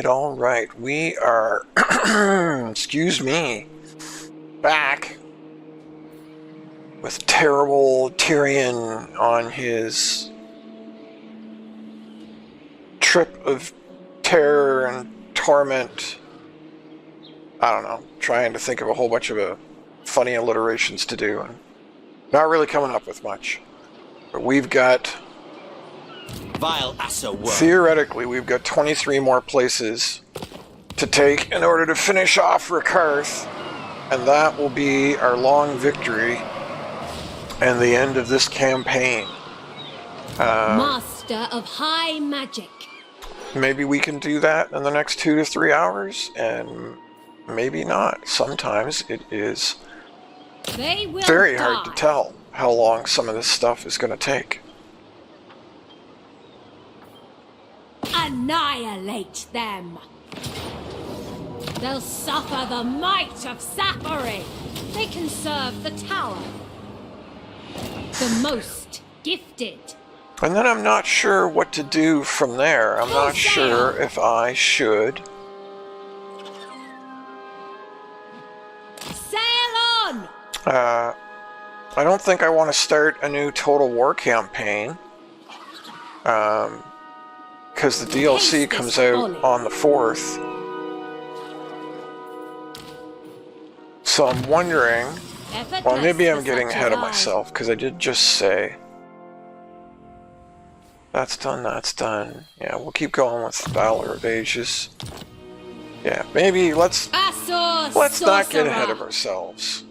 right. We are, excuse me, back with terrible Tyrion on his trip of terror and torment. I don't know, trying to think of a whole bunch of funny alliterations to do, and not really coming up with much. But we've got, theoretically, we've got 23 more places to take in order to finish off Rakarth, and that will be our long victory and the end of this campaign. Master of High Magic. Maybe we can do that in the next 2 to 3 hours, and maybe not. Sometimes it is very hard to tell how long some of this stuff is going to take. Annihilate them! They'll suffer the might of Sapphire! They can serve the tower. The most gifted. And then I'm not sure what to do from there. I'm not sure if I should sail on! I don't think I want to start a new Total War campaign. Because the DLC comes out on the 4th. So I'm wondering, well, maybe I'm getting ahead of myself, because I did just say, that's done, that's done. Yeah, we'll keep going with the Valor of Ages. Yeah, maybe let's not get ahead of ourselves.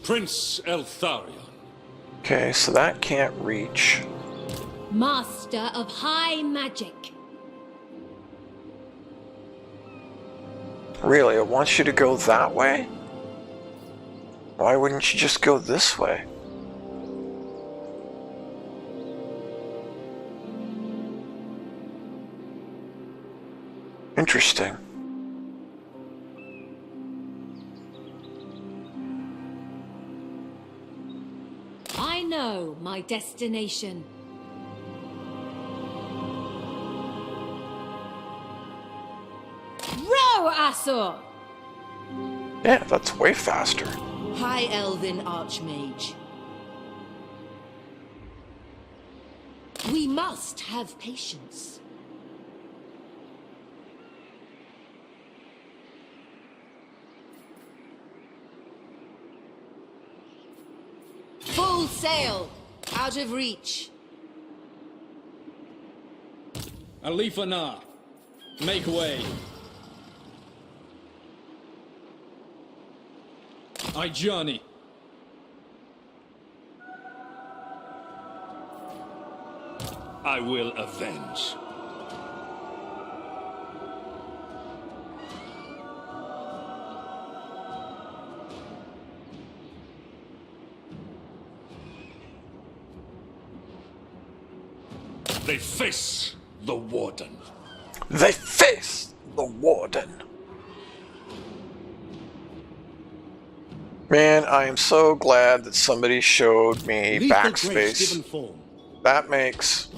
Prince Eltharion. Okay, so that can't reach. Master of High Magic. Really, it wants you to go that way? Why wouldn't you just go this way? Interesting. I know my destination. Row, Asur! Yeah, that's way faster. High Elven Archmage. We must have patience. Full sail! Out of reach. Alifanar, make way. I journey. I will avenge. They face the Warden. They face the Warden. Man, I am so glad that somebody showed me backspace. That makes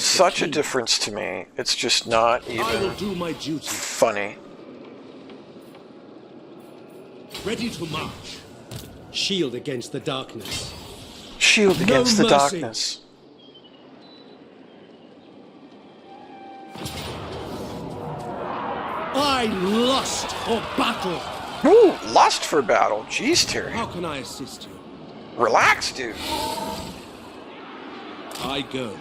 such a difference to me. It's just not even funny. Ready to march. Shield against the darkness. Shield against the darkness. I lust for battle. Ooh, lust for battle. Jeez, Terry. How can I assist you? Relax, dude. I go.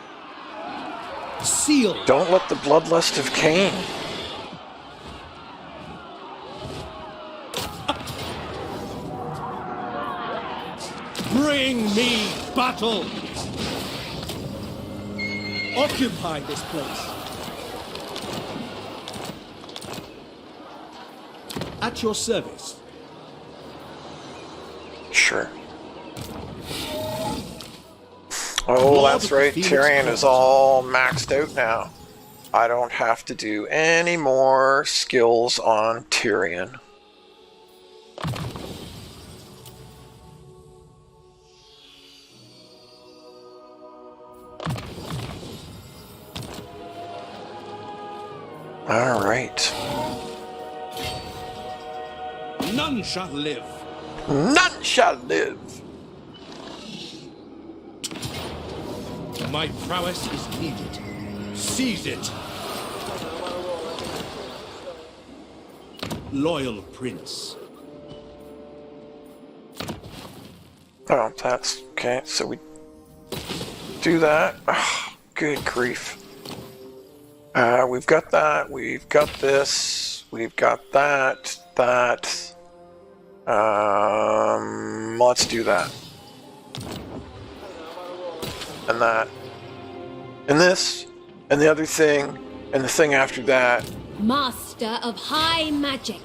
Seal. Don't let the bloodlust of Cain. Bring me battle. Occupy this place. At your service. Sure. Oh, that's right. Tyrion is all maxed out now. I don't have to do any more skills on Tyrion. All right. None shall live. None shall live. My prowess is needed. Seize it. Loyal prince. Oh, that's okay. So we do that. Oh, good grief. We've got that. We've got this. We've got that. That. Let's do that. And that. And this. And the other thing. And the thing after that. Master of high magic.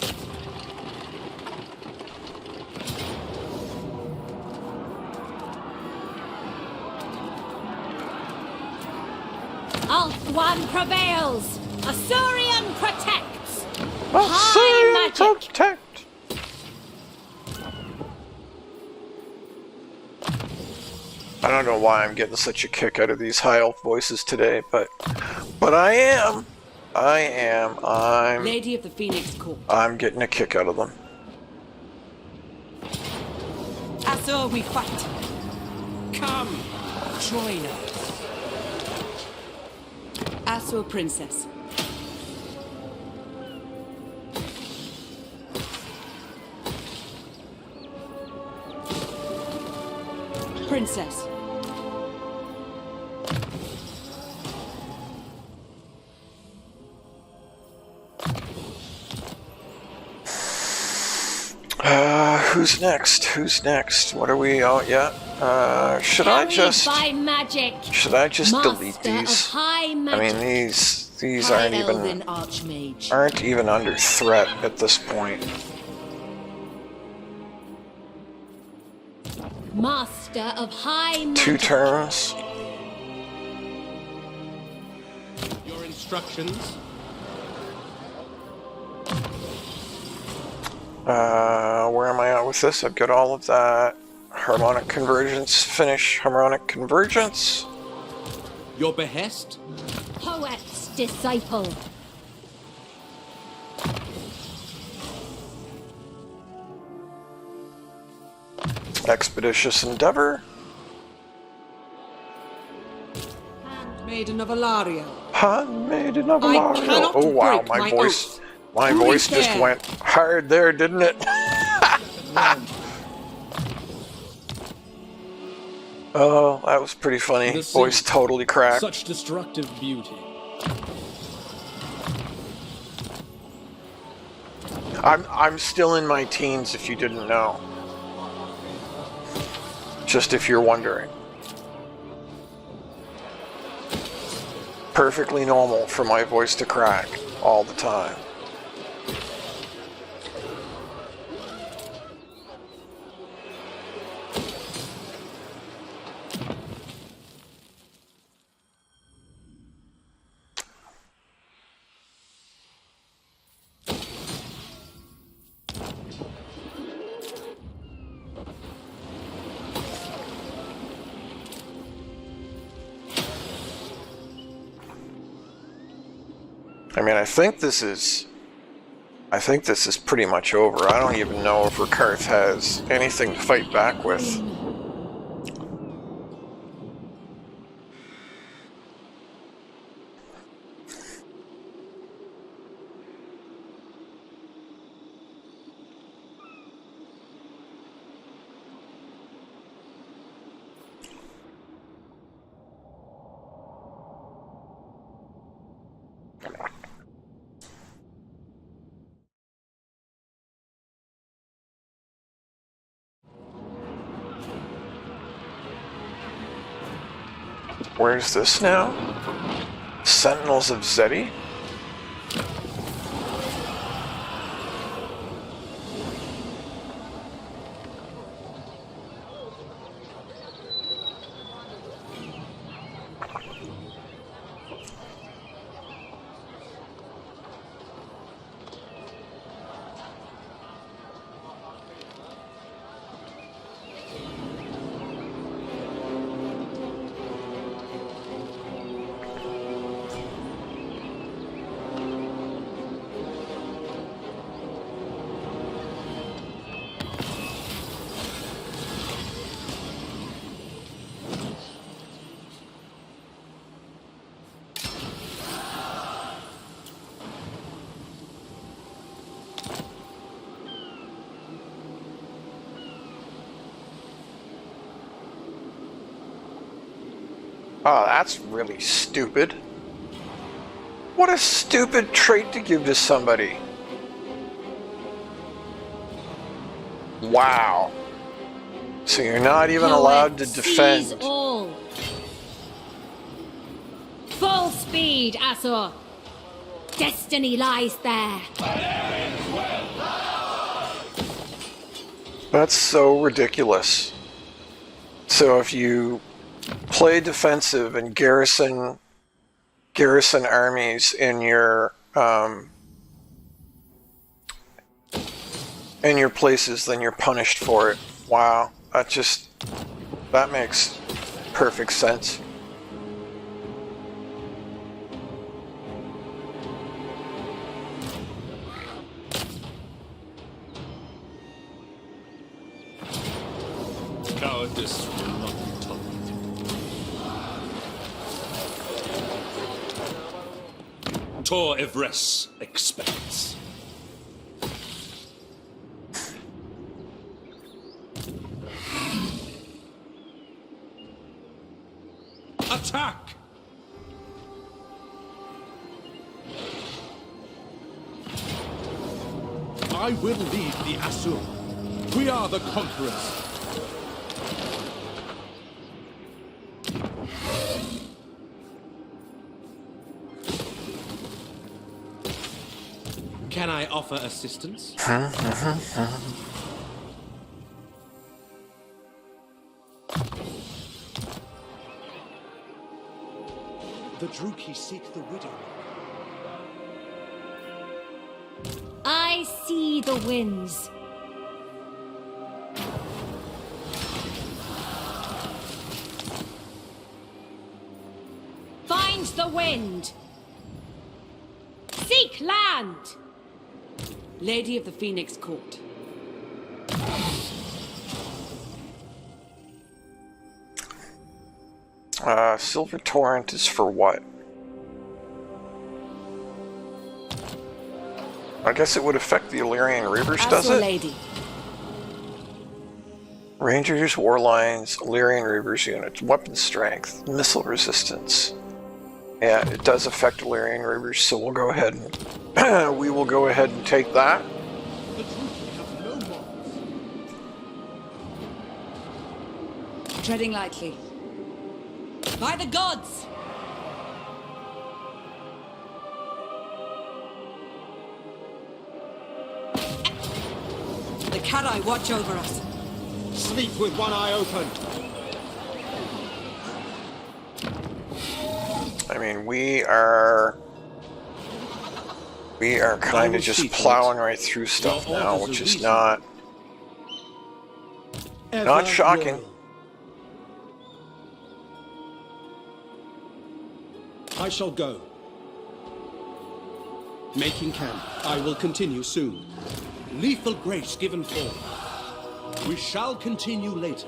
Althwan prevails. Asurion protects. High magic. Protect. I don't know why I'm getting such a kick out of these high elf voices today, but I am. Lady of the Phoenix Court. I'm getting a kick out of them. Azor, we fight. Come, join us. Azor Princess. Princess. Who's next? Who's next? What are we? Oh, yeah. Should I just By magic. delete Master these? Of high I magic. mean, these High aren't Elven even Archmage. under threat at this point. Master of high magic. 2 turns. Your instructions? Where am I at with this? I've got all of that. Harmonic convergence. Finish harmonic convergence. Your behest? Poet's disciple. Expeditious endeavor. Maiden of Alaria. Handmaiden of I Alario. cannot Oh wow, break my my voice, oath. my Who voice is just there? went hard there, didn't it? Oh, that was pretty funny. The Voice sea. totally cracked. Such destructive beauty. I'm still in my teens, if you didn't know. Just if you're wondering. Perfectly normal for my voice to crack all the time. I mean, I think this is pretty much over. I don't even know if Rakarth has anything to fight back with. Where's this now? Sentinels of Zeti? Oh, that's really stupid. What a stupid trait to give to somebody. Wow. So you're not even allowed to defend. Seize all. Full speed, Azor. Destiny lies there. That's so ridiculous. So if you play defensive and garrison armies in your places, then you're punished for it. Wow, that makes perfect sense. Cowardice will not be tolerated. Tor Evres expects. Attack! I will lead the Asur. We are the conquerors. Can I offer assistance? The Druki seek the widow. I see the winds. Find the wind. Seek land. Lady of the Phoenix Court. Silver Torrent is for what? I guess it would affect the Illyrian Reavers, does it? Lady. Rangers, Warlines, Illyrian Reavers units, weapon strength, missile resistance. Yeah, it does affect Illyrian Reavers, so we'll go ahead and we will go ahead and take that. The Druki have no morals. Treading lightly. By the gods! The Karai watch over us. Sleep with one eye open. I mean, we are kind of just plowing right through stuff now, which is not shocking. I shall go. Making camp. I will continue soon. Lethal grace given forth. We shall continue later.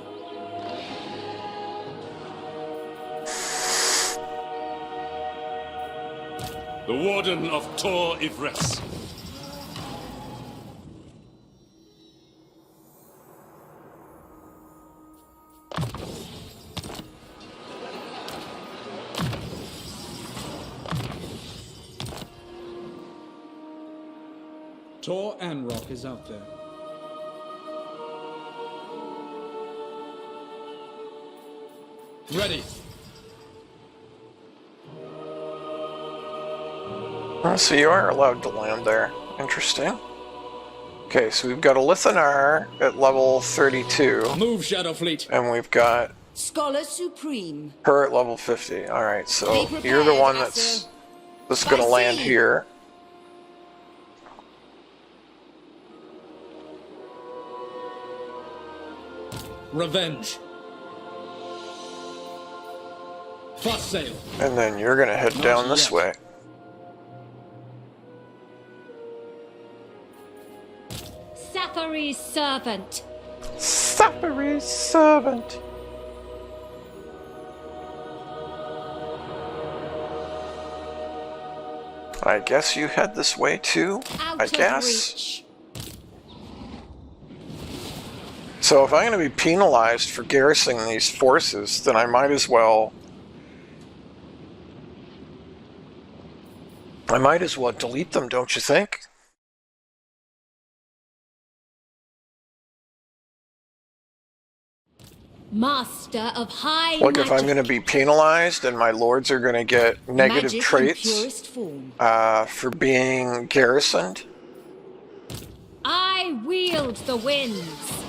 The Warden of Tor Ivres. Tor Anrock is out there. Ready. So you are allowed to land there. Interesting. Okay, so we've got a Lithanar at level 32. Move, Shadow Fleet. And we've got Scholar Supreme. her at level 50. Alright, so Be prepared, you're the one Asur. that's going to land here. Revenge. Fast sail. And then you're going to head down this way. Sathari's servant. Sathari's servant. I guess you head this way too, Out I of guess. reach. So if I'm going to be penalized for garrisoning these forces, then I might as well I might as well delete them, don't you think? Master of high Like magic. if I'm going to be penalized and my lords are going to get negative Magic in traits purest form. for being garrisoned. I wield the winds.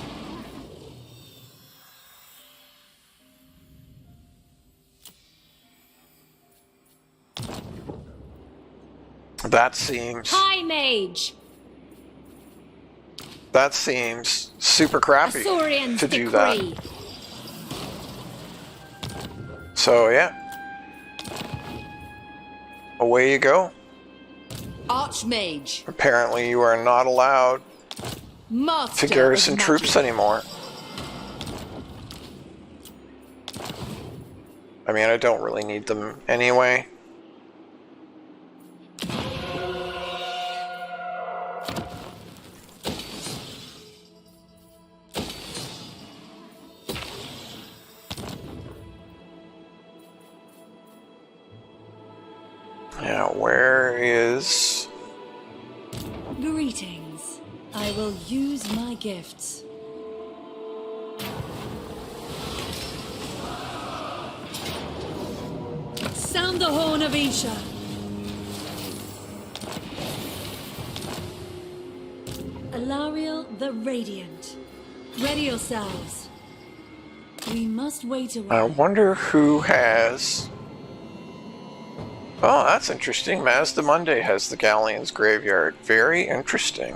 That seems High mage. super crappy Asaurian's to do decree. that. So yeah, away you go. Archmage. Apparently you are not allowed Master to garrison of troops magic. anymore. I mean, I don't really need them anyway. Yeah, where is... Greetings. I will use my gifts. Sound the horn of Isha. Alariel the Radiant. Ready yourselves. We must wait a I while. wonder who has... Oh, that's interesting. Mazda Monday has the Galleon's Graveyard. Very interesting.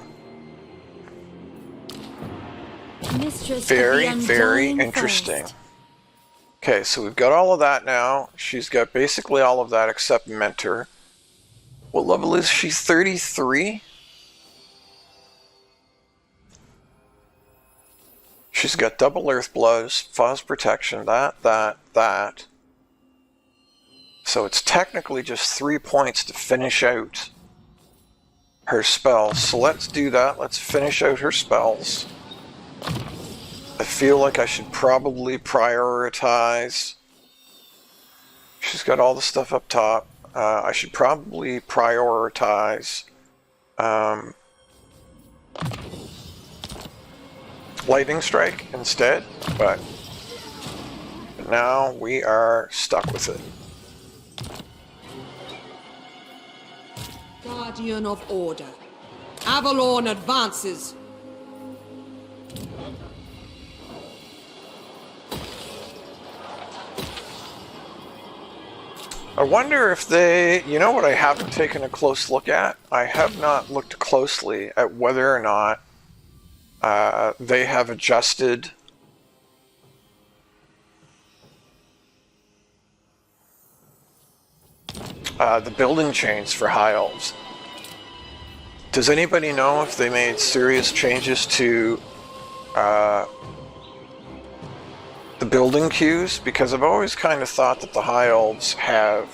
Mistress Very, of the very Undying interesting. Forest. Okay, so we've got all of that now. She's got basically all of that except Mentor. What level is she? 33? She's got double Earth Blows, Fuzz Protection, that. So it's technically just 3 points to finish out her spells. So let's do that. Let's finish out her spells. I feel like I should probably prioritize. She's got all the stuff up top. I should probably prioritize Lightning Strike instead, but now we are stuck with it. Guardian of Order. Avalon advances. I wonder if they, you know what I haven't taken a close look at? I have not looked closely at whether or not they have adjusted the building chains for High Elves. Does anybody know if they made serious changes to the building queues? Because I've always kind of thought that the High Elves have,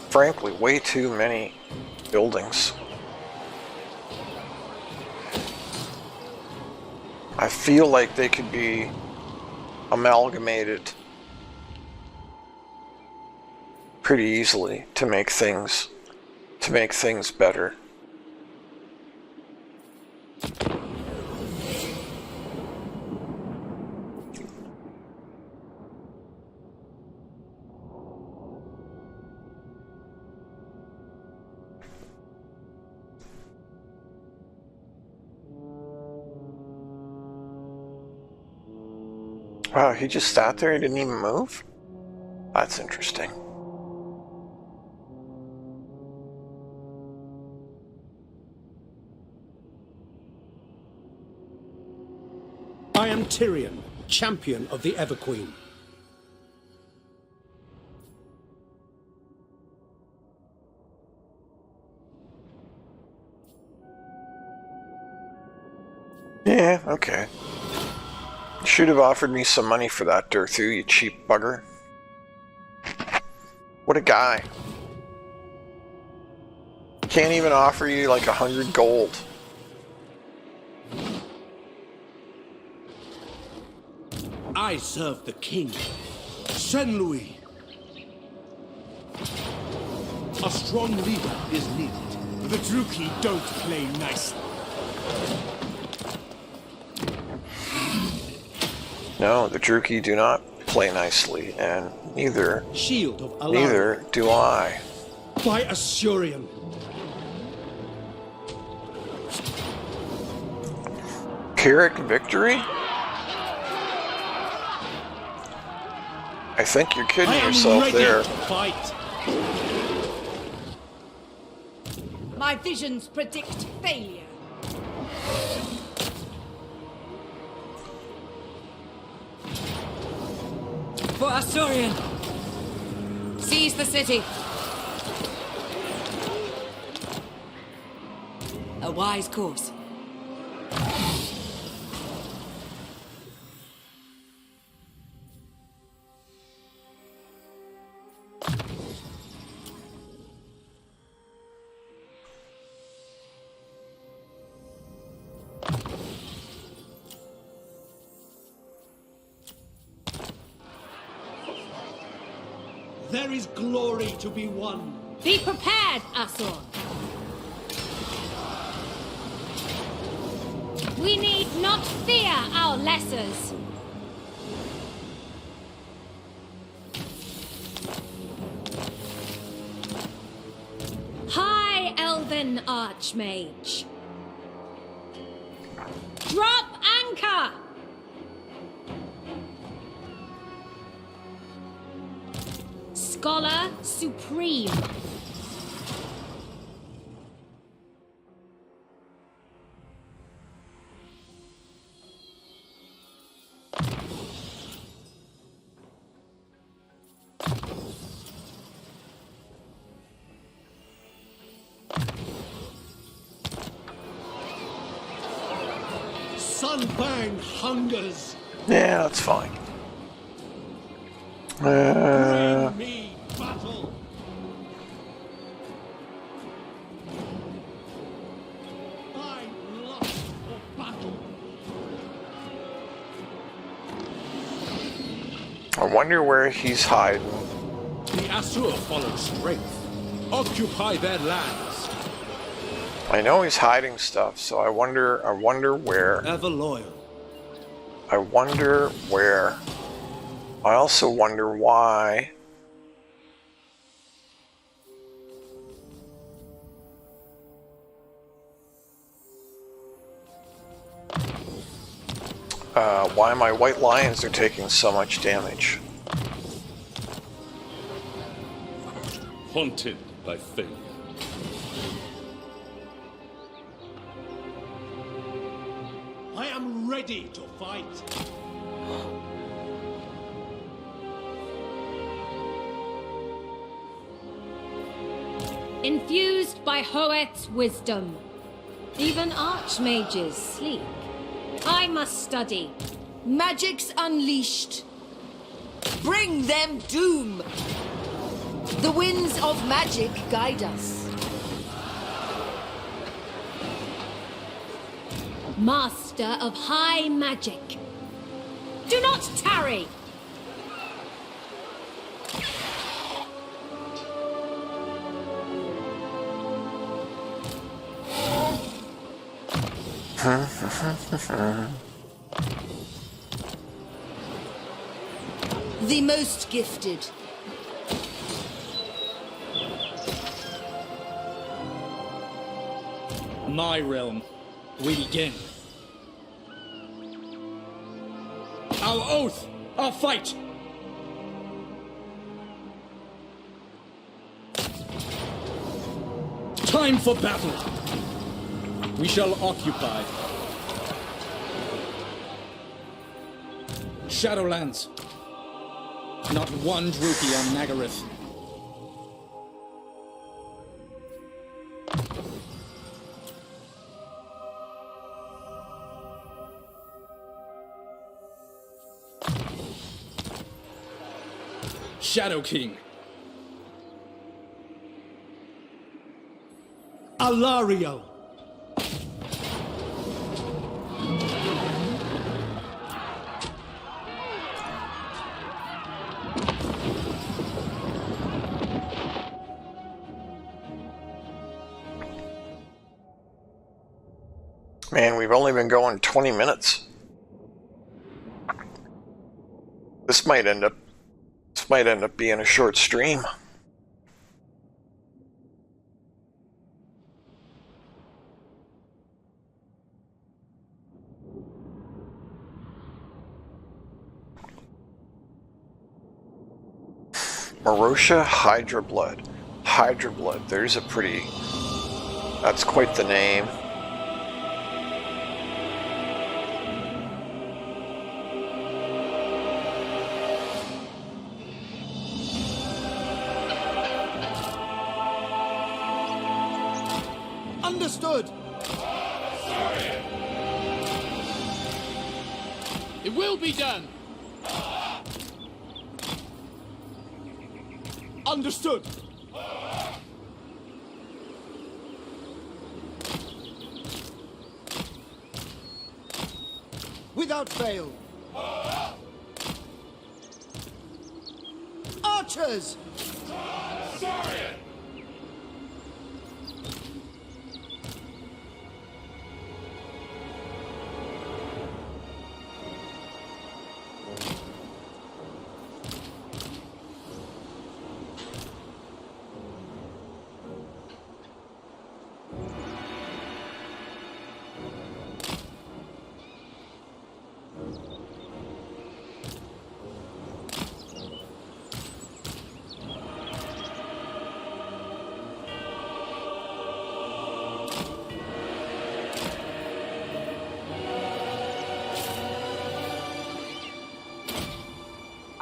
frankly, way too many buildings. I feel like they could be amalgamated pretty easily to make things better. Wow, he just sat there, he didn't even move? That's interesting. I am Tyrion, champion of the Everqueen. Yeah, okay. You should have offered me some money for that, Durthu, you cheap bugger. What a guy. Can't even offer you like 100 gold. I serve the king. Saint Louis. A strong leader is needed. The Druki don't play nicely. No, the Druki do not play nicely, and neither Shield of Alaria. neither do I. By Assyrian. Pyrrhic victory? I think you're kidding I am yourself ready there. to fight. My visions predict failure. For Asturian. Seize the city. A wise course. There is glory to be won. Be prepared, Asur. We need not fear our lessers. High Elven Archmage. Drop anchor! Scholar Supreme. Sunbang hungers. Yeah, that's fine. Bring me battle. I'm lost for battle. I wonder where he's hiding. The Asur follow strength. Occupy their lands. I know he's hiding stuff, so I wonder where. Ever loyal. I wonder where. I also wonder why. Why my white lions are taking so much damage. Haunted by failure. I am ready to fight. Infused by Hoeth's wisdom. Even archmages sleep. I must study. Magic's unleashed. Bring them doom. The winds of magic guide us. Master of high magic. Do not tarry! The most gifted. My realm. We begin. Our oath! Our fight! Time for battle! We shall occupy. Shadowlands. Not one Druki on Nagaryth. Shadow King. Alario. Man, we've only been going 20 minutes. This might end up being a short stream. Marosha Hydra Blood. Hydra Blood. There's a pretty... That's quite the name. Understood. It will be done. Understood. Without fail. Archers!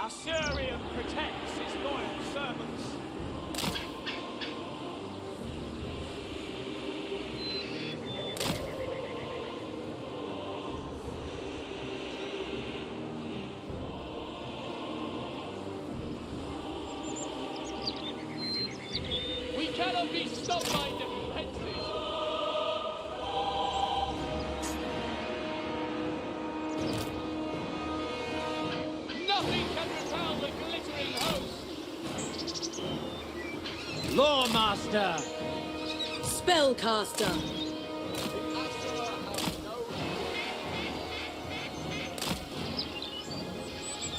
Assyrian protects its loyal servants. We cannot be stopped by defenses. Nothing can repel the glittering host. Lawmaster! Spellcaster.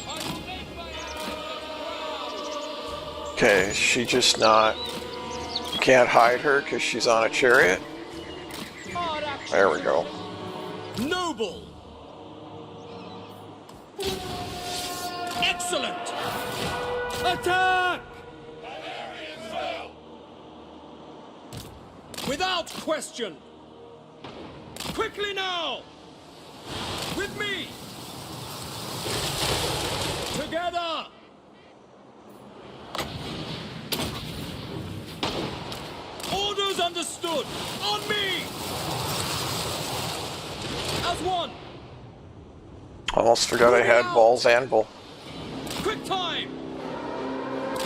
I will make my arrows Okay, she just not... Can't hide her because she's on a chariot? There we go. Noble! Excellent! Attack! Without question! Quickly now! With me! Together! Orders understood! On me! As one! Almost forgot I had Ball's Anvil. Quick time!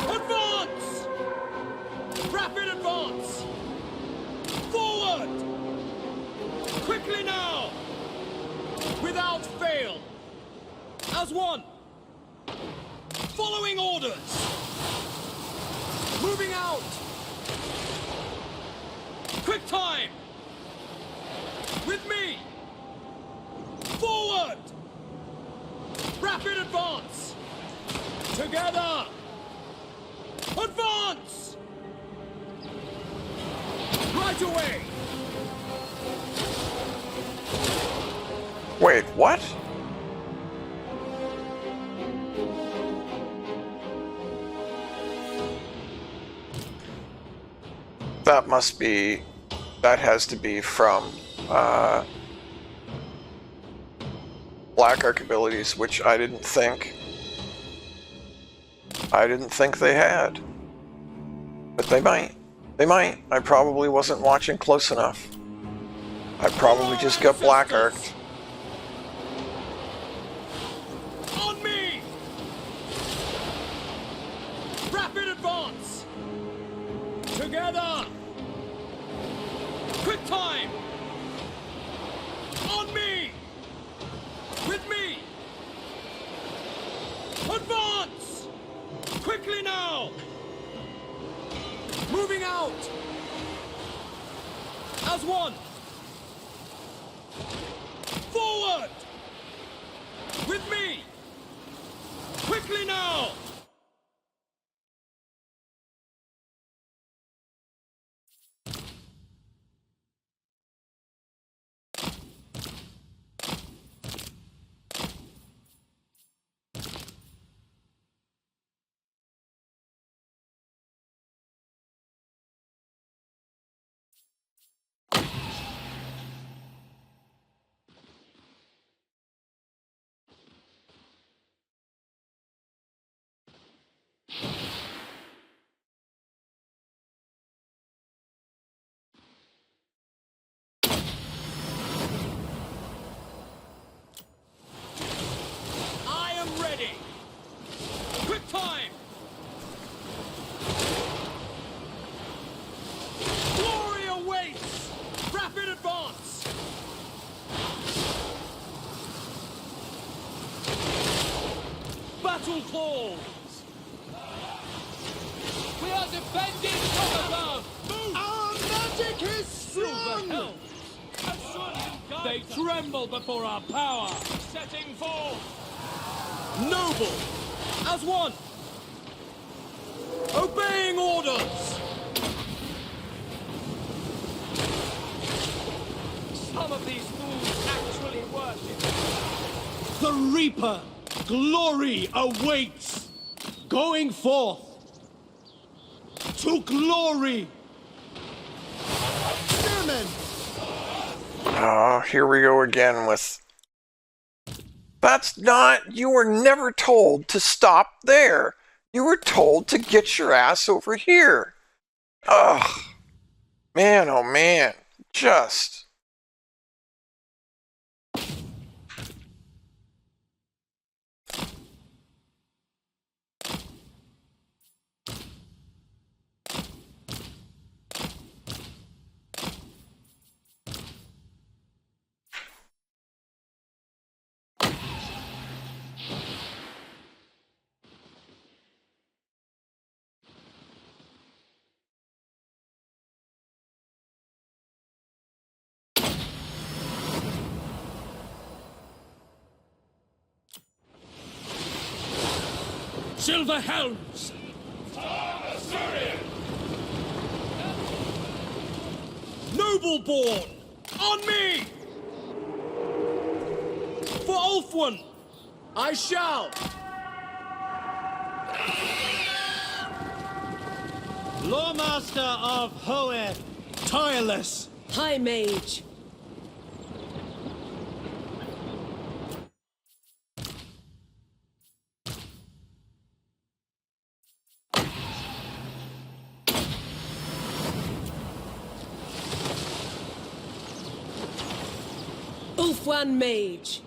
Advance! Rapid advance! Forward! Quickly now! Without fail! As one! Following orders! Moving out! Quick time! With me! Forward! Rapid advance! Together! Advance! Right away! Wait, what? That must be... That has to be from Black Ark abilities, which I didn't think they had. But they might. They might. I probably wasn't watching close enough. I probably just got Black Arked. On me! Rapid advance! Together! Quick time! On me! With me! Advance! Quickly now! Moving out! As one! Forward! With me! Quickly now! I am ready! Quick time! Glory awaits! Rapid advance! Battle calls! We are defending from above. Move! Our magic is Silver strong! helms. Assuredly They guides us. tremble before our power! Setting forth. Noble! As one! Obeying orders! Some of these fools actually worship. The Reaper! Glory awaits! Going forth! To glory! Spearmen! Oh, here we go again with... That's not... You were never told to stop there. You were told to get your ass over here. Ugh. Man, oh man. Just... Silver helms! Noble born! On me! For Ulfwin! I shall! Lawmaster of Hoeth! Tireless! High Mage. Ulfwan Mage.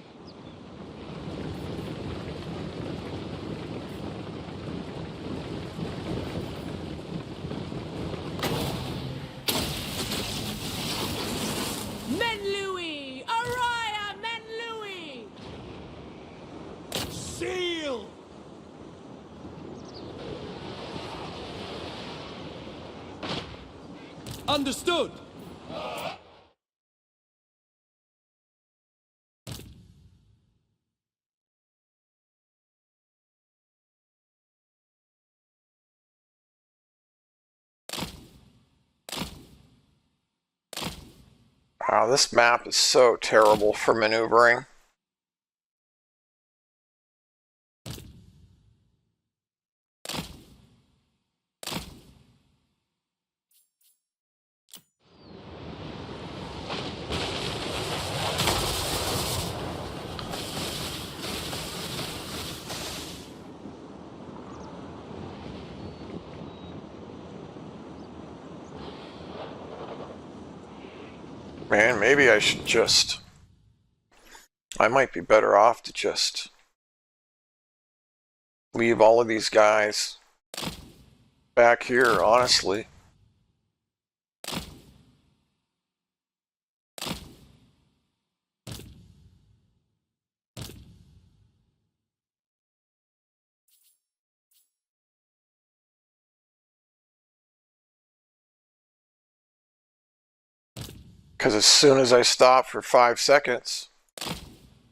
Menlui! Araya Menlui! Seal! Understood! Wow, this map is so terrible for maneuvering. Man, maybe I should just... I might be better off to just leave all of these guys back here, honestly. Because as soon as I stop for 5 seconds,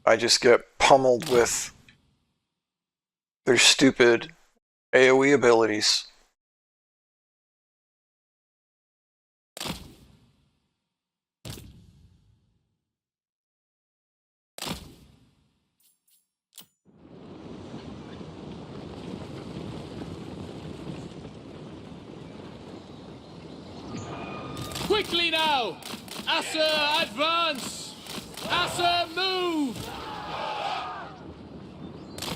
I just get pummeled with their stupid AoE abilities. Quickly now! Asa, advance! Asa, move!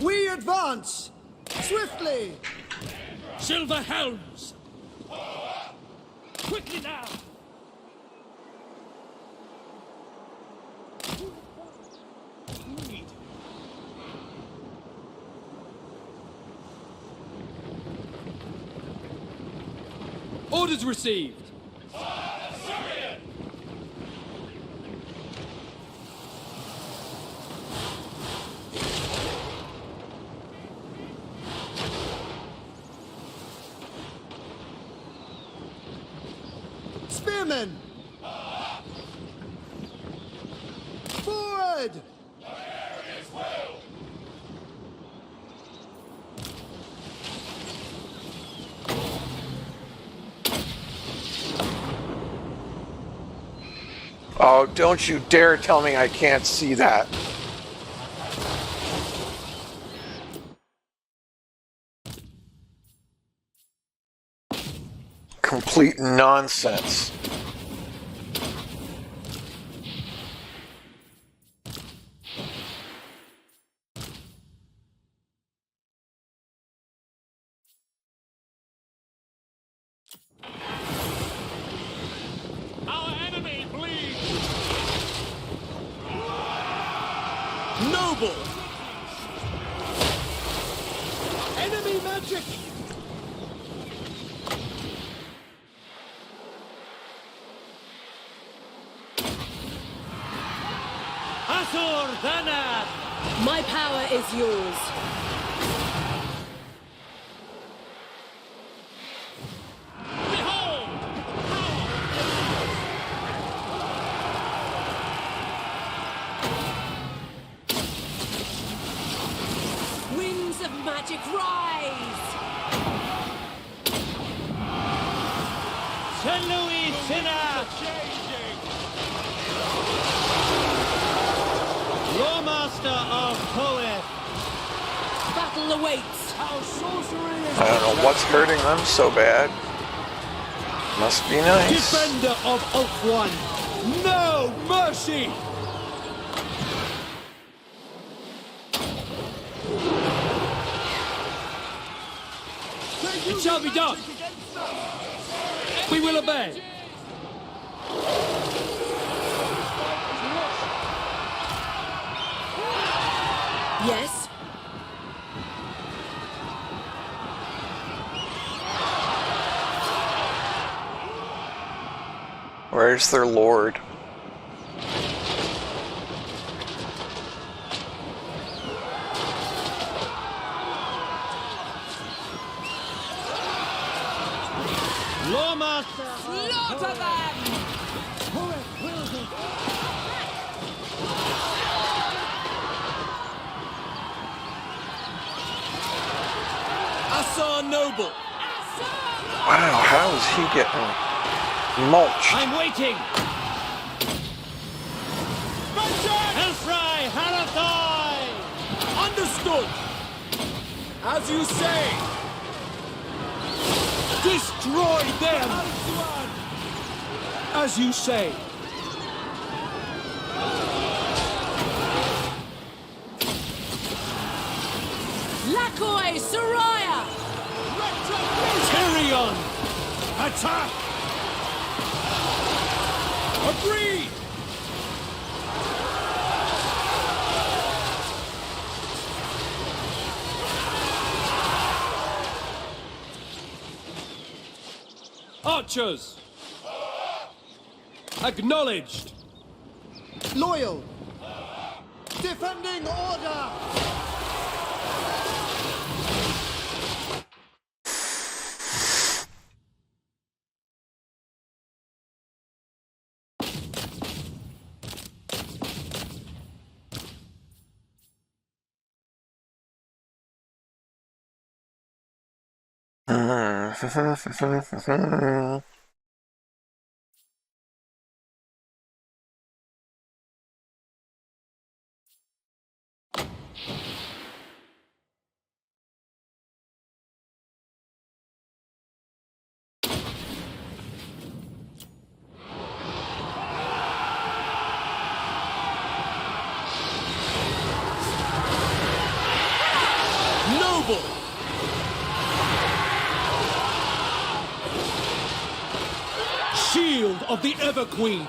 We advance! Swiftly! Silver helms! Quickly now! Orders received! Spearmen! Forward! Oh, don't you dare tell me I can't see that. Complete nonsense. Our enemy bleeds! Noble! Enemy magic! Asur Dana! My power is yours. Behold! Winds of magic rise! St. Louis Sinner! Lawmaster of Koeth! Battle awaits! Our sorcery is... I don't know what's hurting them so bad. Must be nice. Defender of Ulthuan! No mercy! It shall be done! We will obey! Yes? Where's their lord? Lawmaster! Slaughter them! Asar Noble! Wow, how is he getting mulched? I'm waiting! Hellfry Harathai! Understood! As you say! Destroy them! As you say. Lakoi Soraya! Tyrion! Attack! Agreed! Archers! Acknowledged! Loyal! Defending order! Noble! Shield of the Ever-Queen!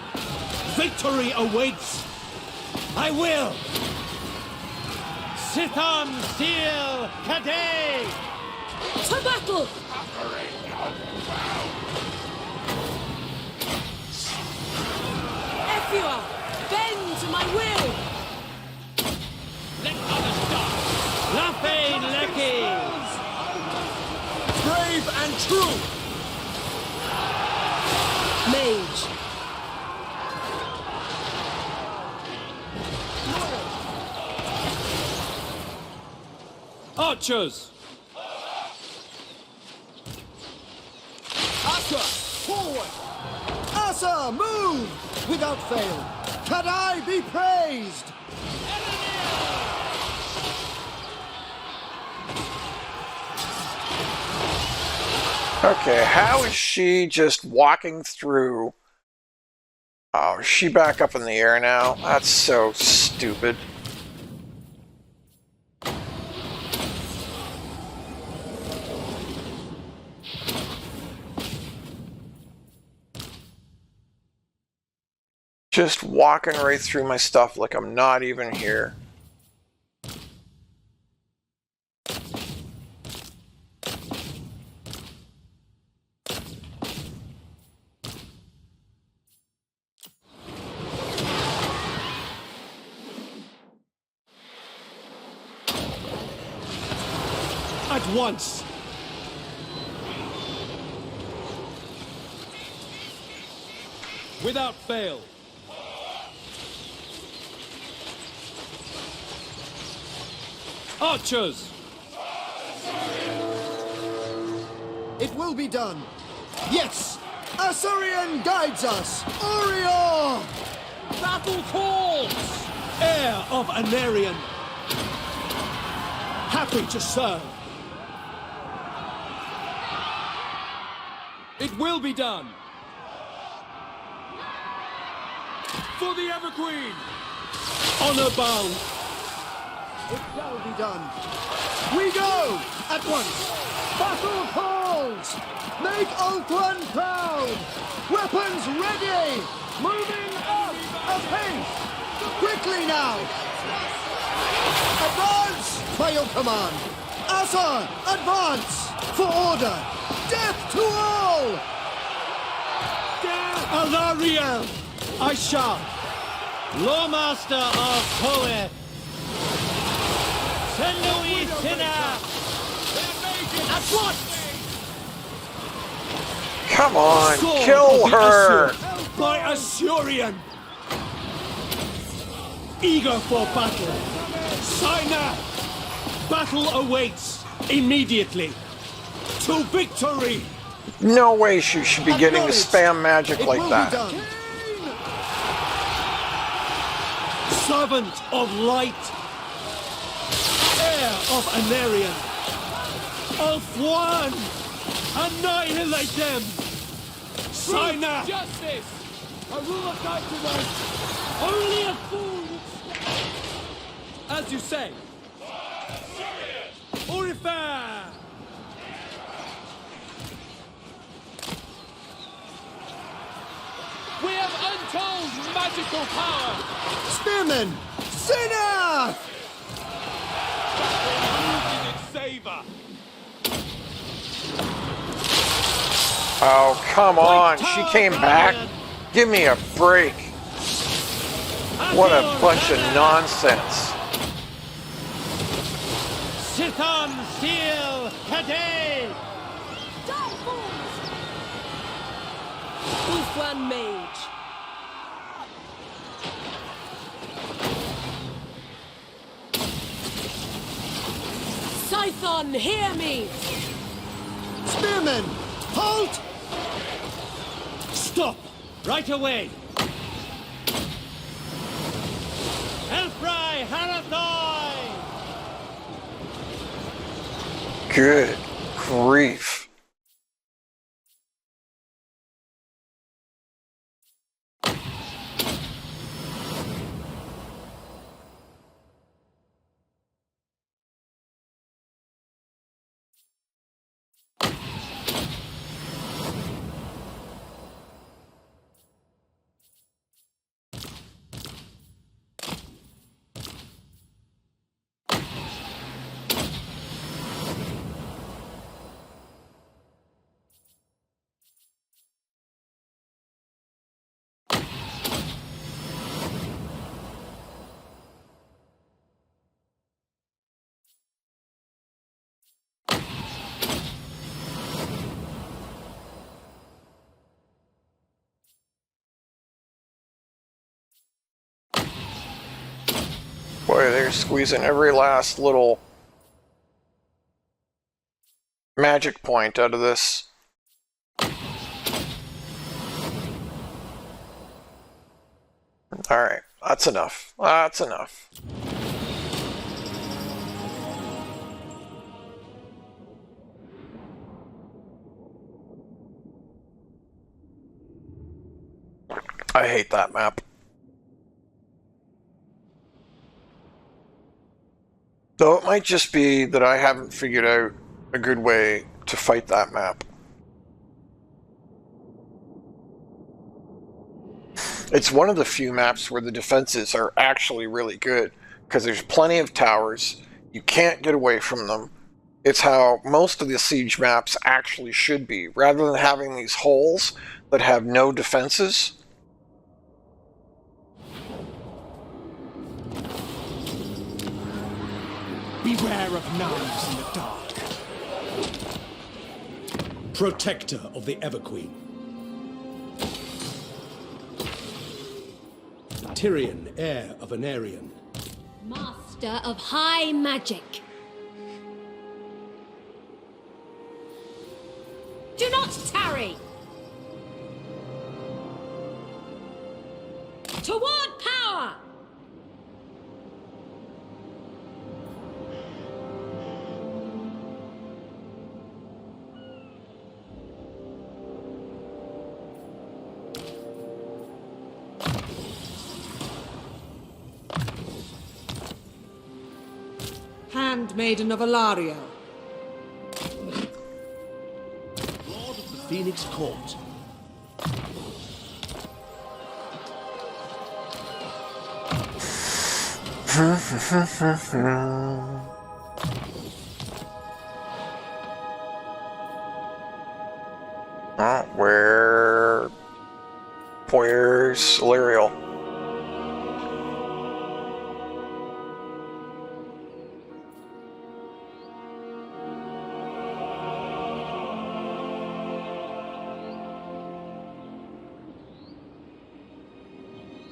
Victory awaits! I will! Sithon Steel Cadet! To battle! Ephua, bend to my will! Let others die. Lafane Lecky! Brave and true! Mage. Archers! Asa, forward! Asa, move! Without fail. Kadai be praised! Okay, how is she just walking through? Oh, is she back up in the air now? That's so stupid. Just walking right through my stuff like I'm not even here. At once! Without fail! Archers! It will be done. Yes! Assyrian guides us! Orior! Battle calls! Heir of Anarian! Happy to serve! It will be done! For the Everqueen! Honor bound! It shall be done. We go! At once! Battle calls! Make Ulthuan proud! Weapons ready! Moving up! Apace! Quickly now! Advance! By your command! Asa! Advance! For order! Death to all! Alariel! I shall! Lawmaster of Poe! Senui Sinna! At once! Come on, Sword kill of the her! Assur by Assyrian! Eager for battle! Sinna! Battle awaits immediately! To victory! No way she should be getting to spam magic It like will that. be done. Servant of light! Heir of Anarian! Ulthuan! Annihilate them! Sinna! Justice! I will not die tonight! Only a fool would stand! As you say! Orifair! We have untold magical power! Spearmen! Sinner! Moving in savor! Oh, come on. She came back. Give me a break. What a bunch of nonsense. Sithon Steel Cadet! Ulthuan Mage. Scython, hear me! Spearmen, halt! Stop! Right away! Elfry Harathai! Good grief. Boy, they're squeezing every last little magic point out of this. Alright, that's enough. That's enough. I hate that map. Though it might just be that I haven't figured out a good way to fight that map. It's one of the few maps where the defenses are actually really good, because there's plenty of towers, you can't get away from them. It's how most of the siege maps actually should be, rather than having these holes that have no defenses. Beware of knives in the dark. Protector of the Everqueen. Tyrion, heir of Anarion. Master of high magic. Do not tarry! Toward power! Handmaiden of Alario. Lord of the Phoenix Court. Where's Solarial?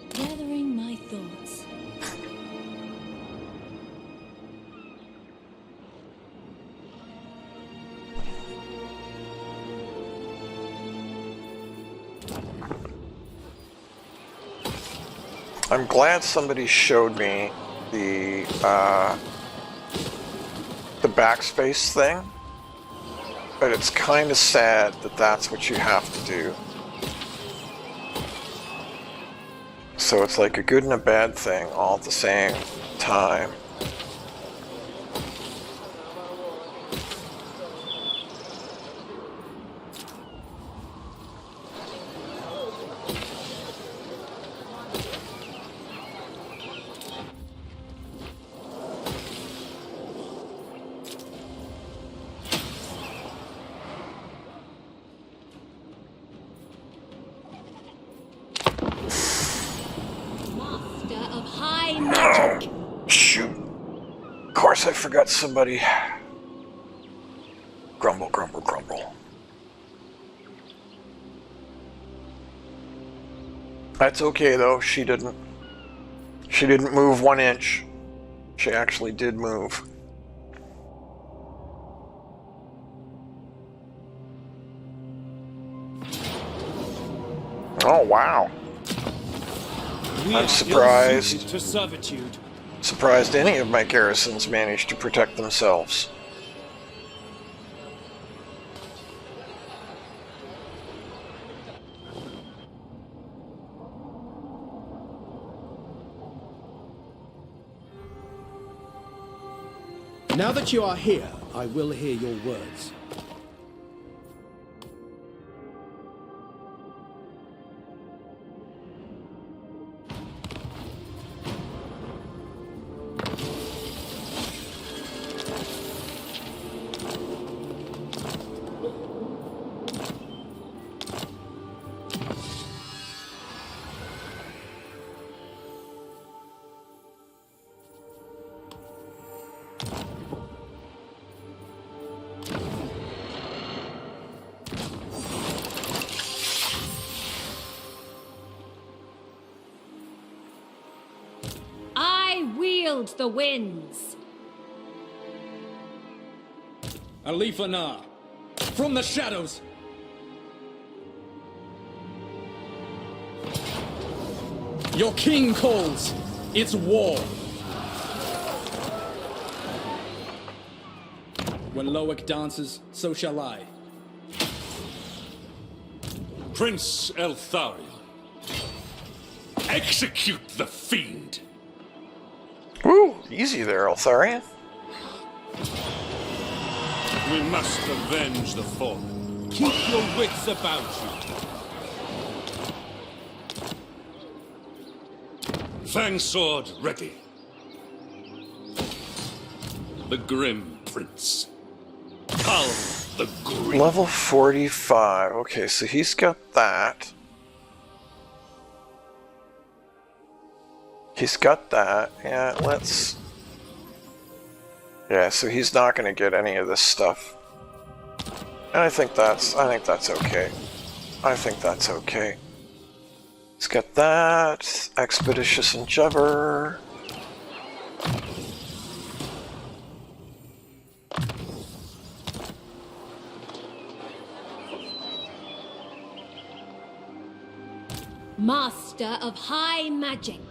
Gathering my thoughts. I'm glad somebody showed me the backspace thing, but it's kind of sad that that's what you have to do. So it's like a good and a bad thing all at the same time. Master of high magic. Shoot. Of course I forgot somebody. Grumble, grumble, grumble. That's okay though, she didn't move 1 inch. She actually did move. Oh, wow. We I'm are surprised. ill-suited to servitude. Surprised any of my garrisons managed to protect themselves. Now that you are here, I will hear your words. I wield the winds. Alifana, from the shadows. Your king calls. It's war. When Loic dances, so shall I. Prince Eltharion, execute the fiend! Woo! Easy there, Altharion. We must avenge the fallen. Keep your wits about you. Fang sword ready. The Grim Prince. Cull the Grim. Level 45. Okay, so he's got that. He's got that. Yeah, let's... Yeah, so he's not going to get any of this stuff. And I think that's okay. I think that's okay. He's got that. Expeditious Endeavor. Master of high magic.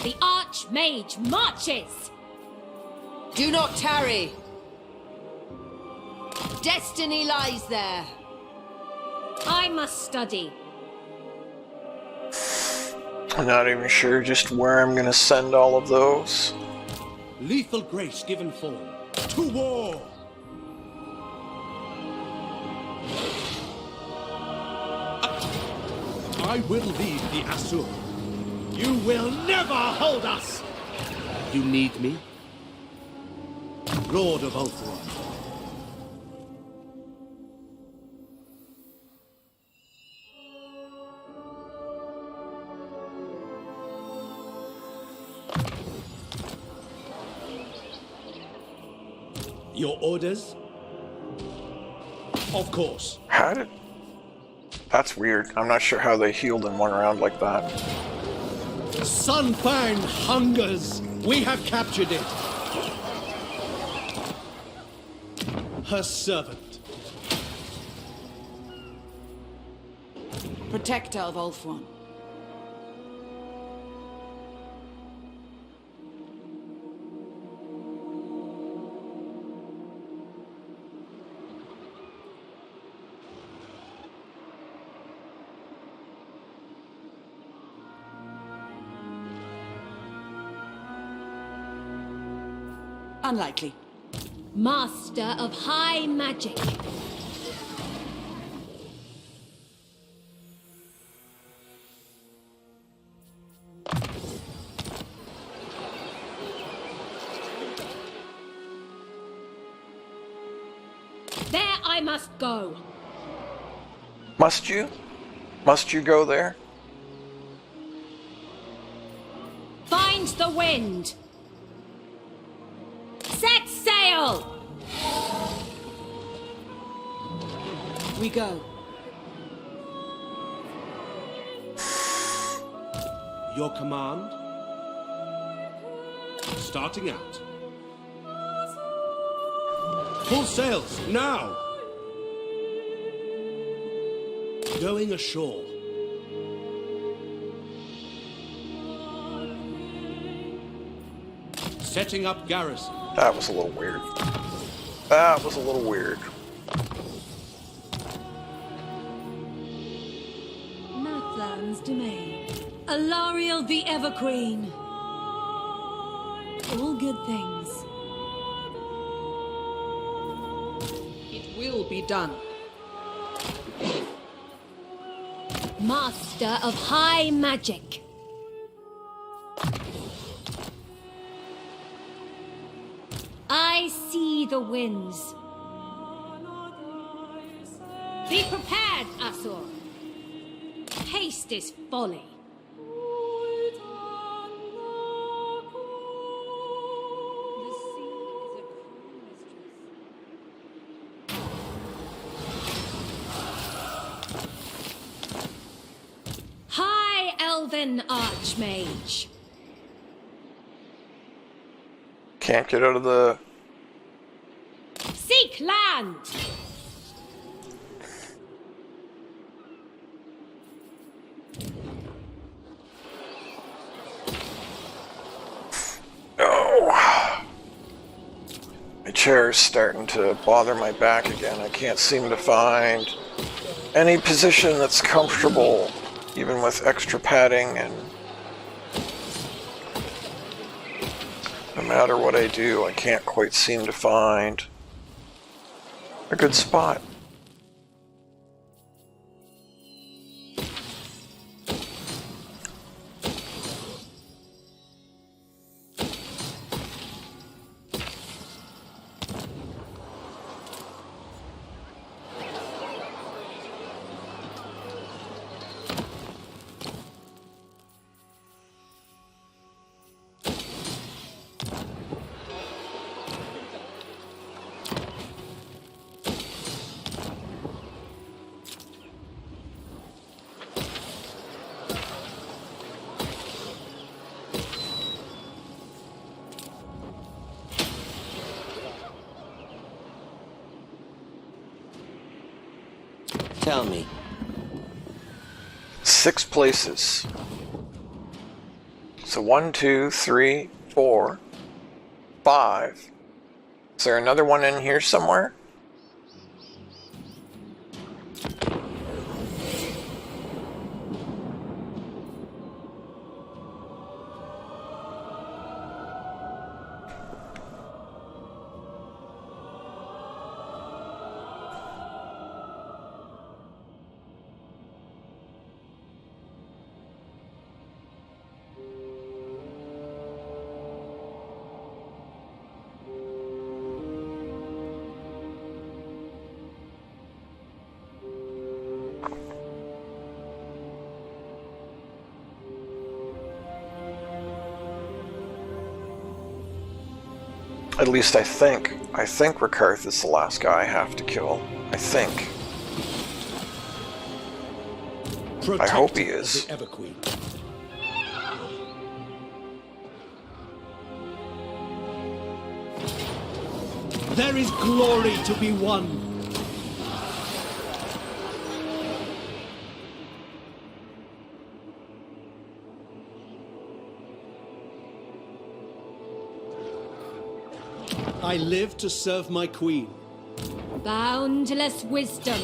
The Archmage marches! Do not tarry. Destiny lies there. I must study. I'm not even sure just where I'm going to send all of those. Lethal grace given form. To war! I will lead the Asur. You will never hold us! You need me? Lord of Ulthuan. Your orders? Of course. How did... That's weird. I'm not sure how they healed in one round like that. Sunfang hungers. We have captured it. Her servant. Protector of Ulthuan. Unlikely. Master of high magic. There I must go. Must you? Must you go there? Find the wind. sail! We go. Your command? Starting out. Full sails, now! Going ashore. Setting up garrison. That was a little weird. That was a little weird. Northland's domain. Alariel the Everqueen. All good things. It will be done. Master of high magic. I see the winds. Be prepared, Asur. Haste is folly. The sea is a cruel mistress. High Elven Archmage. Can't get out of the... Seek land! Oh. My chair is starting to bother my back again. I can't seem to find any position that's comfortable, even with extra padding, and no matter what I do, I can't quite seem to find a good spot. Tell me. 6 places. So 1, 2, 3, 4, 5. Is there another one in here somewhere? At least I think. I think Rakarth is the last guy I have to kill. I think. I hope he is. The Everqueen. There is glory to be won. I live to serve my queen. Boundless wisdom.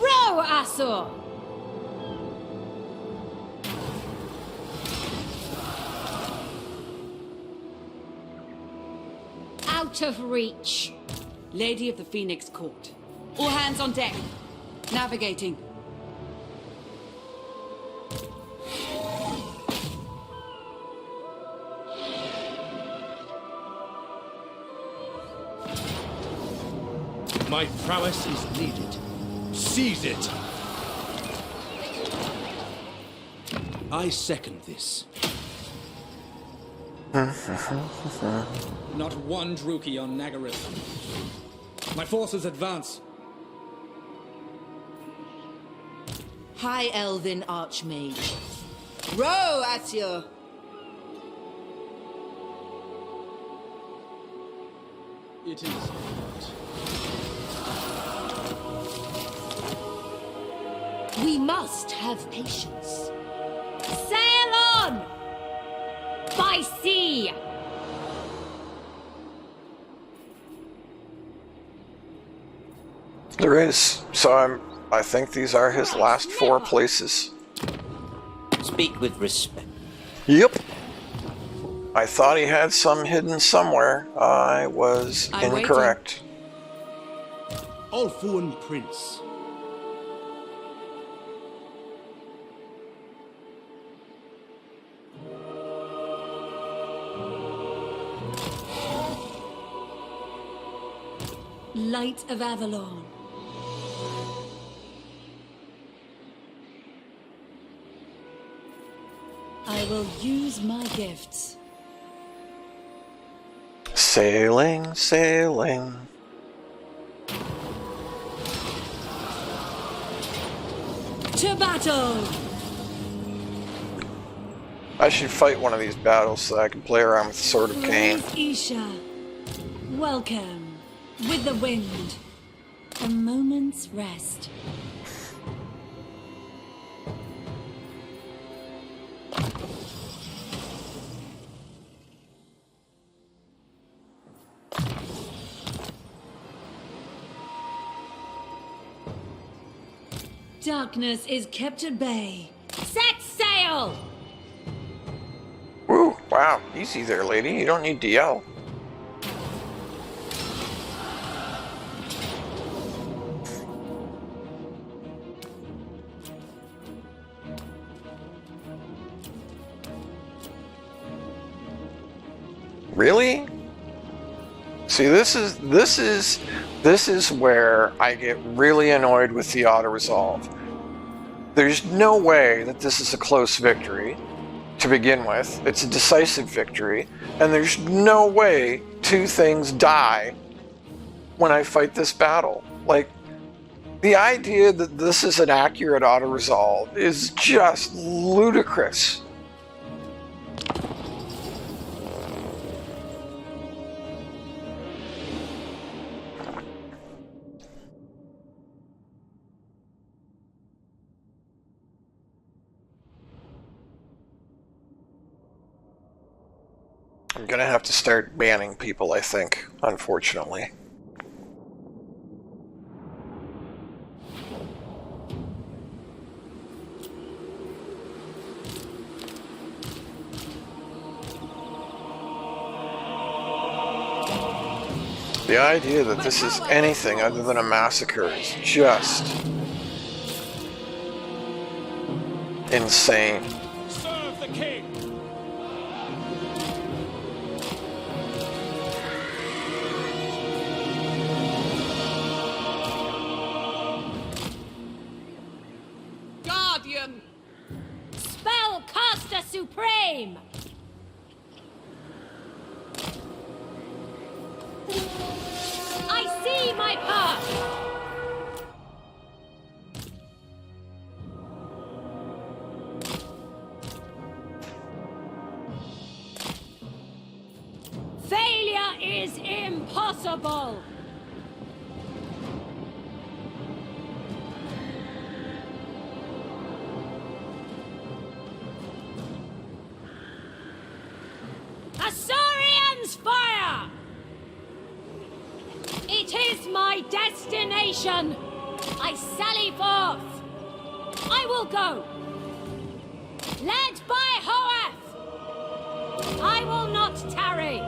Row, Asur! Out of reach. Lady of the Phoenix Court. All hands on deck. Navigating. My prowess is needed. Seize it! I second this. Not one Druki on Nagaryth. My forces advance. High Elven Archmage. Row, Asio! It is. We must have patience. Sail on! By sea! There is. So I think these are his last 4 places. Speak with respect. Yep. I thought he had some hidden somewhere. I was I'm incorrect. Ulfuan Prince. Light of Avalon. I will use my gifts. Sailing, sailing. To battle! I should fight one of these battles so I can play around with Sword of Cain. Praise Isha. Welcome. With the wind. A moment's rest. Darkness is kept at bay. Set sail! Woo, wow, easy there, lady. You don't need to yell. Really? See, this is where I get really annoyed with the auto-resolve. There's no way that this is a close victory to begin with. It's a decisive victory, and there's no way 2 things die when I fight this battle. Like, the idea that this is an accurate auto-resolve is just ludicrous. I'm gonna have to start banning people, I think, unfortunately. The idea that this is anything other than a massacre is just insane. Serve the king! Guardian! Spellcaster Supreme! I see my path! Failure is impossible! Assyrians fire! It is my destination! I sally forth! I will go! Led by Hoeth! I will not tarry!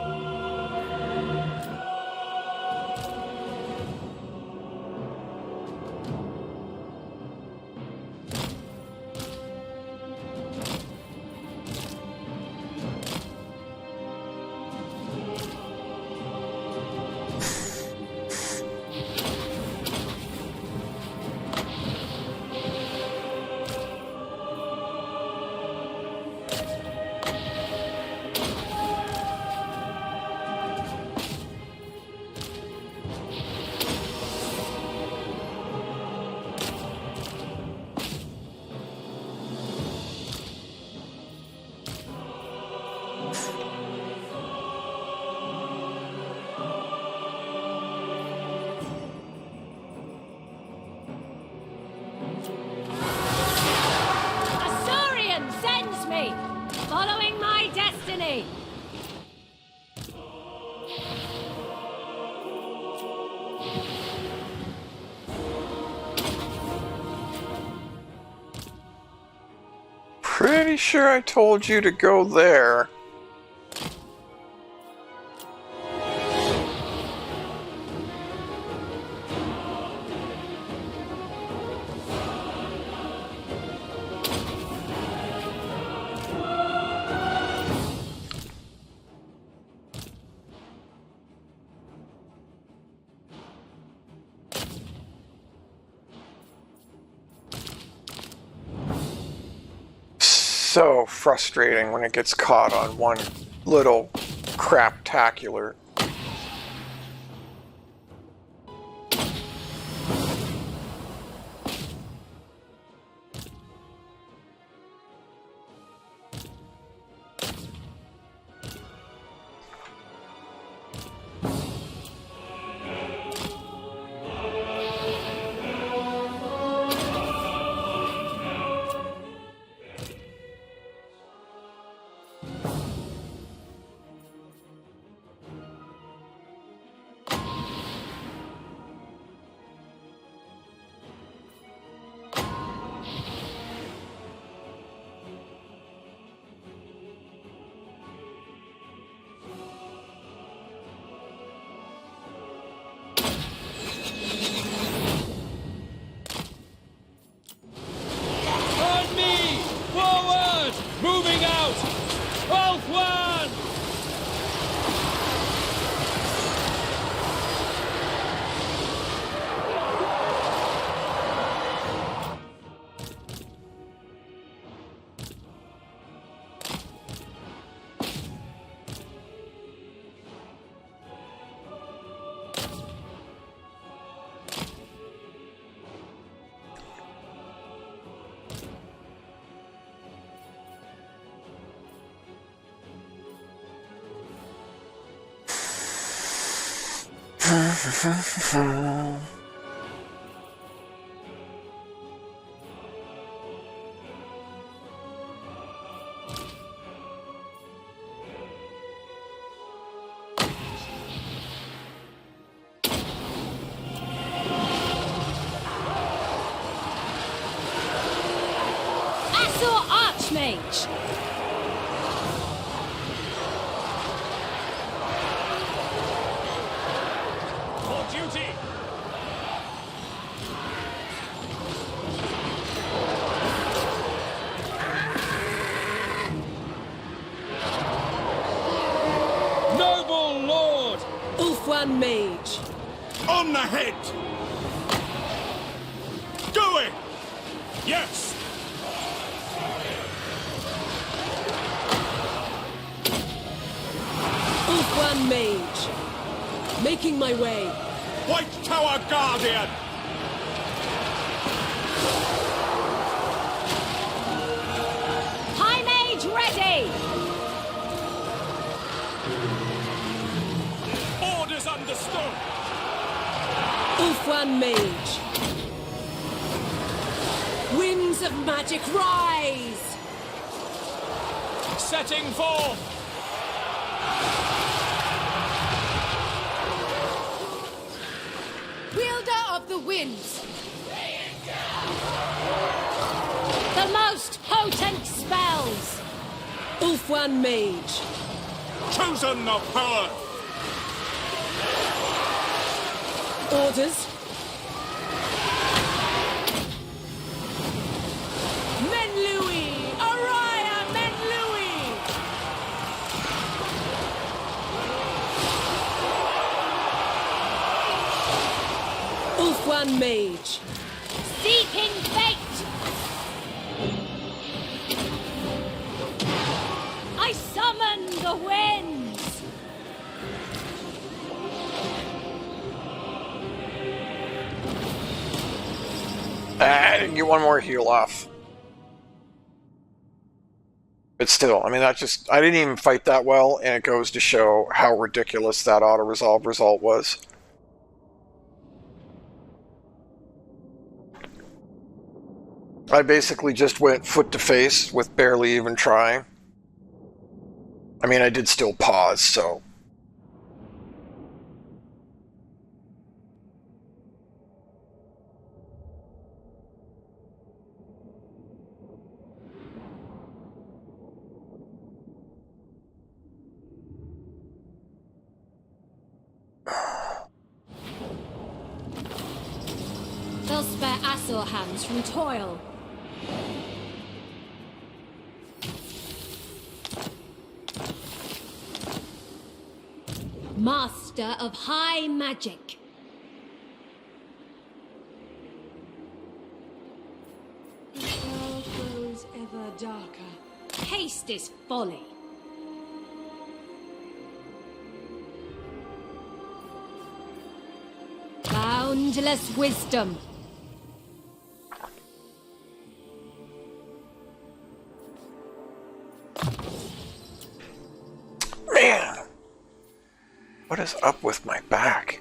Asaurian sends me, following my destiny. Pretty sure I told you to go there. So frustrating when it gets caught on one little craptacular. On me! Forward! Moving out! Both one! Asor Archmage. For duty! Noble Lord! Ulfwan Mage. On the head! Going! Yes! Ulfwan Mage. Making my way. White Tower Guardian! High Mage ready. Orders understood! Ulfwan Mage. Winds of magic rise! Setting forth! Wielder of the winds. The most potent spells. Ulfwan Mage. Chosen of power! Orders. Menlui! Araya Menlui! Ulfwan Mage. Seeking fate. I summon the winds. I didn't get one more heal off. But still, I mean, that just, I didn't even fight that well, and it goes to show how ridiculous that auto-resolve result was. I basically just went foot to face with barely even trying. I mean, I did still pause, so... They'll spare Azor hands from toil. Master of high magic. The world grows ever darker. Haste is folly. Boundless wisdom. Man! What is up with my back?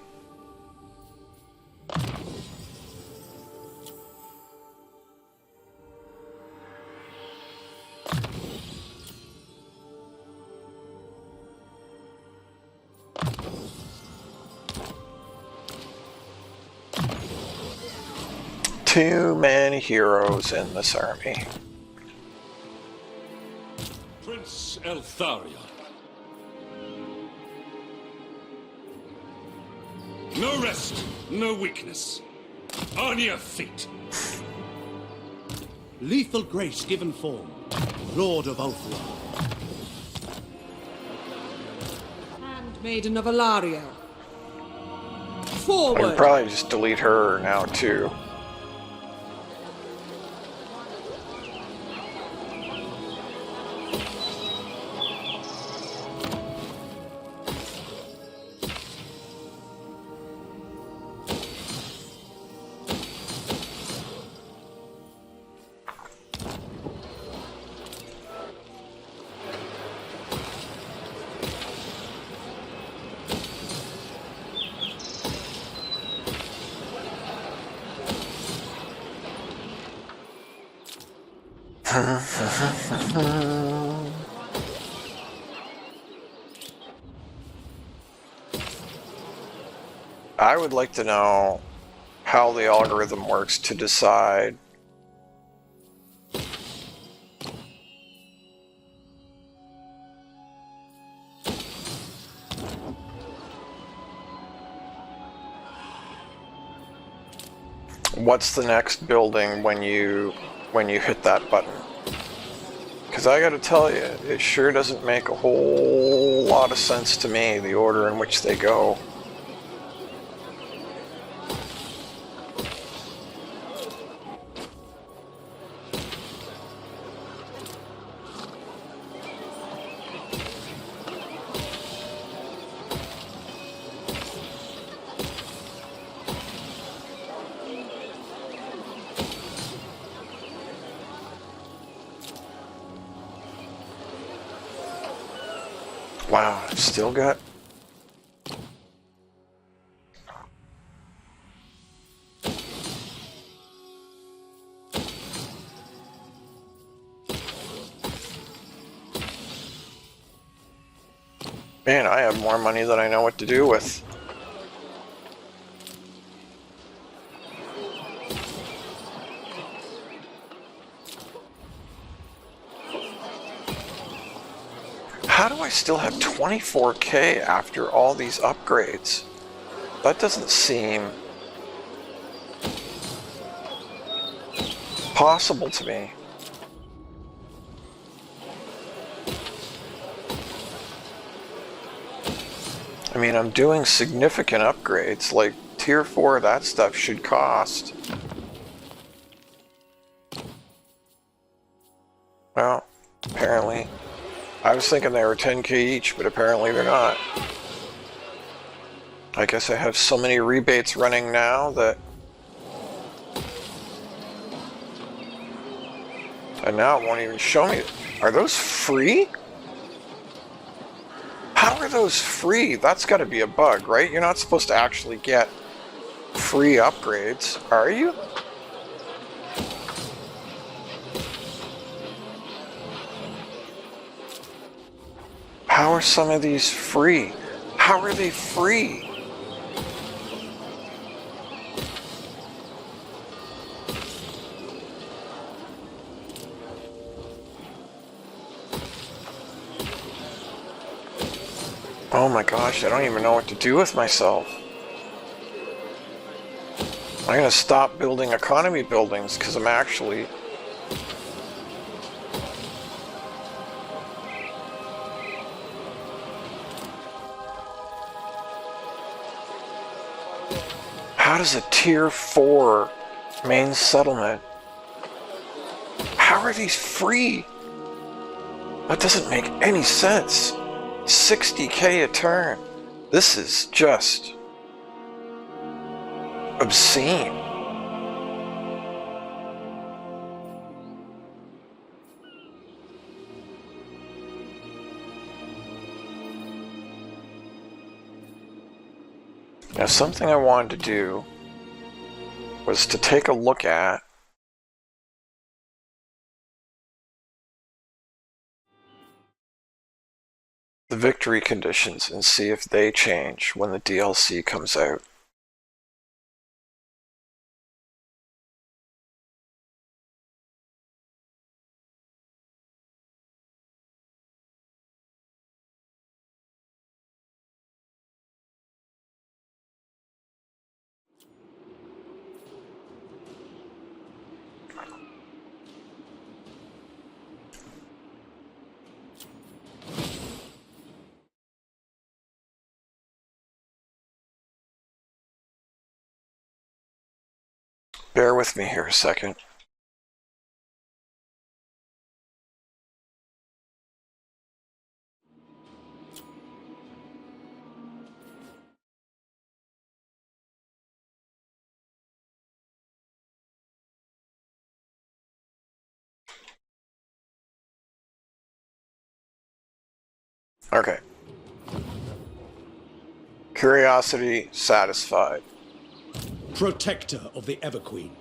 Too many heroes in this army. Prince Eltharion. No rest, no weakness. On your feet. Lethal grace given form. Lord of Ulthuan. Handmaiden of Alario. I Forward! would probably just delete her now, too. I would like to know how the algorithm works to decide what's the next building when you hit that button. Because I gotta tell you, it sure doesn't make a whole lot of sense to me, the order in which they go. Wow, I've still got... Man, I have more money than I know what to do with. How do I still have 24K after all these upgrades? That doesn't seem possible to me. I mean, I'm doing significant upgrades, like tier 4, that stuff should cost. Well, apparently. I was thinking they were 10K each, but apparently they're not. I guess I have so many rebates running now that... And now it won't even show me Are those free? How are those free? That's got to be a bug, right? You're not supposed to actually get free upgrades, are you? How are some of these free? How are they free? Oh my gosh, I don't even know what to do with myself. I'm gonna stop building economy buildings because I'm actually... How does a tier 4 main settlement... How are these free? That doesn't make any sense. 60k a turn. This is just obscene. Now, something I wanted to do was to take a look at the victory conditions and see if they change when the DLC comes out. Bear with me here a second. Okay. Curiosity satisfied. Protector of the Everqueen.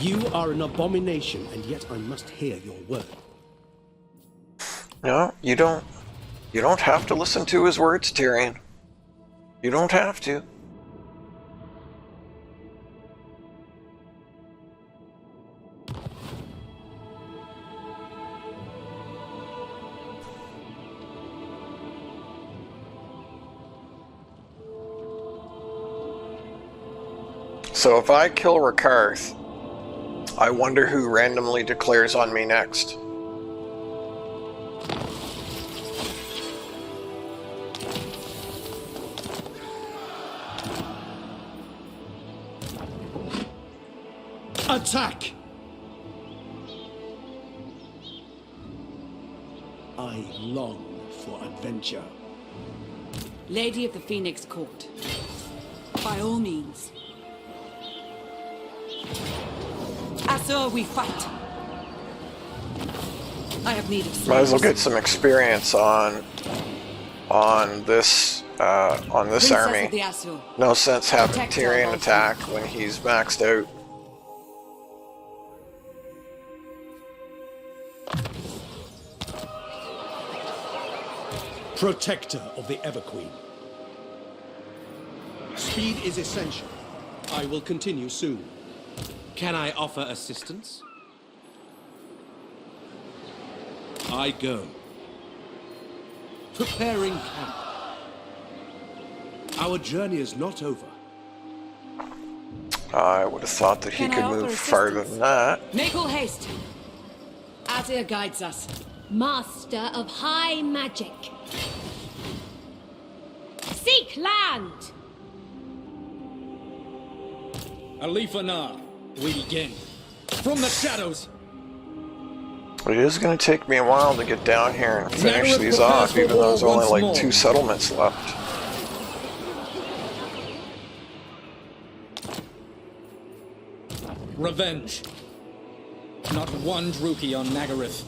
You are an abomination, and yet I must hear your word. No, you don't have to listen to his words, Tyrion. You don't have to. So if I kill Rakarth, I wonder who randomly declares on me next. Attack! I long for adventure. Lady of the Phoenix Court. By all means. Asur, we fight. I have need of slaves. Might as well get some experience on this Princess army. of the Asur. No sense having Protector Tyrion of all attack when he's maxed out. Protector of the Everqueen. Speed is essential. I will continue soon. Can I offer assistance? I go. Preparing camp. Our journey is not over. I would have thought that he Can I could offer move farther assistance? than that. Make all haste. Asir guides us. Master of high magic. Seek land! Alifanar, we begin. From the shadows! But it is going to take me a while to get down here and finish Nagaroth these prepares off, for even though there's war only once like more. 2 settlements left. Revenge. Not one Druchii on Nagaroth.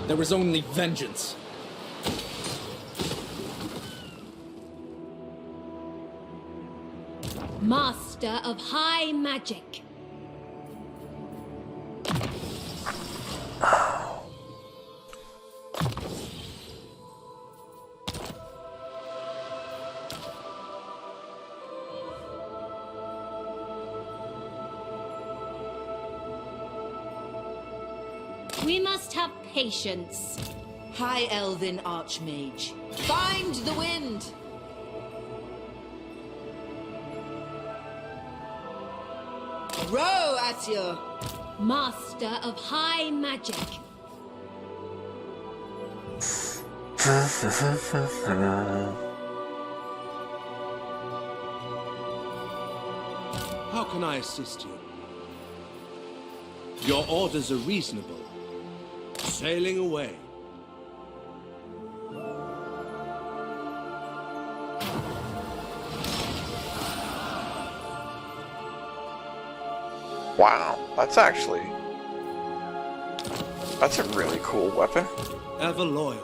There is only vengeance. Master of high magic. We must have patience. High Elven Archmage. Find the wind! Row, Asio! Master of high magic. How can I assist you? Your orders are reasonable. Sailing away. Wow, that's a really cool weapon. Ever loyal.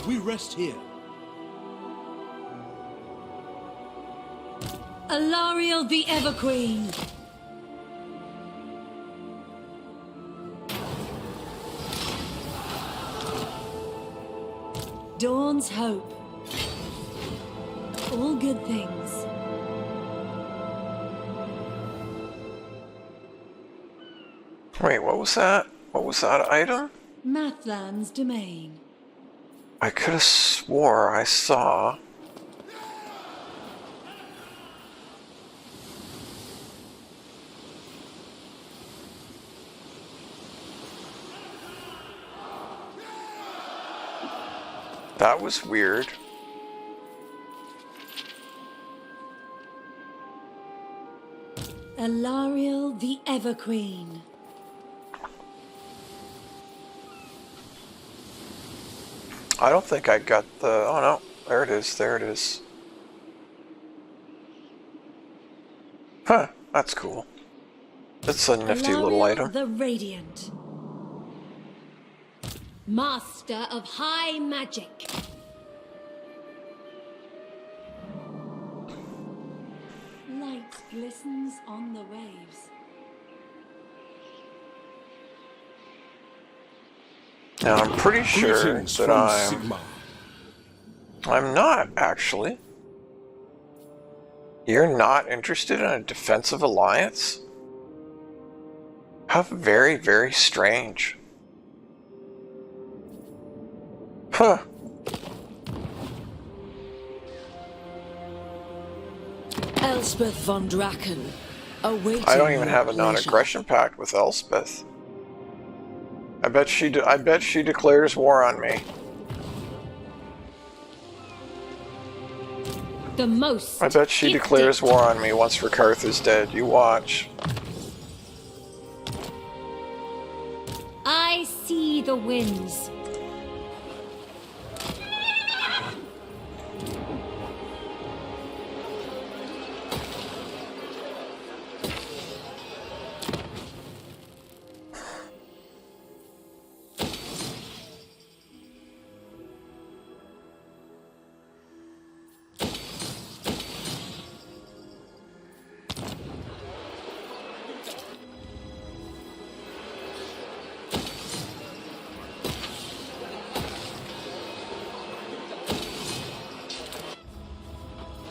We rest here. Alariel the Everqueen. Dawn's hope. All good things. Wait, what was that? What was that item? Mathland's domain. I could have swore I saw... That was weird. Alariel the Everqueen. I don't think I got the... Oh no, there it is, there it is. Huh, that's cool. That's a nifty little Alariel item. the Radiant. Master of high magic. Light glistens on the waves. Now I'm pretty sure Greetings that from Sigma. I'm not, actually. You're not interested in a defensive alliance? How very, very strange. Huh. Elspeth von Draken. Awaiting I don't even your have a pleasure. non-aggression pact with Elspeth. I bet she declares war on me. The most. I bet she gifted. declares war on me once Rakarth is dead. You watch. I see the winds.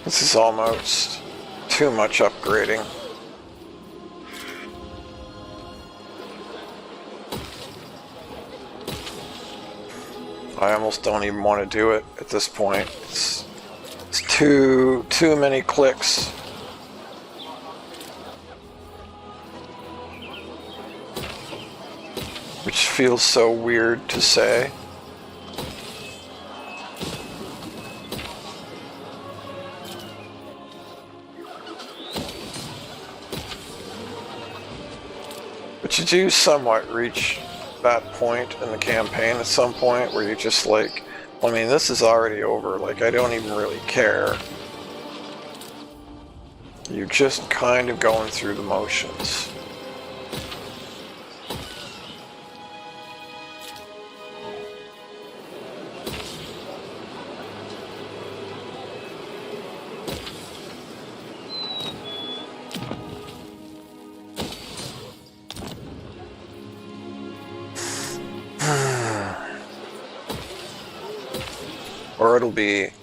This is almost too much upgrading. I almost don't even want to do it at this point. It's too many clicks. Which feels so weird to say. But you do somewhat reach that point in the campaign at some point where you're just like, I mean, this is already over. Like, I don't even really care. You're just kind of going through the motions.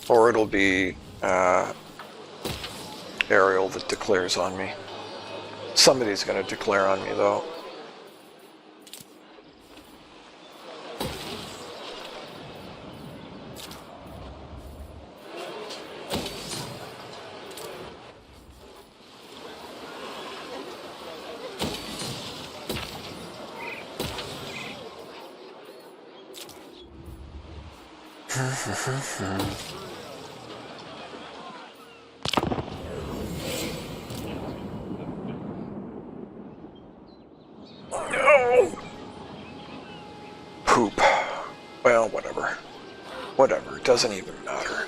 Or it'll be Ariel that declares on me. Somebody's gonna declare on me though. No! Poop. Well, whatever. Whatever, it doesn't even matter.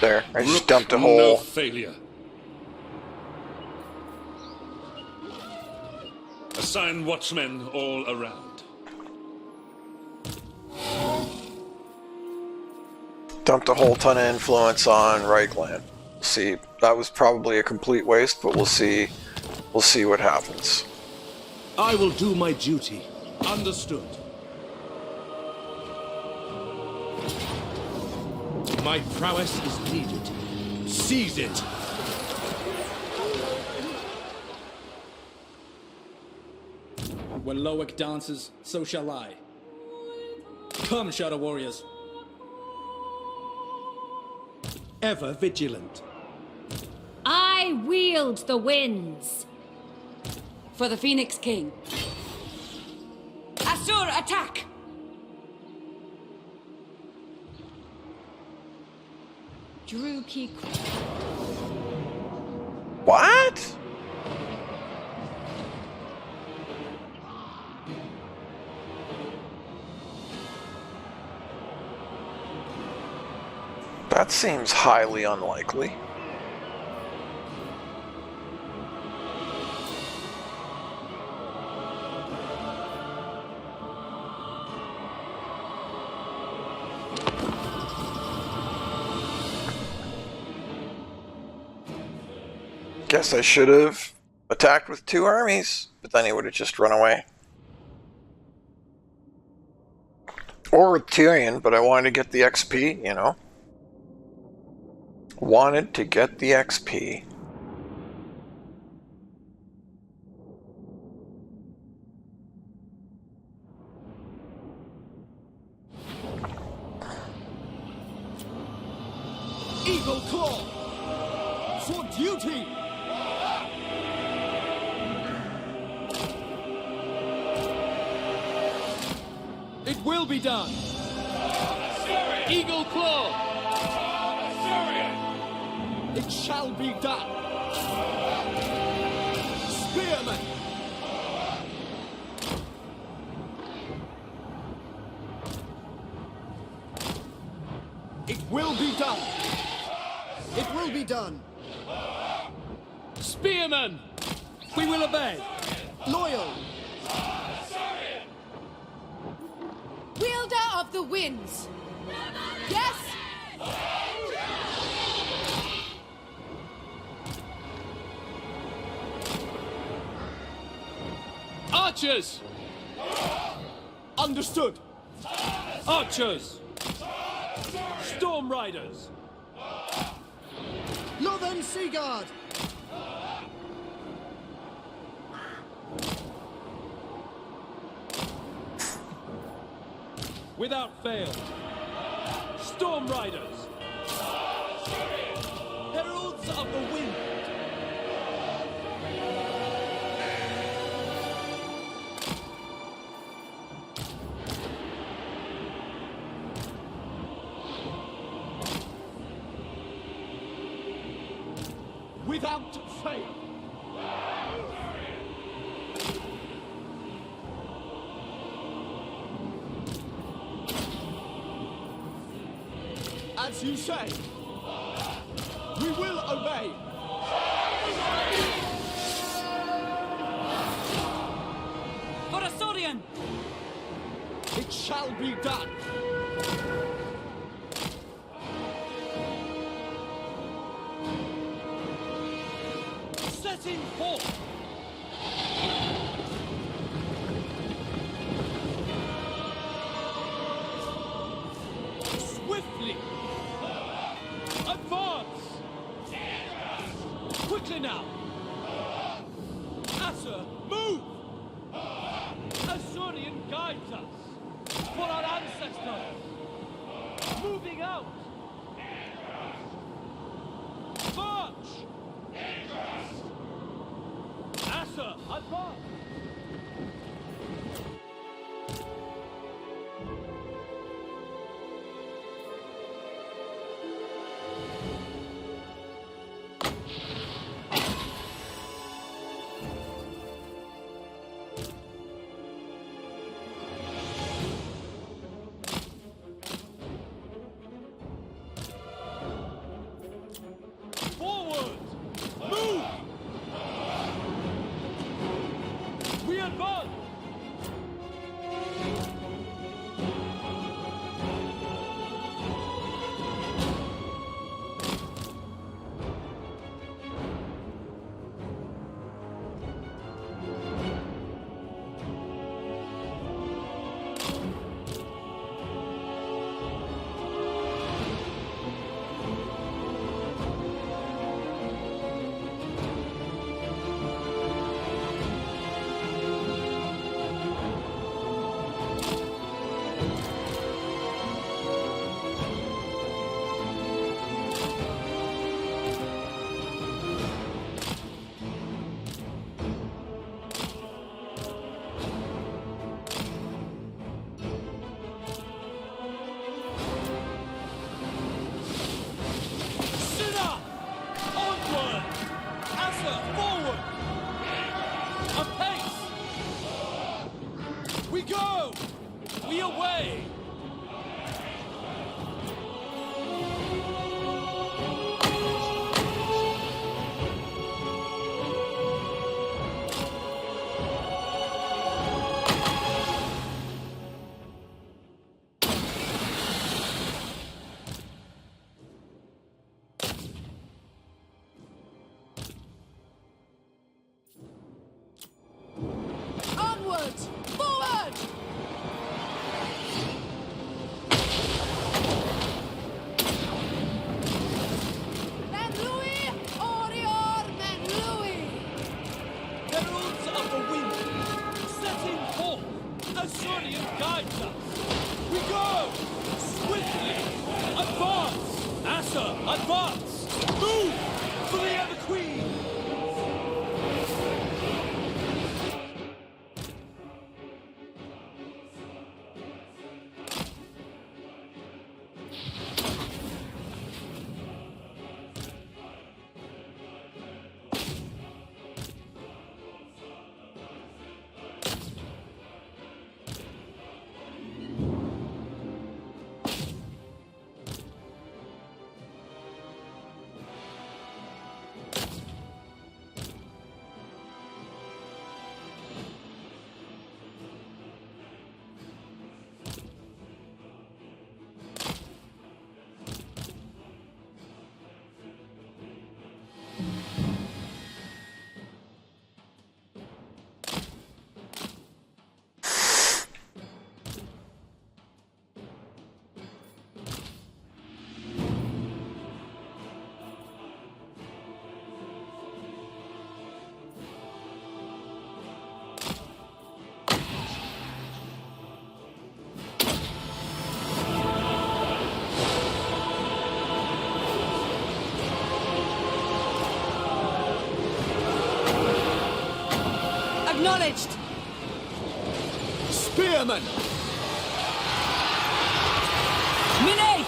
There, I just dumped a hole. No failure. Assign watchmen all around. Dumped a whole ton of influence on Reichland. See, that was probably a complete waste, but we'll see. We'll see what happens. I will do my duty. Understood. My prowess is needed. Seize it! When Loic dances, so shall I. Come, Shadow Warriors. Ever vigilant. I wield the winds. For the Phoenix King. Asur, attack! Druki. What? That seems highly unlikely. Guess I should have attacked with 2 armies, but then he would have just run away. Or with Tyrion, but I wanted to get the XP, you know? Wanted to get the XP. Eagle Claw! For duty! It will be done. Eagle Claw. It shall be done! It will be done. It will be done. Spearmen! We will obey. Loyal. Wielder of the winds! Yes? Archers! Understood. Archers! Storm Riders! Northern Sea Guard. Without fail. Storm Riders! Heralds of the Wind! Without fail. As you say. We will obey. For Asorian! It shall be done. Setting forth! Swiftly! Advance! Quickly now! Asher, move! Asurian guides us! For our ancestors! Moving out! March! Asher, advance! Forward! Move! We advance! Sinner! Onward! Asher, forward! Apace! We go! We away! Onward! Forward! Menlui! Orior Menlui! Heralds of the Wind! Setting forth! Asurian guides us! We go! Swiftly! Advance! Asher, advance! Move! For the Ever Queen! Acknowledged! Spearmen! Minate!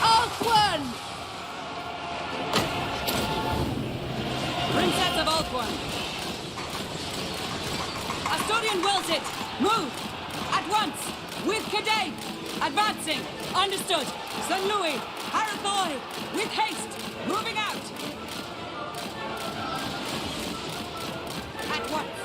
Alcuin! Princess of Alcuin! Asturian wills it! Move! At once! With Cadate! Advancing! Understood! St. Louis! Harathoy! With haste! Moving out! At once!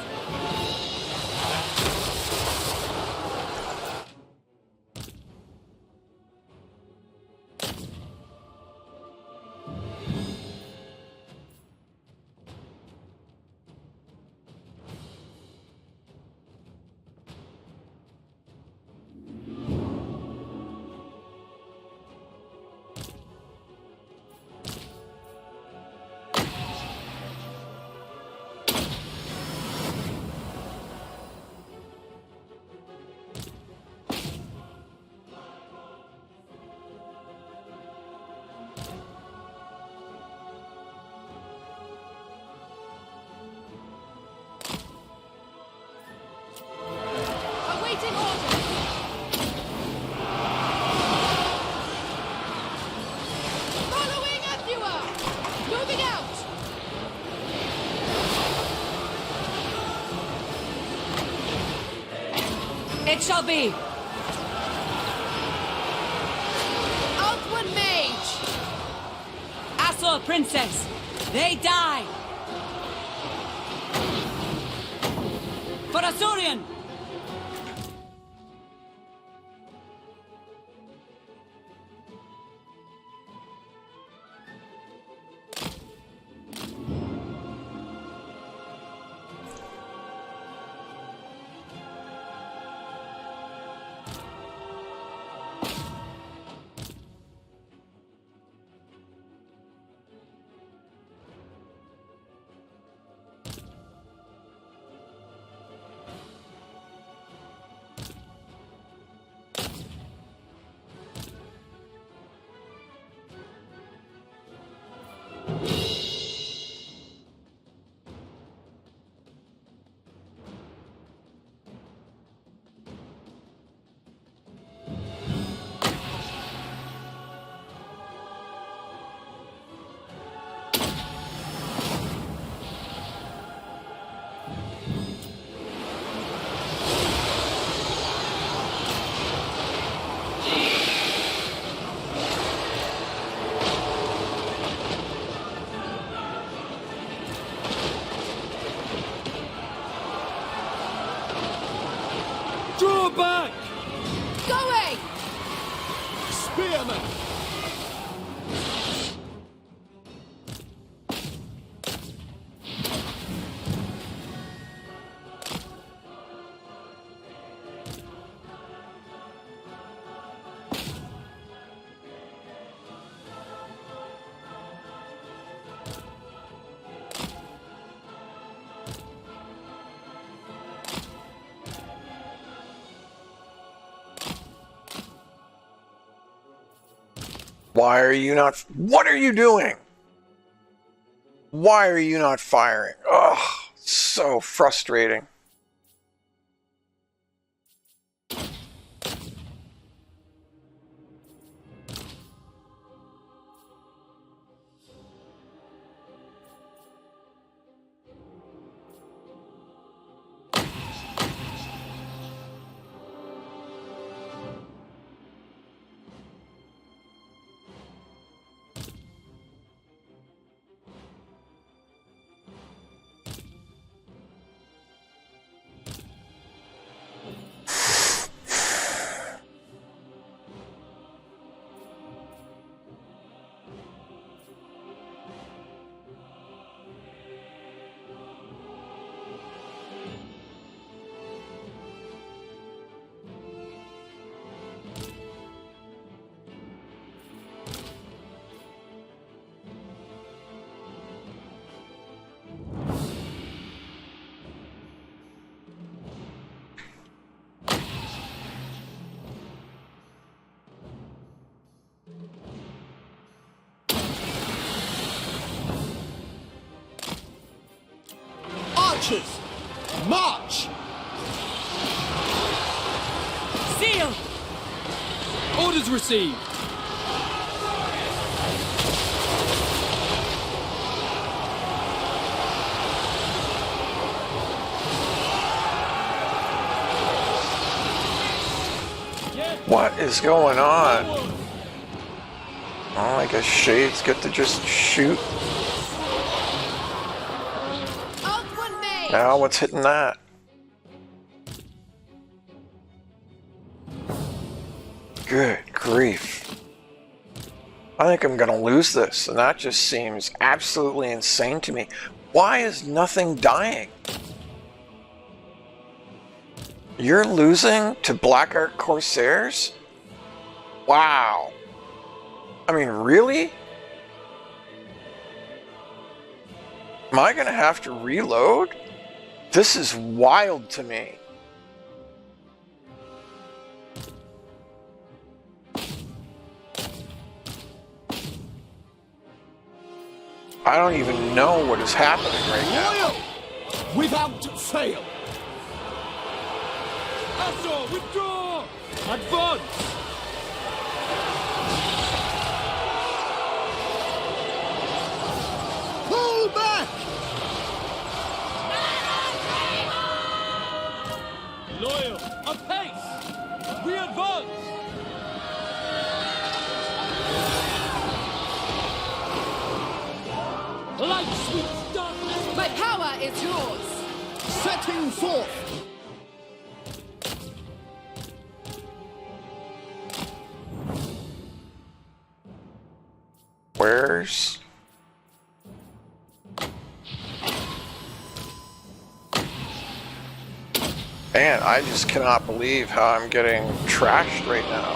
Awaiting orders! Following as you are! Moving out! It shall be! Alcuin Mage! Assor Princess! They die! For Asturian! Draw back! Going! Spearman! Why are you not... What are you doing? Why are you not firing? Ugh, so frustrating. Archers, march! Seal! Orders received. What is going on? Oh, I guess shades get to just shoot. Now what's hitting that? Good grief. I think I'm gonna lose this, and that just seems absolutely insane to me. Why is nothing dying? You're losing to Black Ark Corsairs? Wow. I mean, really? Am I gonna have to reload? This is wild to me. I don't even know what is happening right now. Loyal! Without fail! Assault, withdraw! Advance! Pull back! Loyal, apace! We advance! Light sweeps darkness! My power is yours! Setting forth! Where's... Man, I just cannot believe how I'm getting trashed right now.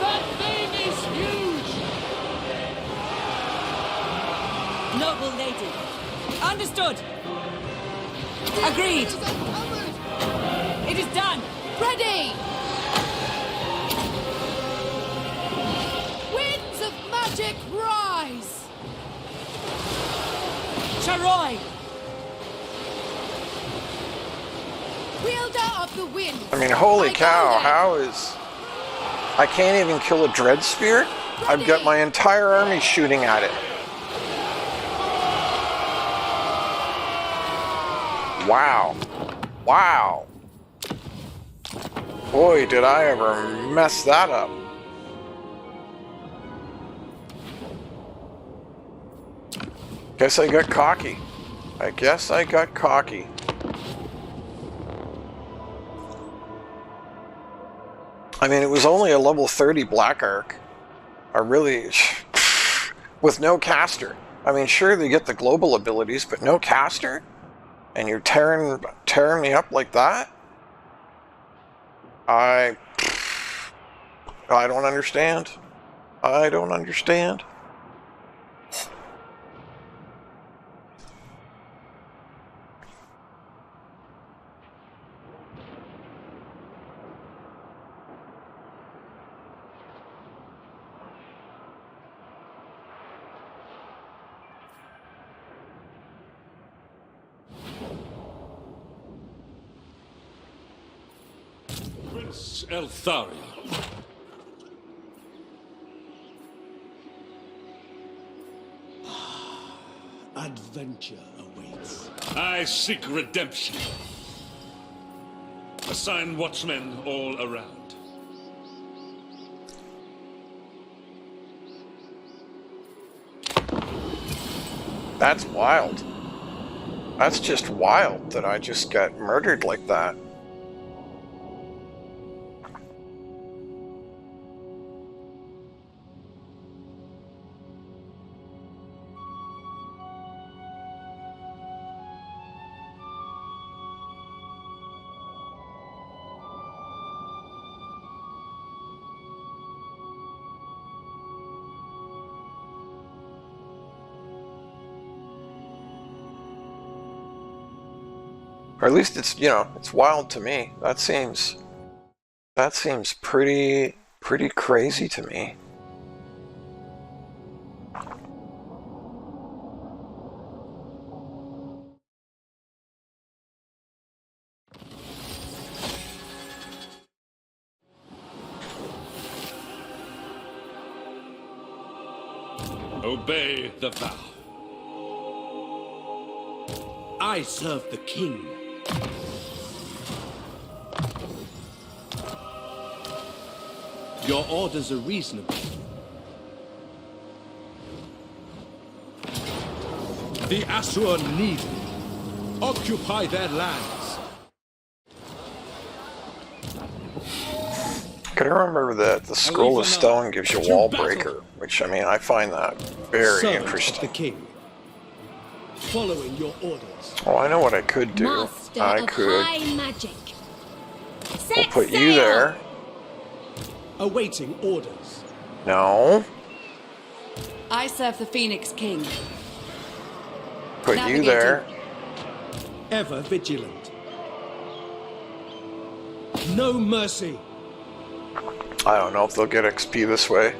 That thing is huge! Noble lady. Understood. Agreed. It is done. Ready. Winds of magic rise. Charoy. Wielder of the wind. I mean, holy cow, how is... I can't even kill a Dread Spirit? I've got my entire army shooting at it. Wow. Wow. Boy, did I ever mess that up. Guess I got cocky. I guess I got cocky. I mean, it was only a level 30 Black Arc. I really... with no caster. I mean, sure, they get the global abilities, but no caster? And you're tearing me up like that? I don't understand. I don't understand. Prince Eltharion. Adventure awaits. I seek redemption. Assign watchmen all around. That's wild. That's just wild that I just got murdered like that. Or at least it's, you know, it's wild to me. That seems pretty crazy to me. Obey the vow. I serve the king. Your orders are reasonable. The Asur need me. Occupy their lands. Gotta remember that the Scroll of Stone gives you Wall Breaker, which, I mean, I find that very Servant interesting. of the king. Following your orders. Oh, I know what I could do. Master I of could. high magic. We'll Set put you sail! there. Awaiting orders. No. I serve the Phoenix King. Put you Navigating. there. Ever vigilant. No mercy. I don't know if they'll get XP this way.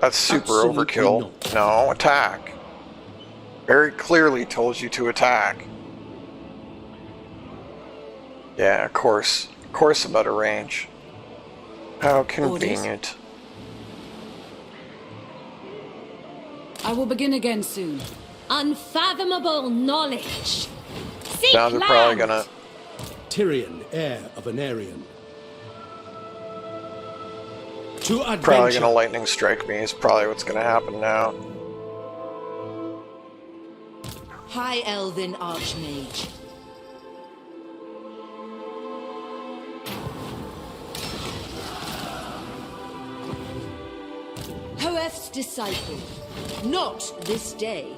That's super Absolutely overkill. not. No, attack. Very clearly told you to attack. Yeah, of course. Of course I'm out of range. How convenient. I will begin again soon. Unfathomable knowledge. Seek Now they're land. probably gonna... Tyrion, heir of an Aryan. To adventure. Probably gonna lightning strike me is probably what's gonna happen now. High Elven Archmage. Hoef's disciple. Not this day.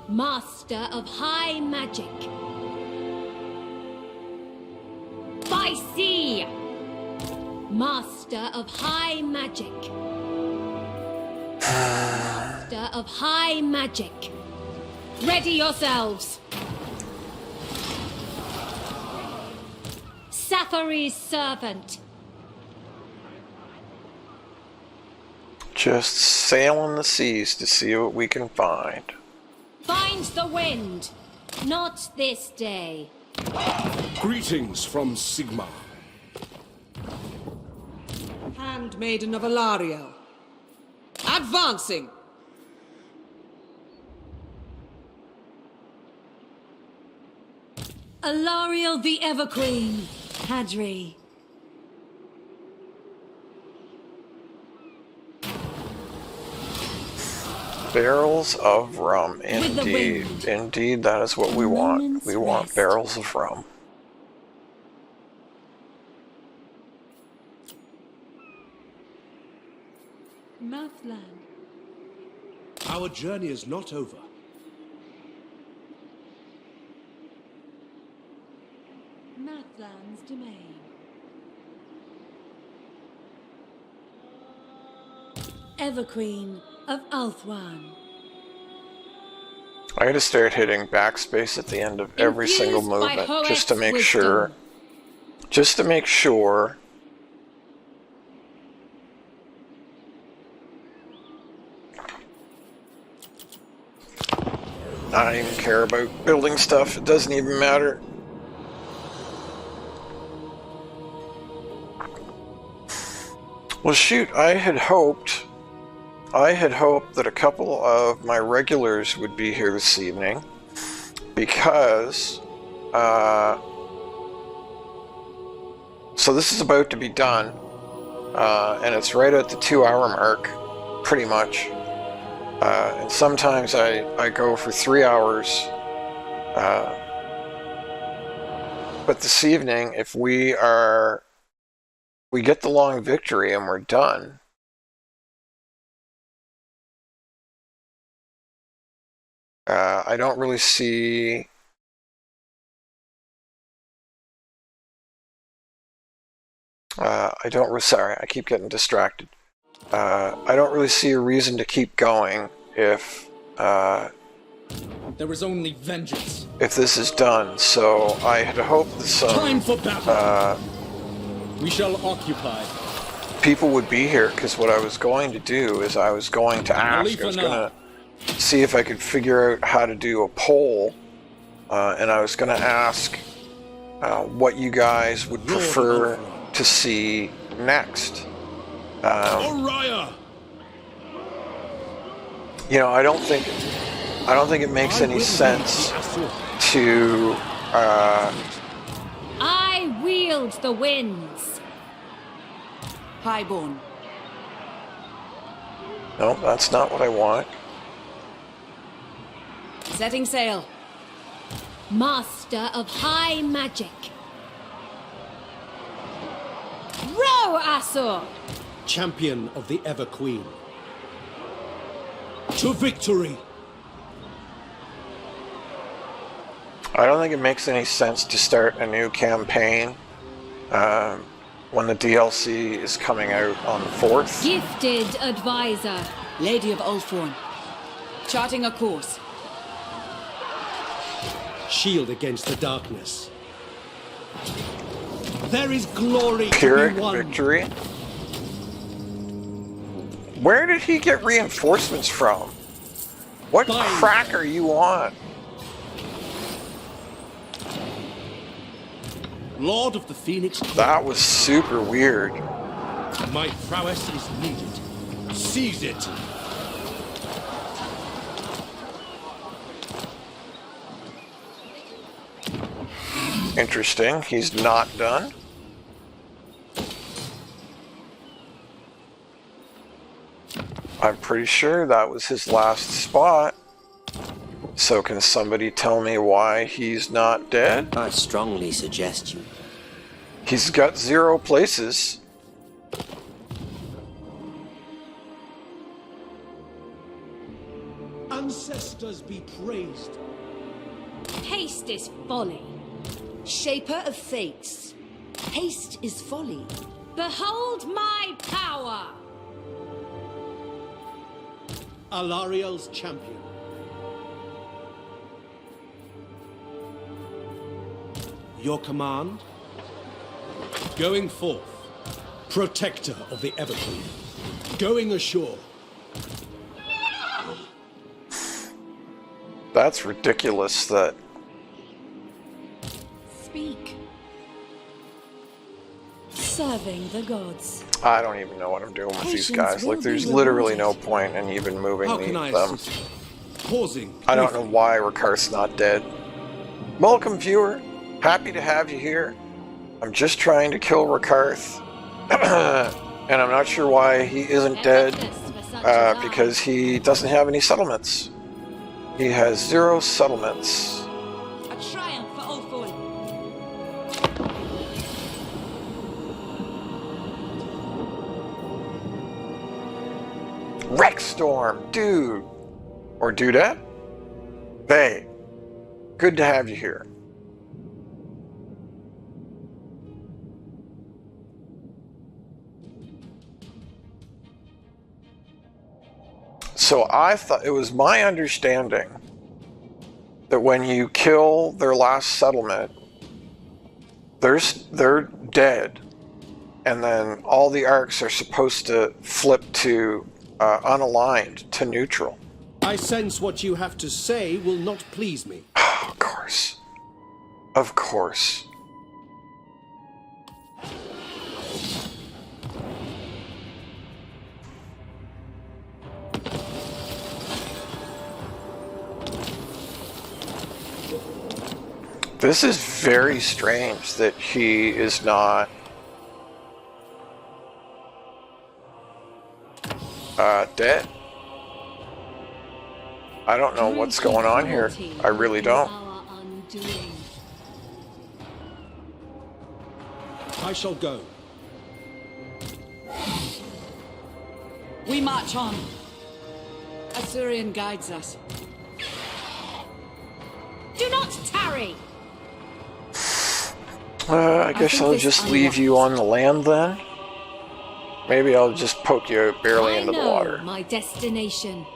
Master of high magic. By sea. Master of high magic. Master of high magic. Ready yourselves. Safari's servant. Just sailing the seas to see what we can find. Find the wind. Not this day. Greetings from Sigmar. Handmaiden of Alariel. Advancing! Alariel the Everqueen. Hadri. Barrels of rum, With the indeed. wind. Indeed, that is what we A want. moment's We want rest. barrels of rum. Mouthland. Our journey is not over. Mouthland's domain. Everqueen of Althwan. I gotta start hitting backspace at the end of every single Infused by movement just to Hoeth's make sure. wisdom. Just to make sure. I don't even care about building stuff. It doesn't even matter. Well, shoot, I had hoped that a couple of my regulars would be here this evening because, so this is about to be done, and it's right at the 2-hour mark, pretty much. And sometimes I go for 3 hours. But this evening, if we get the long victory and we're done, I don't really see sorry, I keep getting distracted. I don't really see a reason to keep going if There is only vengeance. this is done. So I had hoped that Time some for battle. We shall occupy. people would be here, because what I was going to do is I was going to ask, I was going to see if I could figure out how to do a poll, and I was going to ask what you guys would prefer to see next. Oriah! You know, I don't think it makes any sense to I wield the winds. Highborn. no, that's not what I want. Setting sail. Master of high magic. Row, Asur! Champion of the Ever Queen. To victory! I don't think it makes any sense to start a new campaign when the DLC is coming out on the 4th. Gifted advisor. Lady of Ulthuan. Charting a course. Shield against the darkness. There is glory Pyrrhic to be won. victory. Where did he get reinforcements from? What crack are you on? Lord of the Phoenix. That was super weird. My prowess is needed. Seize it. Interesting. He's not done. I'm pretty sure that was his last spot. So can somebody tell me why he's not dead? I strongly suggest you. He's got 0 places. Ancestors be praised. Haste is folly. Shaper of fates. Haste is folly. Behold my power. Alariel's champion. Your command? Going forth. Protector of the Ever Queen. Going ashore. That's ridiculous that Speak. Serving the gods. I don't even know what I'm doing with these Patience guys. will Like, there's be literally rewarded. no point in even moving How can I them. assist? Pausing. I don't know why Rakarth's not dead. Welcome, viewer. Happy to have you here. I'm just trying to kill Rakarth. And I'm not sure why he isn't dead. such as I. because he doesn't have any settlements. He has 0 settlements. A triumph for Ulfuin. Rexstorm, dude. Or dudette? Bae, good to have you here. So I thought, it was my understanding that when you kill their last settlement, they're dead, and then all the arcs are supposed to flip to unaligned to neutral. I sense what you have to say will not please me. Of course. Of course. This is very strange that he is not dead. I don't know what's going on here. I really don't. I shall go. We march on. Assyrian guides us. Do not tarry! I guess I'll just leave you on the land then. Maybe I'll just poke you barely into the water. I know my destination.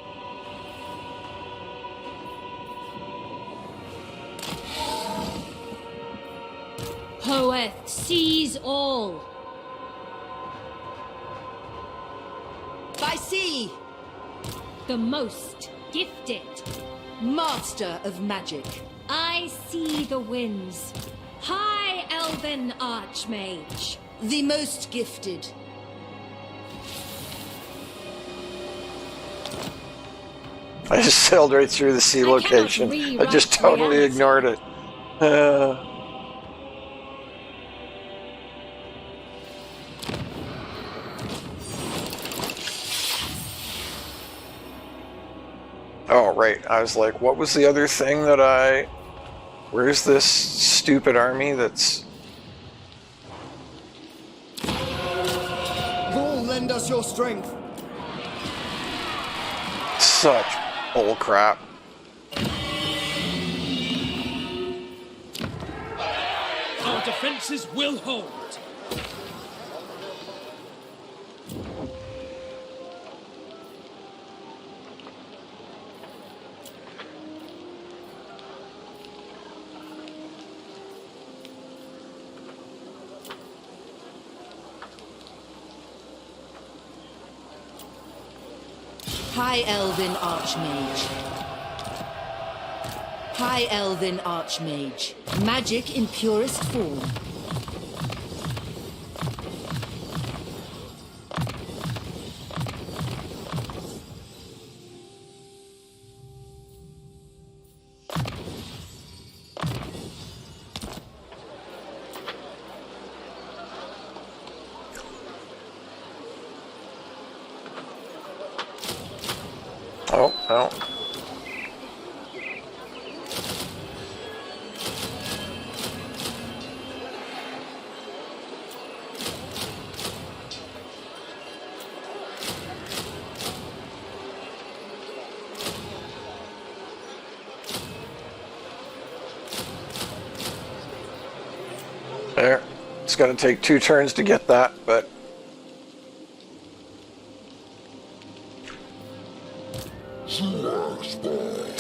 Hoeth sees all. By sea, The most gifted. master of magic. I see the winds. High Elven Archmage. The most gifted. I just sailed right through the sea I cannot location. I rewrite just totally reality. ignored it. Oh, right. I was like, what was the other thing that I... Where's this stupid army that's... All lend us your strength. Such bullcrap. Our defenses will hold. High Elven Archmage. High Elven Archmage. Magic in purest form. Oh, no. There. It's going to take 2 turns to get that, but...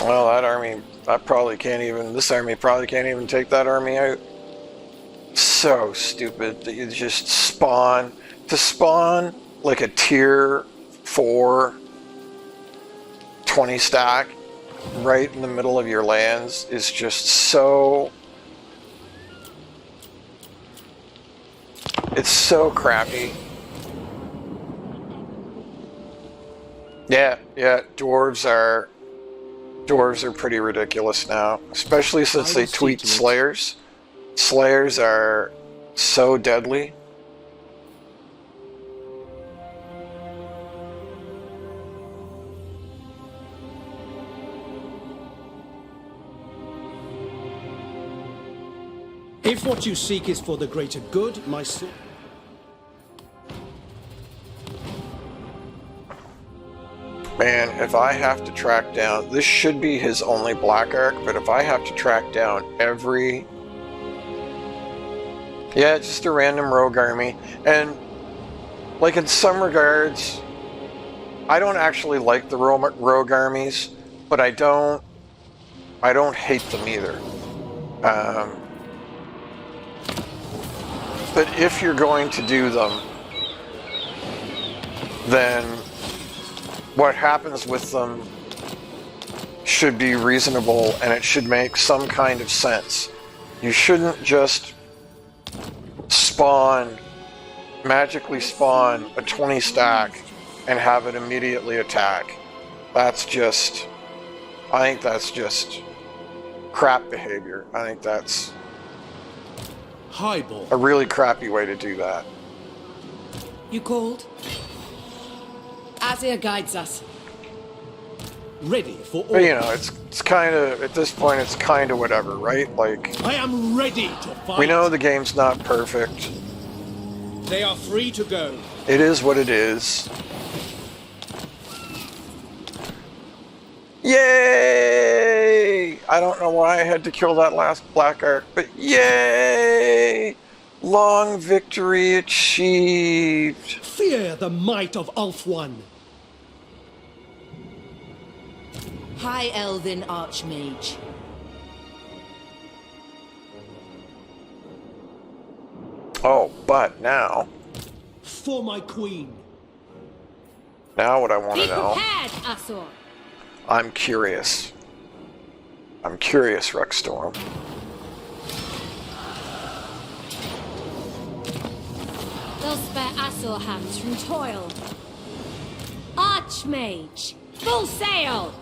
Well, that army, this army probably can't even take that army out. So stupid that you just spawn. To spawn like a tier 4 20 stack right in the middle of your lands is just so... It's so crappy. Yeah, dwarves are pretty ridiculous now, especially since they tweaked Slayers. Slayers are so deadly. If what you seek is for the greater good, my sword... Man, if I have to track down... This should be his only black arc, but if I have to track down every... Yeah, it's just a random rogue army. And, like, in some regards, I don't actually like the rogue armies, but I don't hate them either. But if you're going to do them, then what happens with them should be reasonable, and it should make some kind of sense. You shouldn't just magically spawn a 20 stack and have it immediately attack. I think that's just crap behavior. I think that's Highball. a really crappy way to do that. You called? Azir guides us. Ready for order. But, you know, it's kind of, at this point, it's kind of whatever, right? Like, I am ready to fight. we know the game's not perfect. They are free to go. It is what it is. Yay! I don't know why I had to kill that last black arc, but yay! Long victory achieved. Fear the might of Ulthuan. High Elven Archmage. Oh, but now For my queen. what I want Be to know, prepared, Asor. I'm curious. I'm curious, Ruxstorm. They'll spare Asor hands from toil. Archmage, full sail!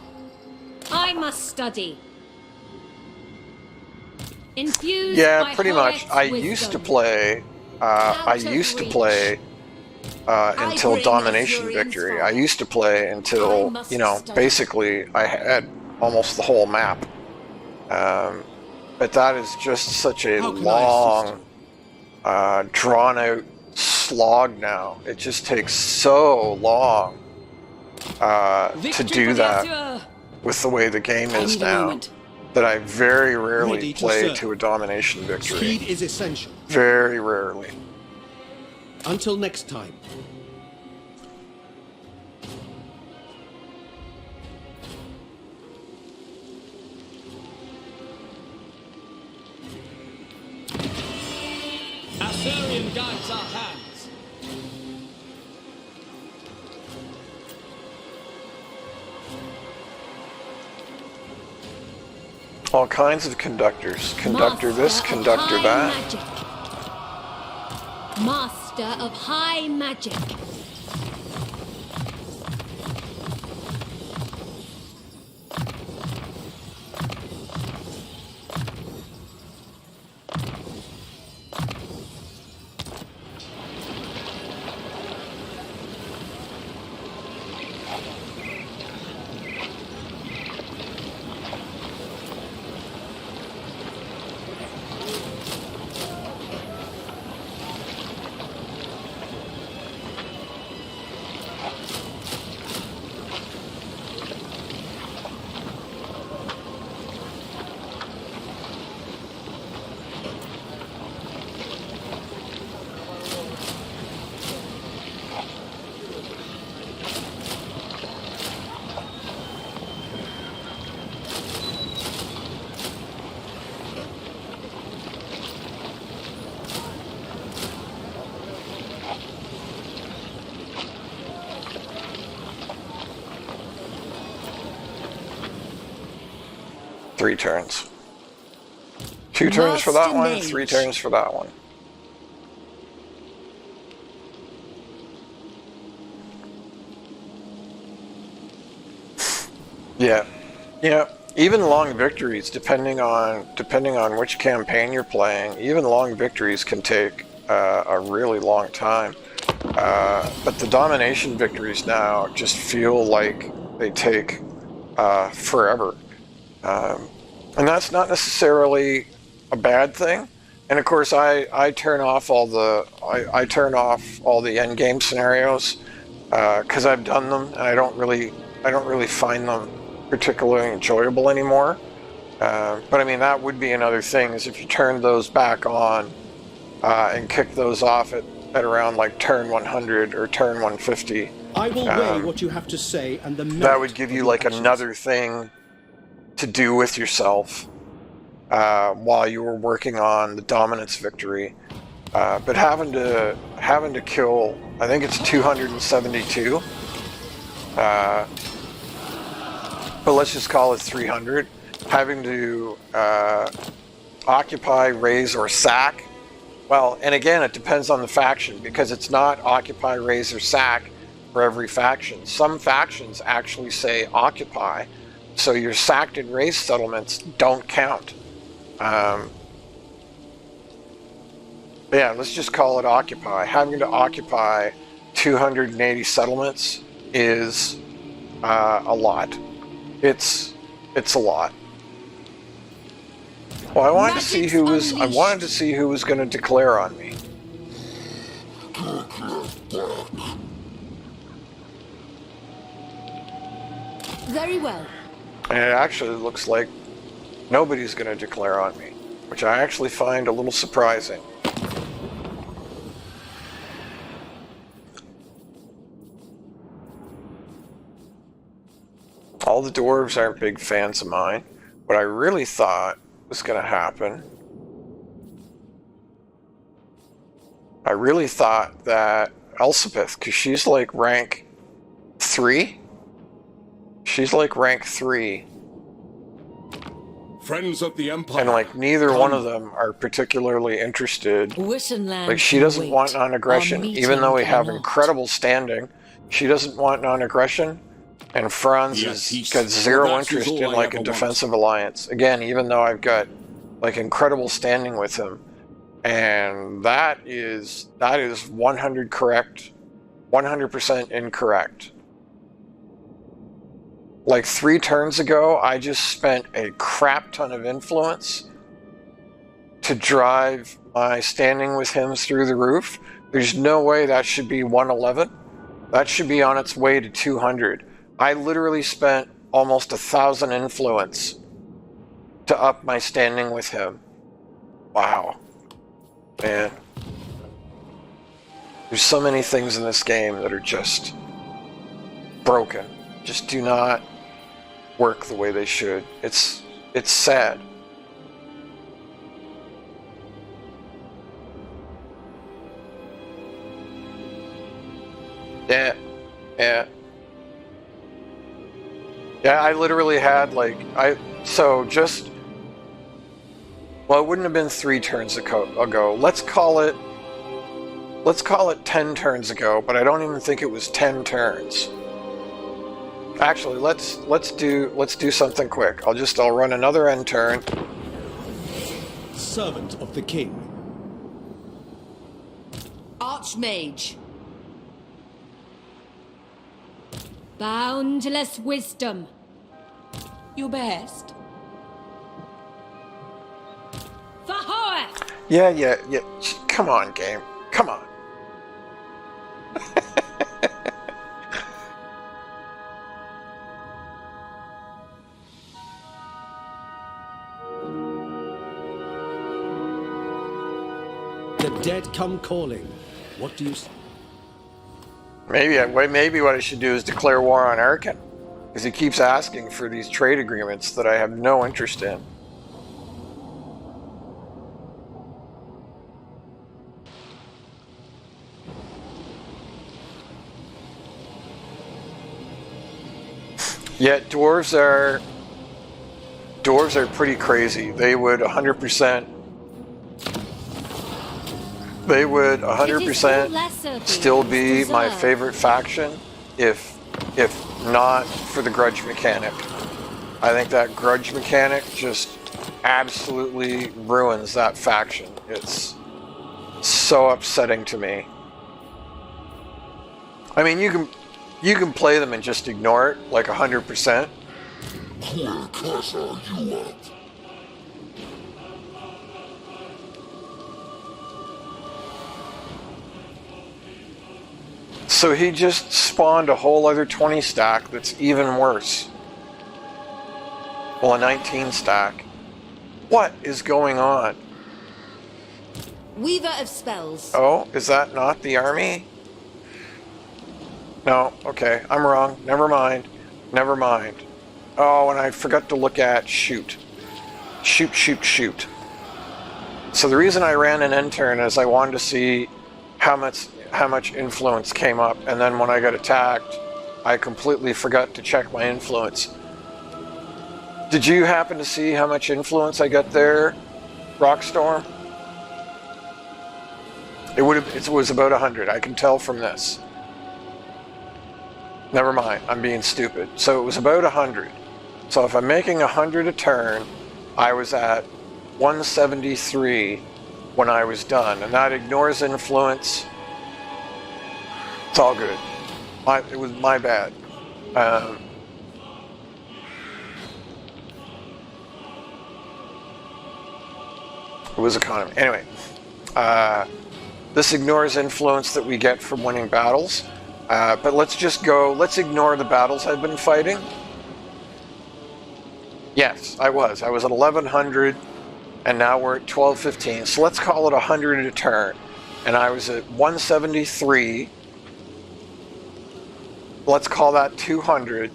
I must study. Infused Yeah, by pretty much. Hoeth's I wisdom. used to play. Until bring Domination Azurian Victory. fire. I used to play until, I must you know, study. basically I had almost the whole map. But that is just such a How can I long, drawn-out slog now. It just takes so long to Victory do for the that Azure. with the way the game I is need a now. moment. That I very rarely Ready to play serve. to a Domination Victory. Speed is essential. Very rarely. Until next time. Assyrian guides our hands. All kinds of conductors. Conductor this, Master of conductor high that. Magic. Master of high magic. Three turns. 2 turns for that Master one, Mage. 3 turns for that one. Yeah. Yeah. Even long victories, depending on which campaign you're playing, even long victories can take a really long time. But the domination victories now just feel like they take forever. And that's not necessarily a bad thing, And of course, I turn off all the I turn off all the end game scenarios because I've done them, and I don't really find them particularly enjoyable anymore. But I mean, that would be another thing, is if you turn those back on and kick those off at around like turn 100 or turn 150. I will weigh what you have to say, and that would give you like another thing to do with yourself while you were working on the dominance victory. But having to kill, I think it's 272. But let's just call it 300. Having to occupy, raise, or sack. Well, and again, it depends on the faction, because it's not occupy, raise, or sack for every faction. Some factions actually say occupy, so your sacked and raised settlements don't count. Yeah, let's just call it occupy. Having to occupy 280 settlements is a lot. It's a lot. Well, I wanted to see who was going to declare on me. Very well. And it actually looks like nobody's going to declare on me, which I actually find a little surprising. All the dwarves aren't big fans of mine. What I really thought was going to happen, I really thought that Elspeth, because she's like rank 3, she's like rank 3, Friends of the Empire, and like neither one of them are particularly interested. Wissenland Like, she doesn't wait. want non-aggression, Our even though we meeting have cannot. incredible standing. She doesn't want non-aggression, and Franz Yes, has got zero well, that's interest all in I like ever a want. defensive alliance. Again, even though I've got like incredible standing with him, and that is 100 correct, 100% incorrect. Like 3 turns ago, I just spent a crap ton of influence to drive my standing with him through the roof. There's no way that should be 111. That should be on its way to 200. I literally spent almost 1,000 influence to up my standing with him. Wow. Man. There's so many things in this game that are just broken. Just do not work the way they should. It's sad. Yeah. Yeah, I literally had like, well, it wouldn't have been 3 turns ago. Let's call it 10 turns ago, but I don't even think it was 10 turns. Actually, let's do something quick. I'll run another end turn. Servant of the king. Archmage. Boundless wisdom. Your best. For horror! Yeah. Come on, game. Come on. The dead come calling. What do you say? Maybe what I should do is declare war on Arkin, because he keeps asking for these trade agreements that I have no interest in. Yet dwarves are pretty crazy. They would 100%. They would 100% still be my favorite faction if not for the grudge mechanic. I think that grudge mechanic just absolutely ruins that faction. It's so upsetting to me. I mean, you can play them and just ignore it like 100%. So he just spawned a whole other 20 stack that's even worse. Well, a 19 stack. What is going on? Weaver of spells. Oh, is that not the army? No, okay, I'm wrong. Never mind. Never mind. Oh, and I forgot to look at shoot. Shoot, shoot, shoot. So the reason I ran an intern is I wanted to see how much influence came up, and then when I got attacked, I completely forgot to check my influence. Did you happen to see how much influence I got there, Rockstorm? It was about 100. I can tell from this. Never mind, I'm being stupid. So it was about 100. So if I'm making 100 a turn, I was at 173 when I was done, and that ignores influence. It's all good. It was my bad. It was economy. Anyway, this ignores influence that we get from winning battles. But let's ignore the battles I've been fighting. Yes, I was at 1100, and now we're at 1215. So let's call it 100 a turn. And I was at 173. Let's call that 200.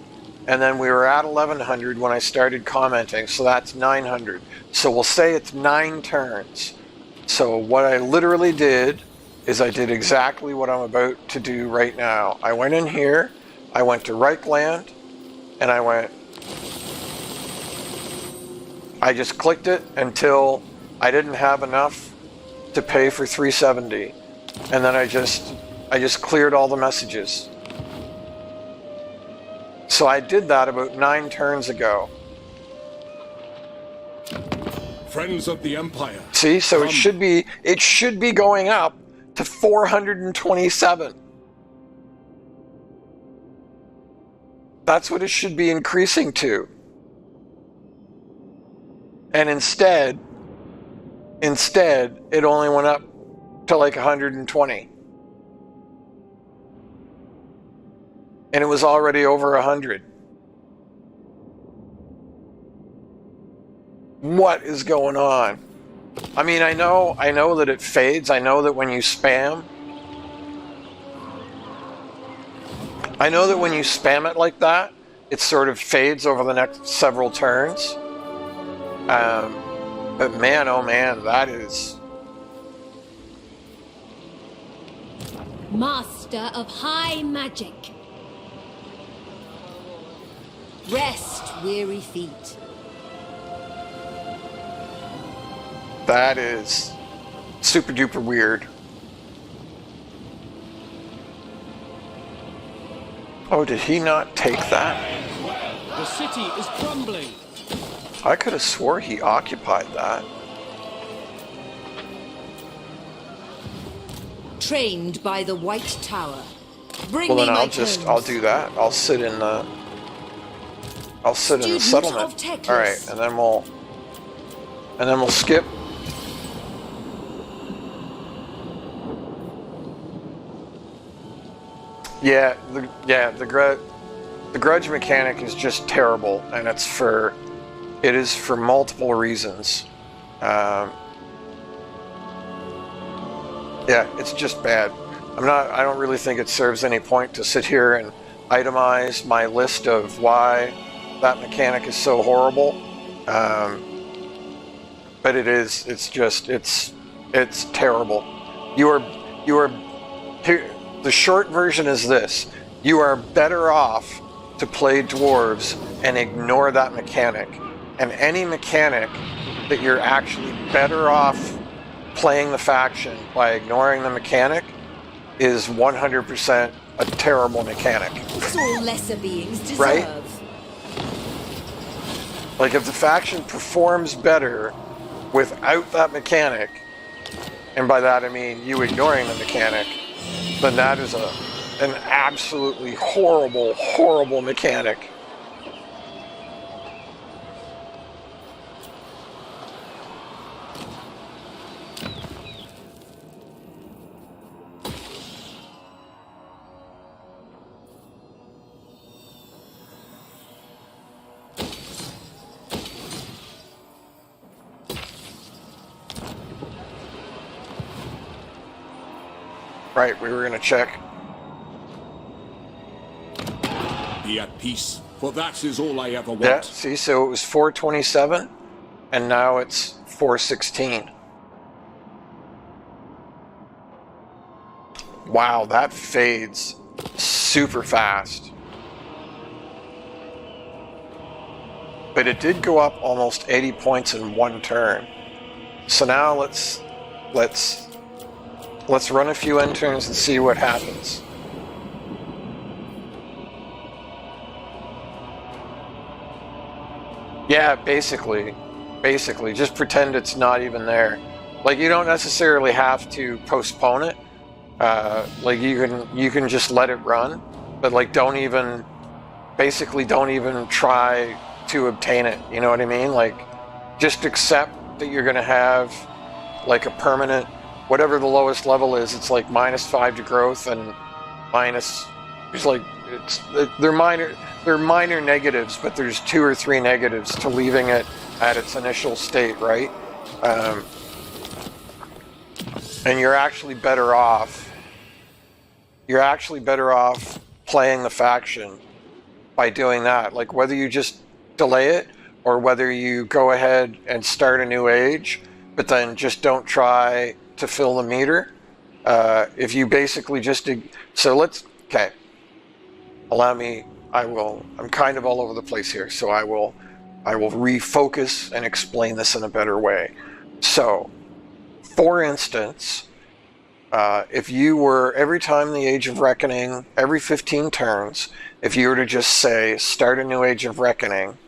And then we were at 1100 when I started commenting, so that's 900. So we'll say it's 9 turns. So what I literally did is I did exactly what I'm about to do right now. I went in here, I went to Reichland, and I just clicked it until I didn't have enough to pay for 370. And then I just cleared all the messages. So I did that about 9 turns ago. Friends of the Empire. See, so it should be going up to 427. That's what it should be increasing to. And instead it only went up to like 120. And it was already over 100. What is going on? I mean, I know that it fades. I know that when you spam, it like that, it sort of fades over the next several turns. But man, oh man, that is... Master of high magic. Rest, weary feet. That is super duper weird. Oh, did he not take that? The city is crumbling. I could have swore he occupied that. Trained by the White Tower. Bring Well, me then my I'll do that. I'll sit in the settlement. All right, and then we'll skip. Yeah, the grudge mechanic is just terrible, and it is for multiple reasons. Yeah, it's just bad. I don't really think it serves any point to sit here and itemize my list of why that mechanic is so horrible. But it's terrible. The short version is this: you are better off to play dwarves and ignore that mechanic. And any mechanic that you're actually better off playing the faction by ignoring the mechanic is 100% a terrible mechanic. It's all lesser beings deserve. Right? Like, if the faction performs better without that mechanic, and by that I mean you ignoring the mechanic, then that is an absolutely horrible, horrible mechanic. Right, we were going to check. Be at peace, for that is all I ever want. Yeah, see, so it was 427, and now it's 416. Wow, that fades super fast. But it did go up almost 80 points in one turn. So now let's run a few end turns and see what happens. Yeah, basically, just pretend it's not even there. Like, you don't necessarily have to postpone it. Like, you can just let it run, but like, don't even try to obtain it. You know what I mean? Like, just accept that you're gonna have like a permanent, whatever the lowest level is. It's like -5 to growth and minus. It's like they're minor negatives, but there's 2 or 3 negatives to leaving it at its initial state, right? And you're actually better off. You're actually better off playing the faction by doing that. Like, whether you just delay it or whether you go ahead and start a new age, but then just don't try to fill the meter. If you basically just okay. Allow me. I'm kind of all over the place here, so I will refocus and explain this in a better way. So, for instance, if you were, every time the Age of Reckoning, every 15 turns, if you were to just say, start a new Age of Reckoning,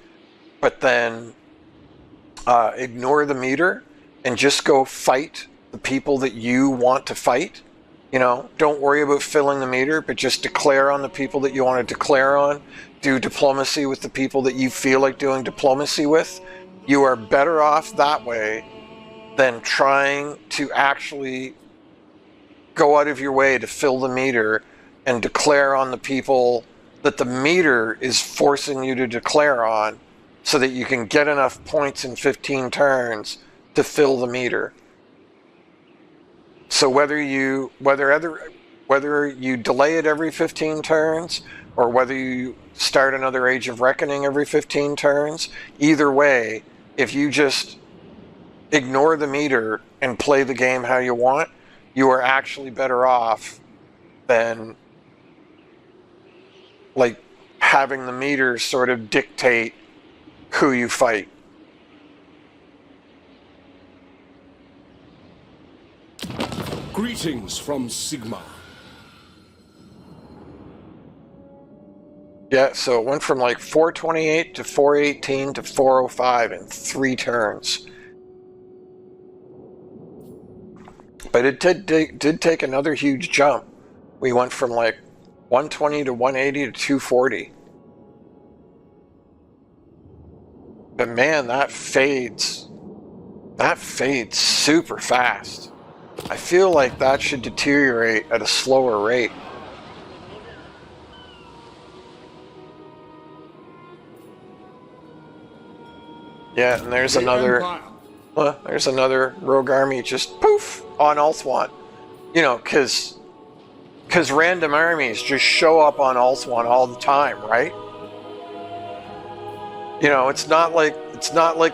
but then ignore the meter and just go fight the people that you want to fight, you know, don't worry about filling the meter, but just declare on the people that you want to declare on, do diplomacy with the people that you feel like doing diplomacy with. You are better off that way than trying to actually go out of your way to fill the meter and declare on the people that the meter is forcing you to declare on, so that you can get enough points in 15 turns to fill the meter. So whether you delay it every 15 turns, or whether you start another Age of Reckoning every 15 turns, either way, if you just ignore the meter and play the game how you want, you are actually better off than like having the meter sort of dictate who you fight. Greetings from Sigma. Yeah, so it went from like 428 to 418 to 405 in 3 turns. But it did take another huge jump. We went from like 120 to 180 to 240. But man, that fades super fast. I feel like that should deteriorate at a slower rate. Yeah, and there's another rogue army just poof on Ulthuan. You know, because random armies just show up on Ulthuan all the time, right? You know, it's not like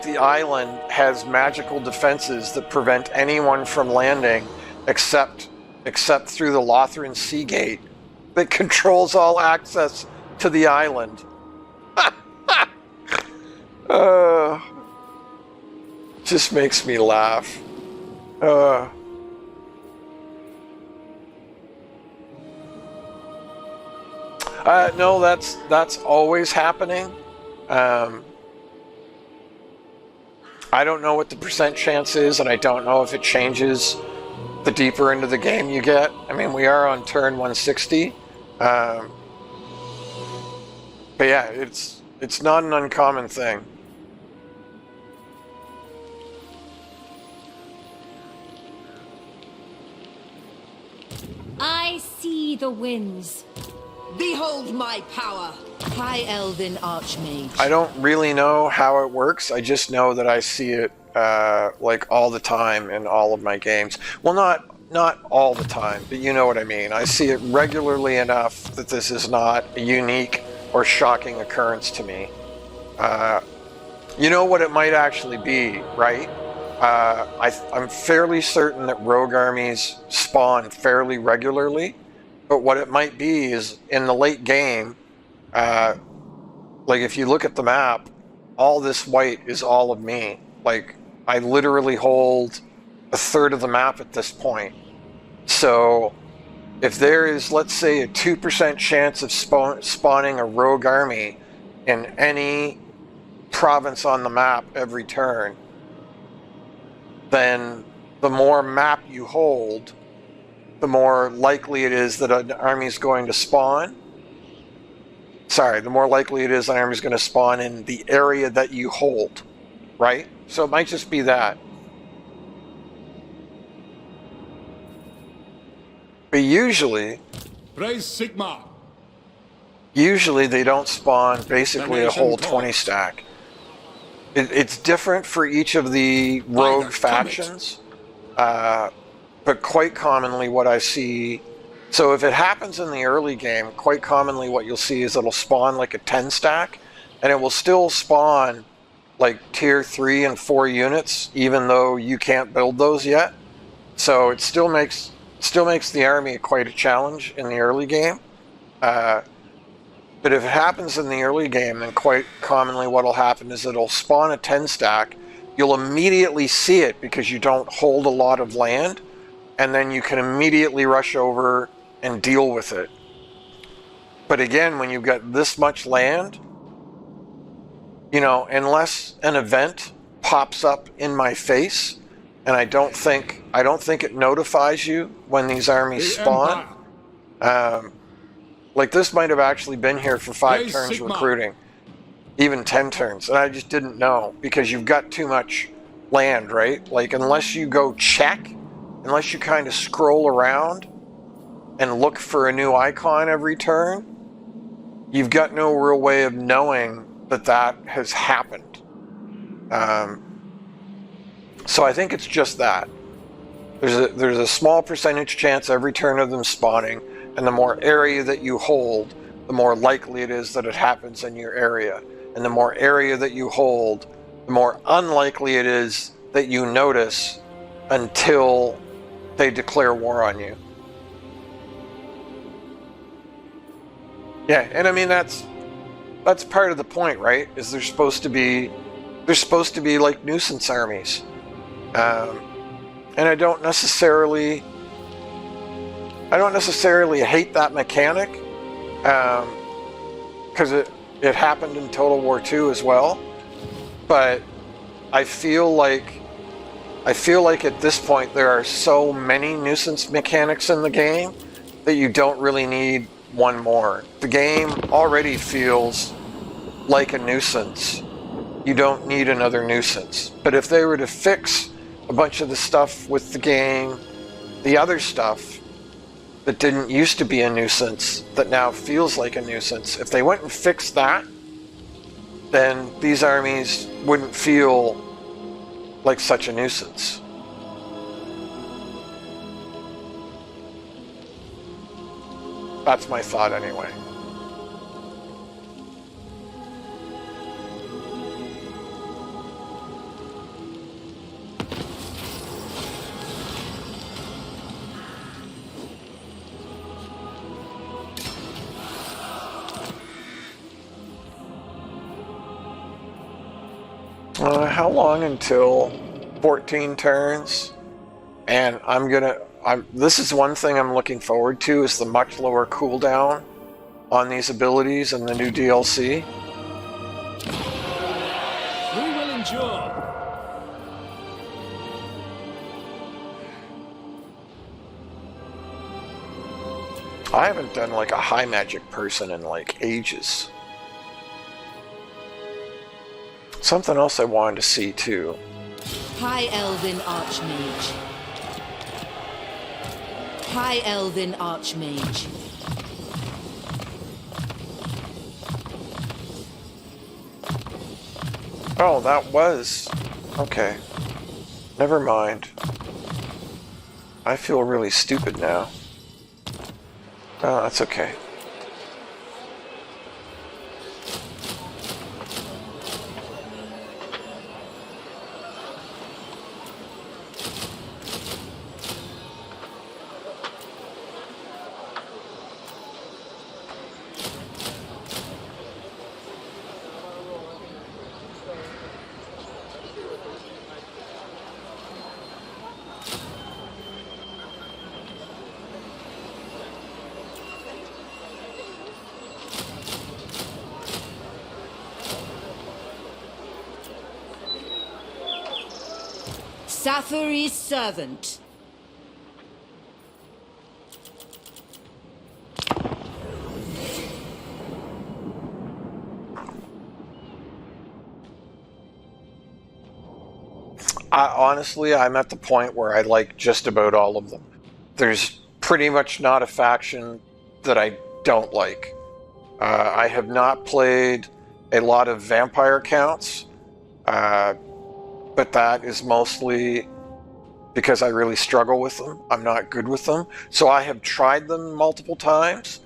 the island has magical defenses that prevent anyone from landing except through the Lothran Sea Gate that controls all access to the island. Just makes me laugh. No, that's always happening. I don't know what the percent chance is, and I don't know if it changes the deeper into the game you get. I mean, we are on turn 160. But yeah, it's not an uncommon thing. I see the winds. Behold my power, High Elven Archmage. I don't really know how it works. I just know that I see it like all the time in all of my games. Well, not all the time, but you know what I mean. I see it regularly enough that this is not a unique or shocking occurrence to me. You know what it might actually be, right? I'm fairly certain that rogue armies spawn fairly regularly, but what it might be is in the late game, like if you look at the map, all this white is all of me. Like, I literally hold a third of the map at this point. So if there is, let's say, a 2% chance of spawning a rogue army in any province on the map every turn, then the more map you hold, the more likely it is that an army is going to spawn. Sorry, the more likely it is an army is going to spawn in the area that you hold, right? So it might just be that. But usually they don't spawn basically a whole 20 stack. It's different for each of the rogue factions, but quite commonly what I see, so if it happens in the early game, quite commonly what you'll see is it'll spawn like a 10 stack, and it will still spawn like tier 3 and 4 units, even though you can't build those yet. So it still makes the army quite a challenge in the early game. But if it happens in the early game, then quite commonly what will happen is it'll spawn a 10 stack. You'll immediately see it because you don't hold a lot of land, and then you can immediately rush over and deal with it. But again, when you've got this much land, you know, unless an event pops up in my face, and I don't think it notifies you when these armies spawn. Like this might have actually been here for 5 turns recruiting, even 10 turns, and I just didn't know because you've got too much land, right? Like unless you go check, unless you kind of scroll around and look for a new icon every turn, you've got no real way of knowing that that has happened. So I think it's just that. There's a small percentage chance every turn of them spawning, and the more area that you hold, the more likely it is that it happens in your area. And the more area that you hold, the more unlikely it is that you notice until they declare war on you. Yeah, and I mean that's part of the point, right? Is they're supposed to be like nuisance armies. And I don't necessarily hate that mechanic, because it happened in Total War II as well. But I feel like at this point there are so many nuisance mechanics in the game that you don't really need one more. The game already feels like a nuisance. You don't need another nuisance. But if they were to fix a bunch of the stuff with the game, the other stuff that didn't used to be a nuisance, that now feels like a nuisance, if they went and fixed that, then these armies wouldn't feel like such a nuisance. That's my thought anyway. How long until 14 turns? And this is one thing I'm looking forward to, is the much lower cooldown on these abilities in the new DLC. We will endure. I haven't done like a high magic person in like ages. Something else I wanted to see too. High Elven Archmage. High Elven Archmage. Oh, that was... Okay. Never mind. I feel really stupid now. Oh, that's okay. Safary's servant. Honestly, I'm at the point where I like just about all of them. There's pretty much not a faction that I don't like. I have not played a lot of vampire counts, but that is mostly because I really struggle with them. I'm not good with them. So I have tried them multiple times,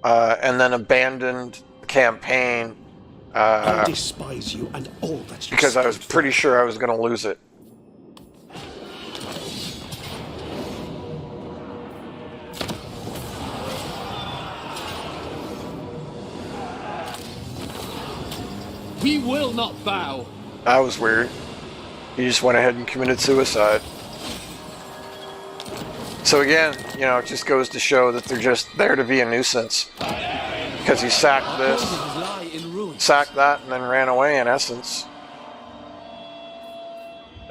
and then abandoned the campaign I despise you and all that you because I was stand pretty for. sure I was going to lose it. We will not bow. That was weird. He just went ahead and committed suicide. So again, you know, it just goes to show that they're just there to be a nuisance. Because he sacked this, Lie in ruins. sacked that, and then ran away in essence.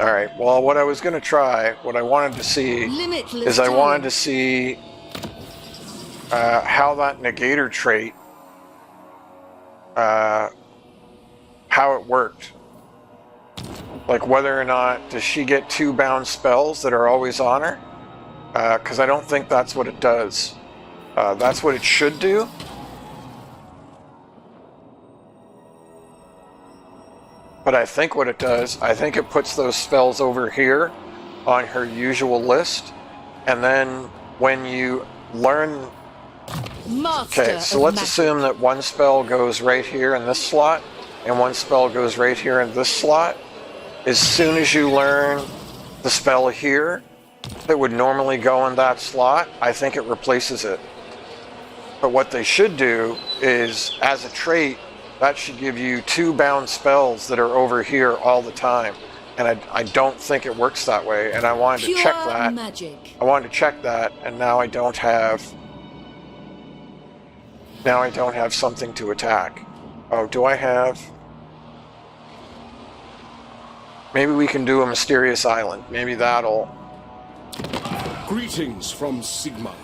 Alright, well, what I was going to try, what I wanted to see, Limitless is I talent. wanted to see how that negator trait, how it worked. Like whether or not, does she get 2 bound spells that are always on her? Because I don't think that's what it does. That's what it should do. But I think what it does, I think it puts those spells over here on her usual list. And then when you learn... Master Okay, so of let's magic. assume that one spell goes right here in this slot, and one spell goes right here in this slot. As soon as you learn the spell here that would normally go in that slot, I think it replaces it. But what they should do is, as a trait, that should give you 2 bound spells that are over here all the time. And I don't think it works that way, and I wanted to check Pure that. magic. I wanted to check that, and now I don't have... Now I don't have something to attack. Oh, do I have... Maybe we can do a mysterious island. Maybe that'll... Greetings from Sigma.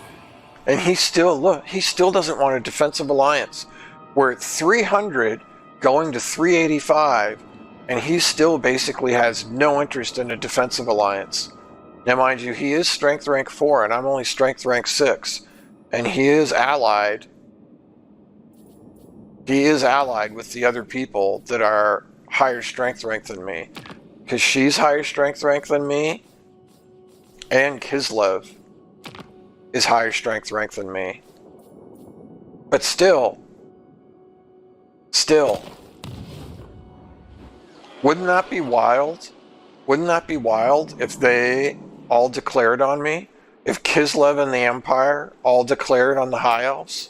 And he still, look, he still doesn't want a defensive alliance. We're at 300 going to 385, and he still basically has no interest in a defensive alliance. Now, mind you, he is strength rank 4, and I'm only strength rank 6. And he is allied. He is allied with the other people that are higher strength rank than me. Because she's higher strength rank than me, and Kislev is higher strength rank than me. But still, wouldn't that be wild? Wouldn't that be wild if they all declared on me? If Kislev and the Empire all declared on the High Elves?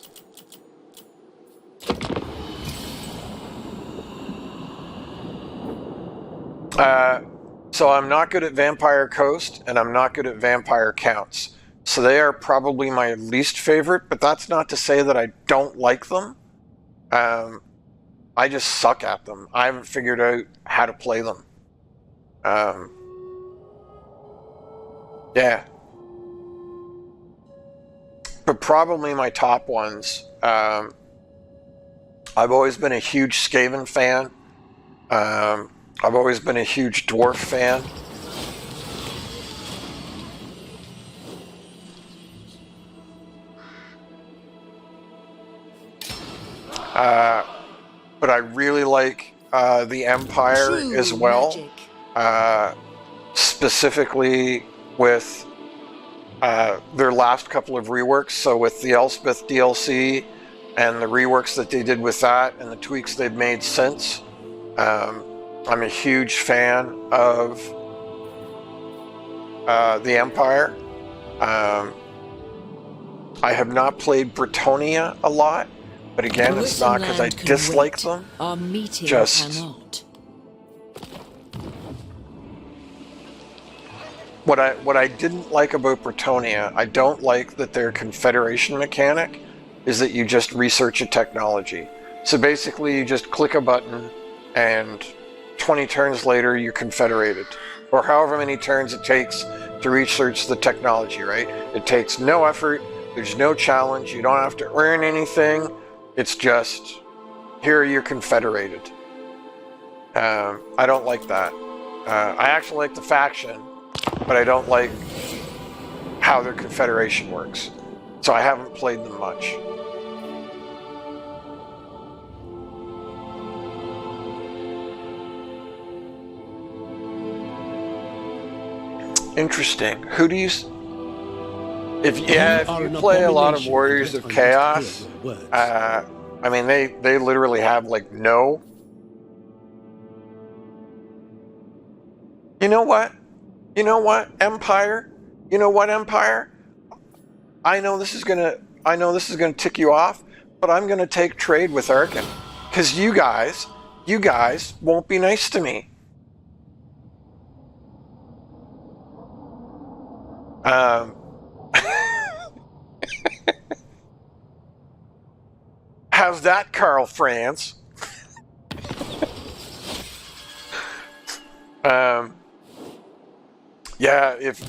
So I'm not good at Vampire Coast, and I'm not good at Vampire Counts. So they are probably my least favorite, but that's not to say that I don't like them. I just suck at them. I haven't figured out how to play them. Yeah. But probably my top ones. I've always been a huge Skaven fan. I've always been a huge Dwarf fan. But I really like the Empire True as well. magic. Specifically with their last couple of reworks. So with the Elspeth DLC and the reworks that they did with that and the tweaks they've made since, I'm a huge fan of the Empire. I have not played Bretonnia a lot, but again, it's not because I dislike them. Our meeting Just what I didn't like about Bretonnia, I don't like that their Confederation mechanic is that you just research a technology. So basically, you just click a button, and 20 turns later, you're confederated, or however many turns it takes to research the technology. Right? It takes no effort. There's no challenge. You don't have to earn anything. It's just, here you're confederated. I don't like that. I actually like the faction, but I don't like how their confederation works. So I haven't played them much. Interesting. Who do you... If you play a lot of Warriors of Chaos, I mean, they literally have, like, no... You know what? You know what, Empire? You know what, Empire? I know this is gonna tick you off, but I'm gonna take trade with Arkan. Because you guys won't be nice to me. How's that, Karl Franz? Yeah, if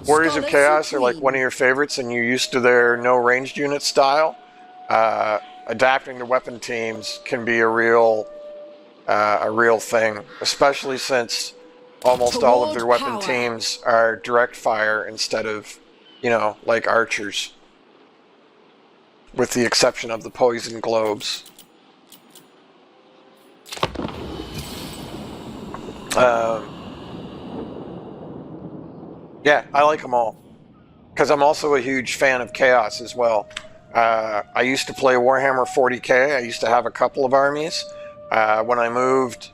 Warriors of Chaos are like one of your favorites and you're used to their no ranged unit style, adapting to weapon teams can be a real thing, especially since almost all of their weapon teams are direct fire instead of, like archers, with the exception of the poison globes. Yeah, I like them all, because I'm also a huge fan of Chaos as well. I used to play Warhammer 40k. I used to have a couple of armies. When I moved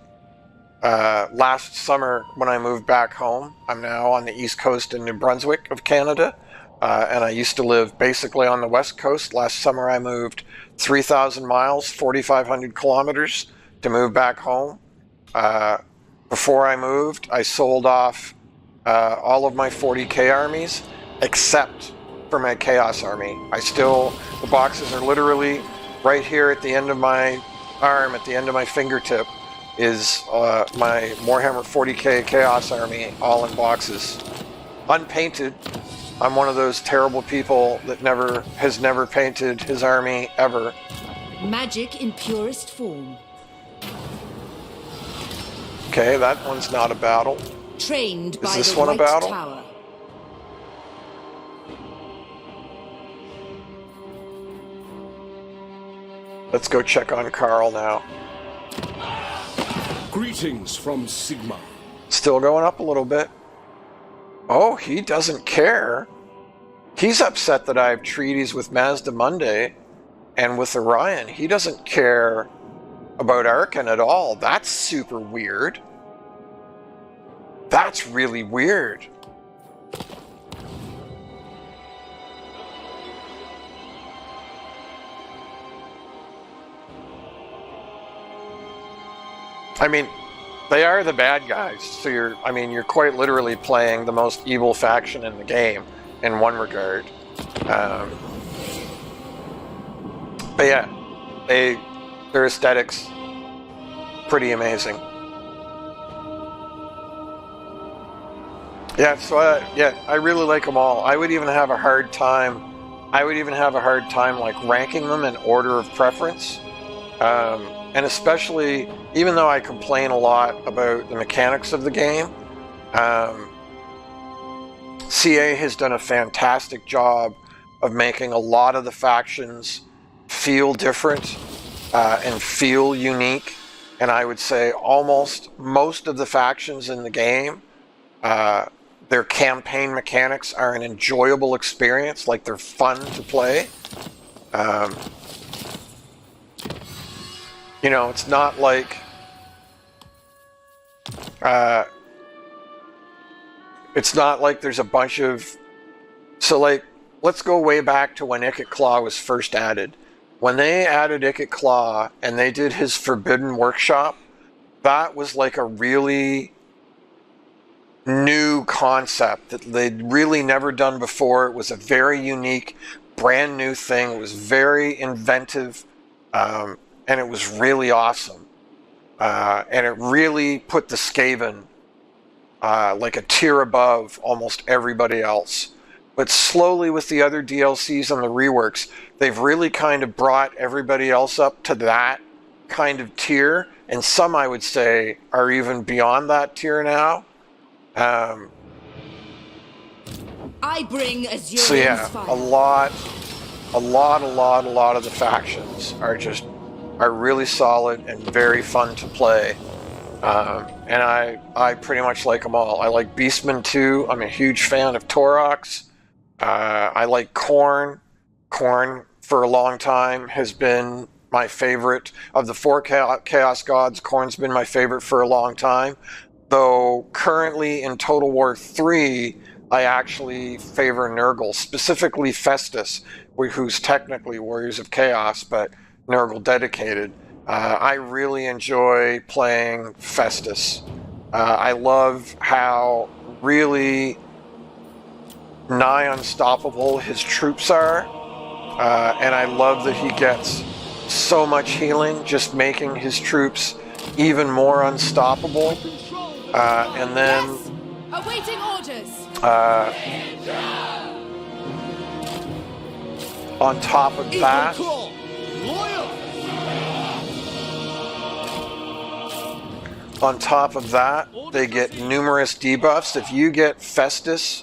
last summer, when I moved back home, I'm now on the east coast in New Brunswick of Canada, and I used to live basically on the west coast. Last summer I moved 3,000 miles, 4,500 kilometers to move back home. Before I moved, I sold off all of my 40k armies, except for my Chaos army. The boxes are literally right here at the end of my arm, at the end of my fingertip, is my Warhammer 40k Chaos army, all in boxes. Unpainted. I'm one of those terrible people that has never painted his army, ever. Magic in purest form. Okay, that one's not a battle. Trained by Is this the one a White battle? Tower. Let's go check on Karl now. Greetings from Sigma. Still going up a little bit. Oh, he doesn't care. He's upset that I have treaties with Mazdamundi and with Orion. He doesn't care about Arkan at all. That's super weird. That's really weird. I mean, they are the bad guys, so you're quite literally playing the most evil faction in the game, in one regard. But yeah, their aesthetics, pretty amazing. Yeah, so I really like them all. I would even have a hard time like ranking them in order of preference. And especially, even though I complain a lot about the mechanics of the game, CA has done a fantastic job of making a lot of the factions feel different and feel unique. And I would say almost most of the factions in the game, their campaign mechanics are an enjoyable experience, like they're fun to play. You know, it's not like there's a bunch of... So, like, let's go way back to when Ikit Claw was first added. When they added Ikit Claw and they did his Forbidden Workshop, that was like a really new concept that they'd really never done before. It was a very unique, brand new thing. It was very inventive, and it was really awesome. And it really put the Skaven like a tier above almost everybody else. But slowly with the other DLCs and the reworks, they've really kind of brought everybody else up to that kind of tier. And some, I would say, are even beyond that tier now. I bring Azurian's so yeah, fire. a lot of the factions are really solid and very fun to play. And I pretty much like them all. I like Beastman too. I'm a huge fan of Taurox. I like Khorne. Khorne for a long time has been my favorite of the 4 Chaos Gods. Khorne's been my favorite for a long time. Though currently in Total War 3, I actually favor Nurgle, specifically Festus, who's technically Warriors of Chaos, but Nurgle dedicated. I really enjoy playing Festus. I love how really nigh unstoppable his troops are, and I love that he gets so much healing, just making his troops even more unstoppable. And then Awaiting orders. On top of that, they get numerous debuffs. If you get Festus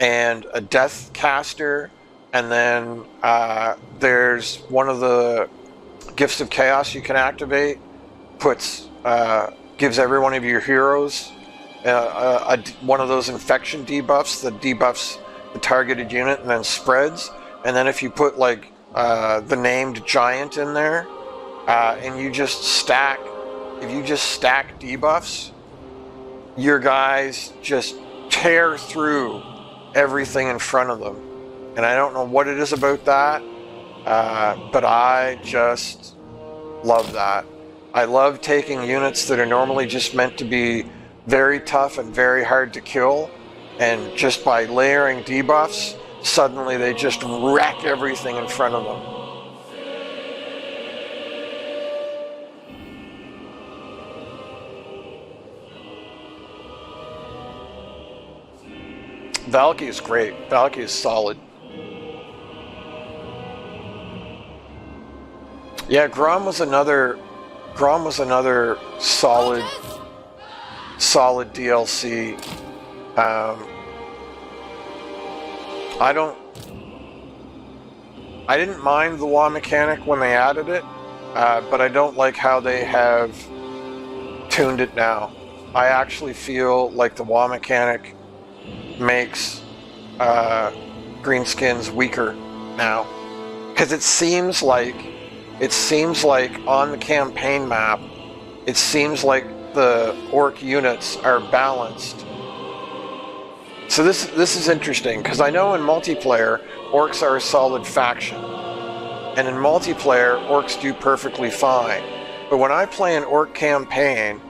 and a Death Caster, and then there's one of the Gifts of Chaos you can activate, gives every one of your heroes one of those infection debuffs that debuffs the targeted unit and then spreads. And then if you put like the named giant in there, and you just stack, if you just stack debuffs, your guys just tear through everything in front of them. And I don't know what it is about that, but I just love that. I love taking units that are normally just meant to be very tough and very hard to kill, and just by layering debuffs, suddenly they just wreck everything in front of them. Valky is great. Valky is solid. Yeah, Grom was another solid DLC. I didn't mind the wall mechanic when they added it, but I don't like how they have tuned it now. I actually feel like the wall mechanic makes greenskins weaker now, because it seems like on the campaign map, it seems like the orc units are balanced. So this is interesting, because I know in multiplayer orcs are a solid faction, and in multiplayer orcs do perfectly fine. But when I play an orc campaign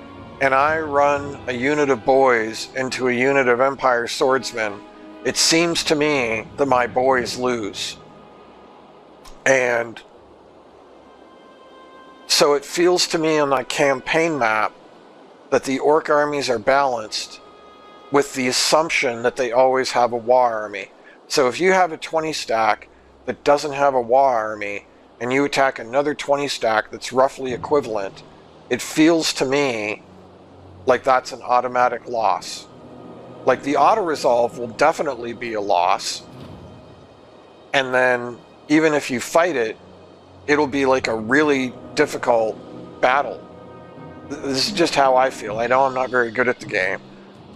and I run a unit of boys into a unit of Empire swordsmen, it seems to me that my boys lose. And so it feels to me on my campaign map that the orc armies are balanced, with the assumption that they always have a war army. So if you have a 20 stack that doesn't have a war army, and you attack another 20 stack that's roughly equivalent, it feels to me like that's an automatic loss. Like the auto-resolve will definitely be a loss, and then even if you fight it, it'll be like a really difficult battle. This is just how I feel. I know I'm not very good at the game,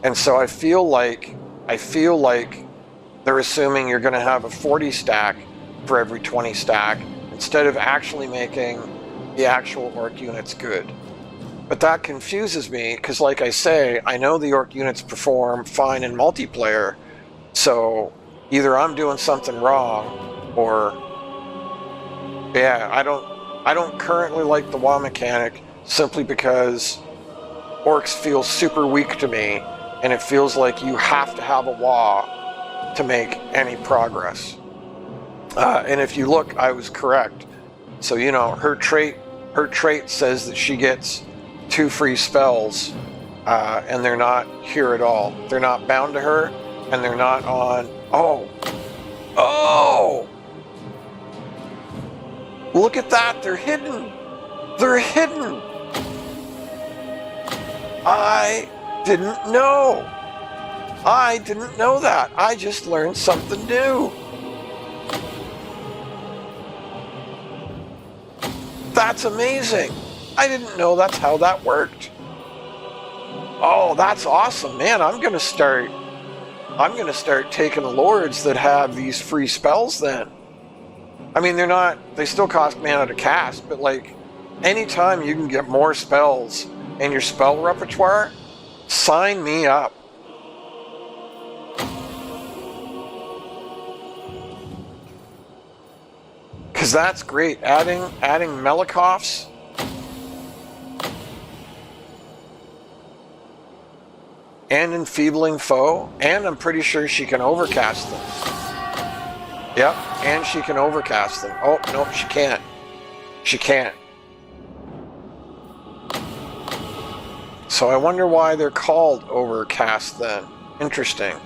and so I feel like I feel like they're assuming you're going to have a 40 stack for every 20 stack instead of actually making the actual orc units good. But that confuses me because, like I say, I know the orc units perform fine in multiplayer, so either I'm doing something wrong or yeah, I don't currently like the WoW mechanic simply because orcs feel super weak to me, and it feels like you have to have a WoW to make any progress. And if you look, I was correct. So you know, her trait says that she gets 2 free spells, and they're not here at all. They're not bound to her, and they're not on. Oh! Look at that! They're hidden. They're hidden. I didn't know. I didn't know that. I just learned something new. That's amazing. I didn't know that's how that worked. Oh, that's awesome, man. I'm gonna start taking lords that have these free spells then. I mean, they still cost mana to cast, but like anytime you can get more spells in your spell repertoire, sign me up. Because that's great. Adding Melikovs. And enfeebling foe. And I'm pretty sure she can overcast them. Yep, and she can overcast them. Oh, no, she can't. She can't. So I wonder why they're called overcast then. Interesting.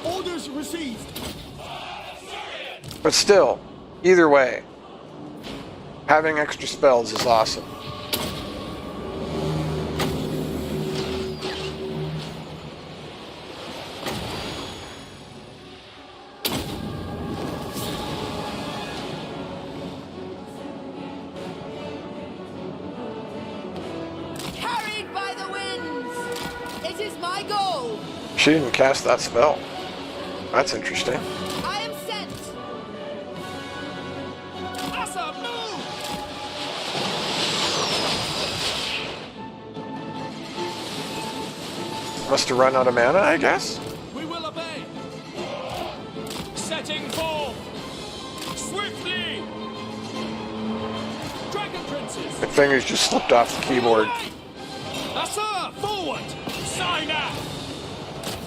Orders received. But still, either way, having extra spells is awesome. Carried by the winds! It is my goal! She didn't cast that spell. That's interesting. I am sent! Asa, move! Must have run out of mana, I guess? We will obey. Setting forth. Swiftly. Dragon princes. My fingers just slipped off the keyboard. Asa, forward. Sign out.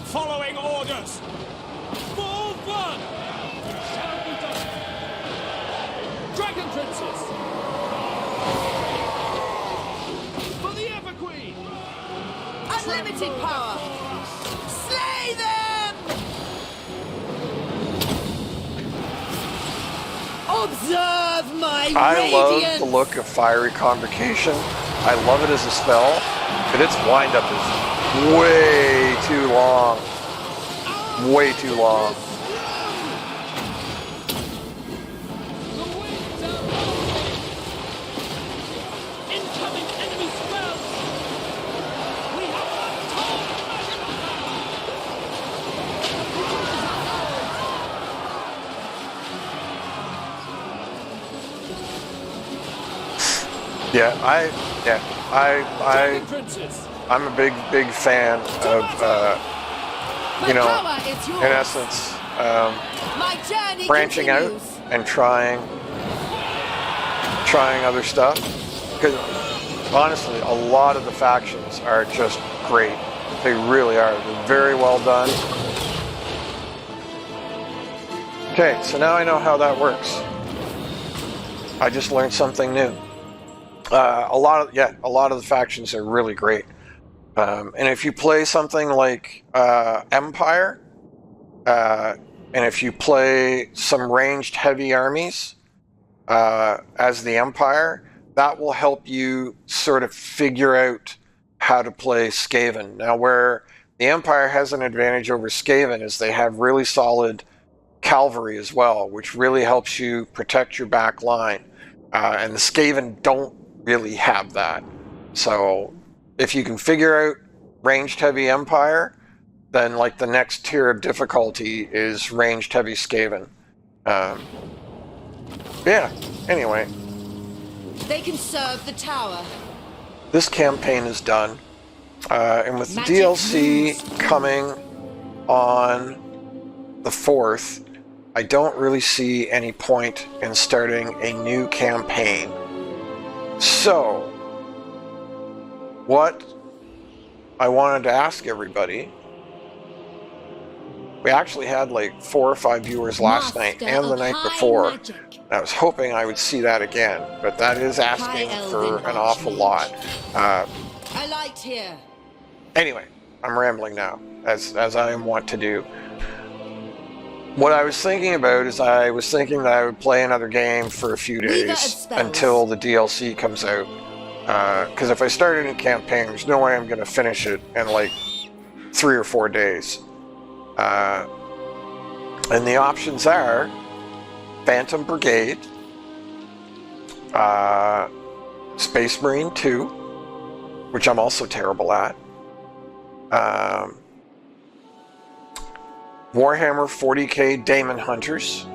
Following orders. Full blood. It shall be done. Dragon princes. For the Ever Queen. Unlimited power! Slay them! Observe my I love radiance! the look of Fiery Convocation. I love it as a spell, but its windup is way too long. Way too long. The winds are rising. Incoming enemy spells. We have untold magic power. Dragon princes. I'm a big fan of, you know, power is yours. in essence, My journey branching out continues. and trying other stuff. Because honestly, a lot of the factions are just great. They really are. They're very well done. Okay, so now I know how that works. I just learned something new. A lot of the factions are really great. And if you play something like Empire, and if you play some ranged heavy armies as the Empire, that will help you sort of figure out how to play Skaven. Now, where the Empire has an advantage over Skaven is they have really solid cavalry as well, which really helps you protect your back line. And the Skaven don't really have that. So if you can figure out ranged heavy Empire, then like the next tier of difficulty is ranged heavy Skaven. Yeah, anyway. They can serve the tower. This campaign is done. And with the Magic DLC moves. coming on the 4th, I don't really see any point in starting a new campaign. So, what I wanted to ask everybody, we actually had like 4 or 5 viewers last night and the night before. I was hoping I would see that again, but that is asking for an awful lot. I liked here. Anyway, I'm rambling now, as I am wont to do. What I was thinking about is I was thinking that I would play another game for a few days until the DLC comes out. Because if I start a new campaign, there's no way I'm going to finish it in like 3 or 4 days. And the options are Phantom Brigade, Space Marine 2, which I'm also terrible at, Warhammer 40k Daemon Hunters.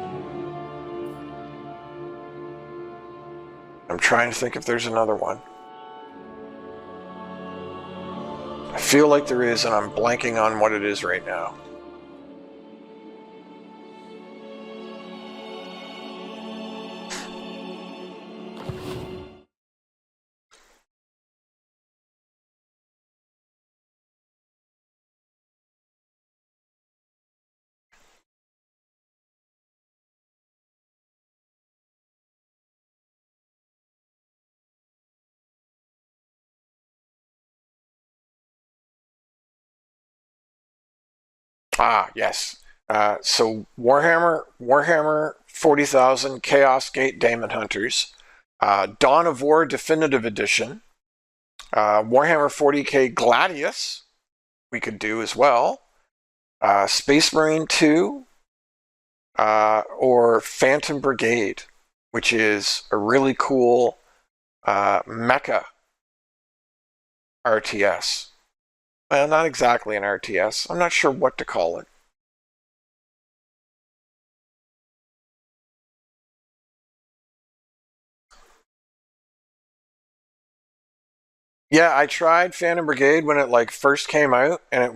I'm trying to think if there's another one. I feel like there is, and I'm blanking on what it is right now. Ah, yes. So Warhammer 40,000 Chaos Gate Daemon Hunters, Dawn of War Definitive Edition, Warhammer 40k Gladius, we could do as well, Space Marine 2, or Phantom Brigade, which is a really cool mecha RTS. Well, not exactly an RTS. I'm not sure what to call it. Yeah, I tried Phantom Brigade when it like first came out, and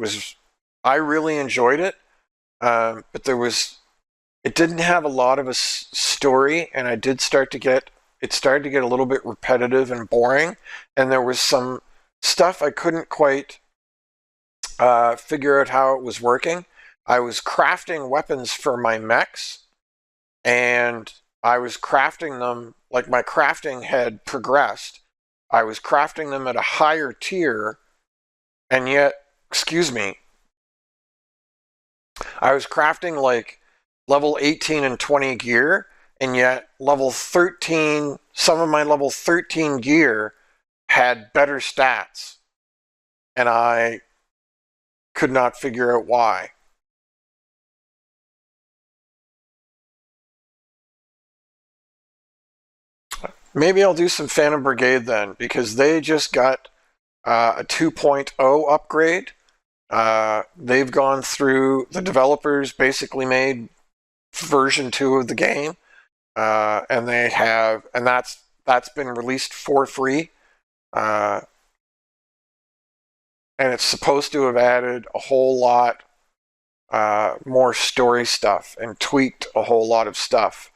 I really enjoyed it. But it didn't have a lot of a story, and it started to get a little bit repetitive and boring, and there was some stuff I couldn't quite figure out how it was working. I was crafting weapons for my mechs, and I was crafting them, like my crafting had progressed. I was crafting them at a higher tier, and yet, I was crafting like level 18 and 20 gear, and yet level 13, some of my level 13 gear had better stats, and I could not figure out why. Maybe I'll do some Phantom Brigade then, because they just got a 2.0 upgrade. They've gone through, the developers basically made version 2 of the game, and that's been released for free. And it's supposed to have added a whole lot more story stuff and tweaked a whole lot of stuff.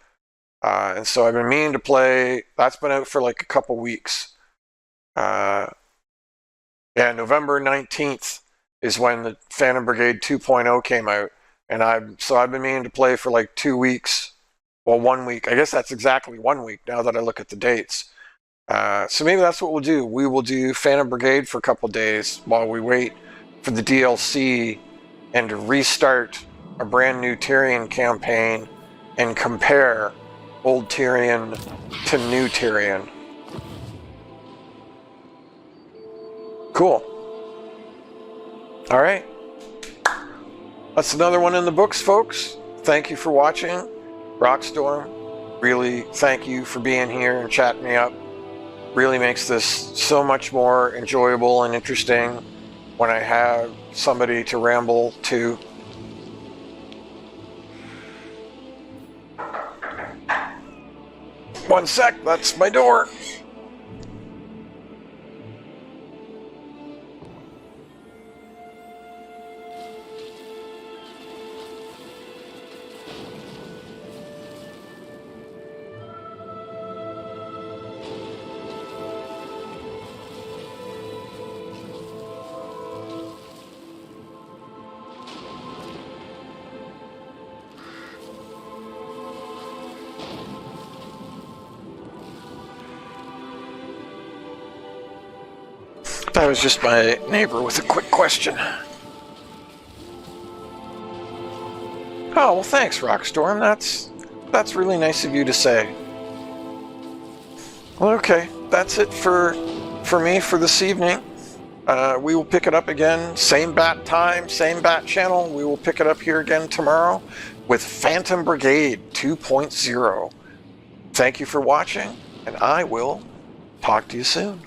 And so I've been meaning to play. That's been out for like a couple weeks. Yeah, November 19th is when the Phantom Brigade 2.0 came out. And I've been meaning to play for like 2 weeks. Well, 1 week. I guess that's exactly 1 week now that I look at the dates. So maybe that's what we'll do. We will do Phantom Brigade for a couple days while we wait for the DLC and to restart a brand new Tyrion campaign and compare old Tyrion to new Tyrion. Cool. All right. That's another one in the books, folks. Thank you for watching. Rockstorm, really thank you for being here and chatting me up. Really makes this so much more enjoyable and interesting. when I have somebody to ramble to. One sec, that's my door. That was just my neighbor with a quick question. Oh, well, thanks, Rockstorm. That's really nice of you to say. Well, okay, that's it for me for this evening. We will pick it up again, same bat time, same bat channel. We will pick it up here again tomorrow with Phantom Brigade 2.0. Thank you for watching, and I will talk to you soon.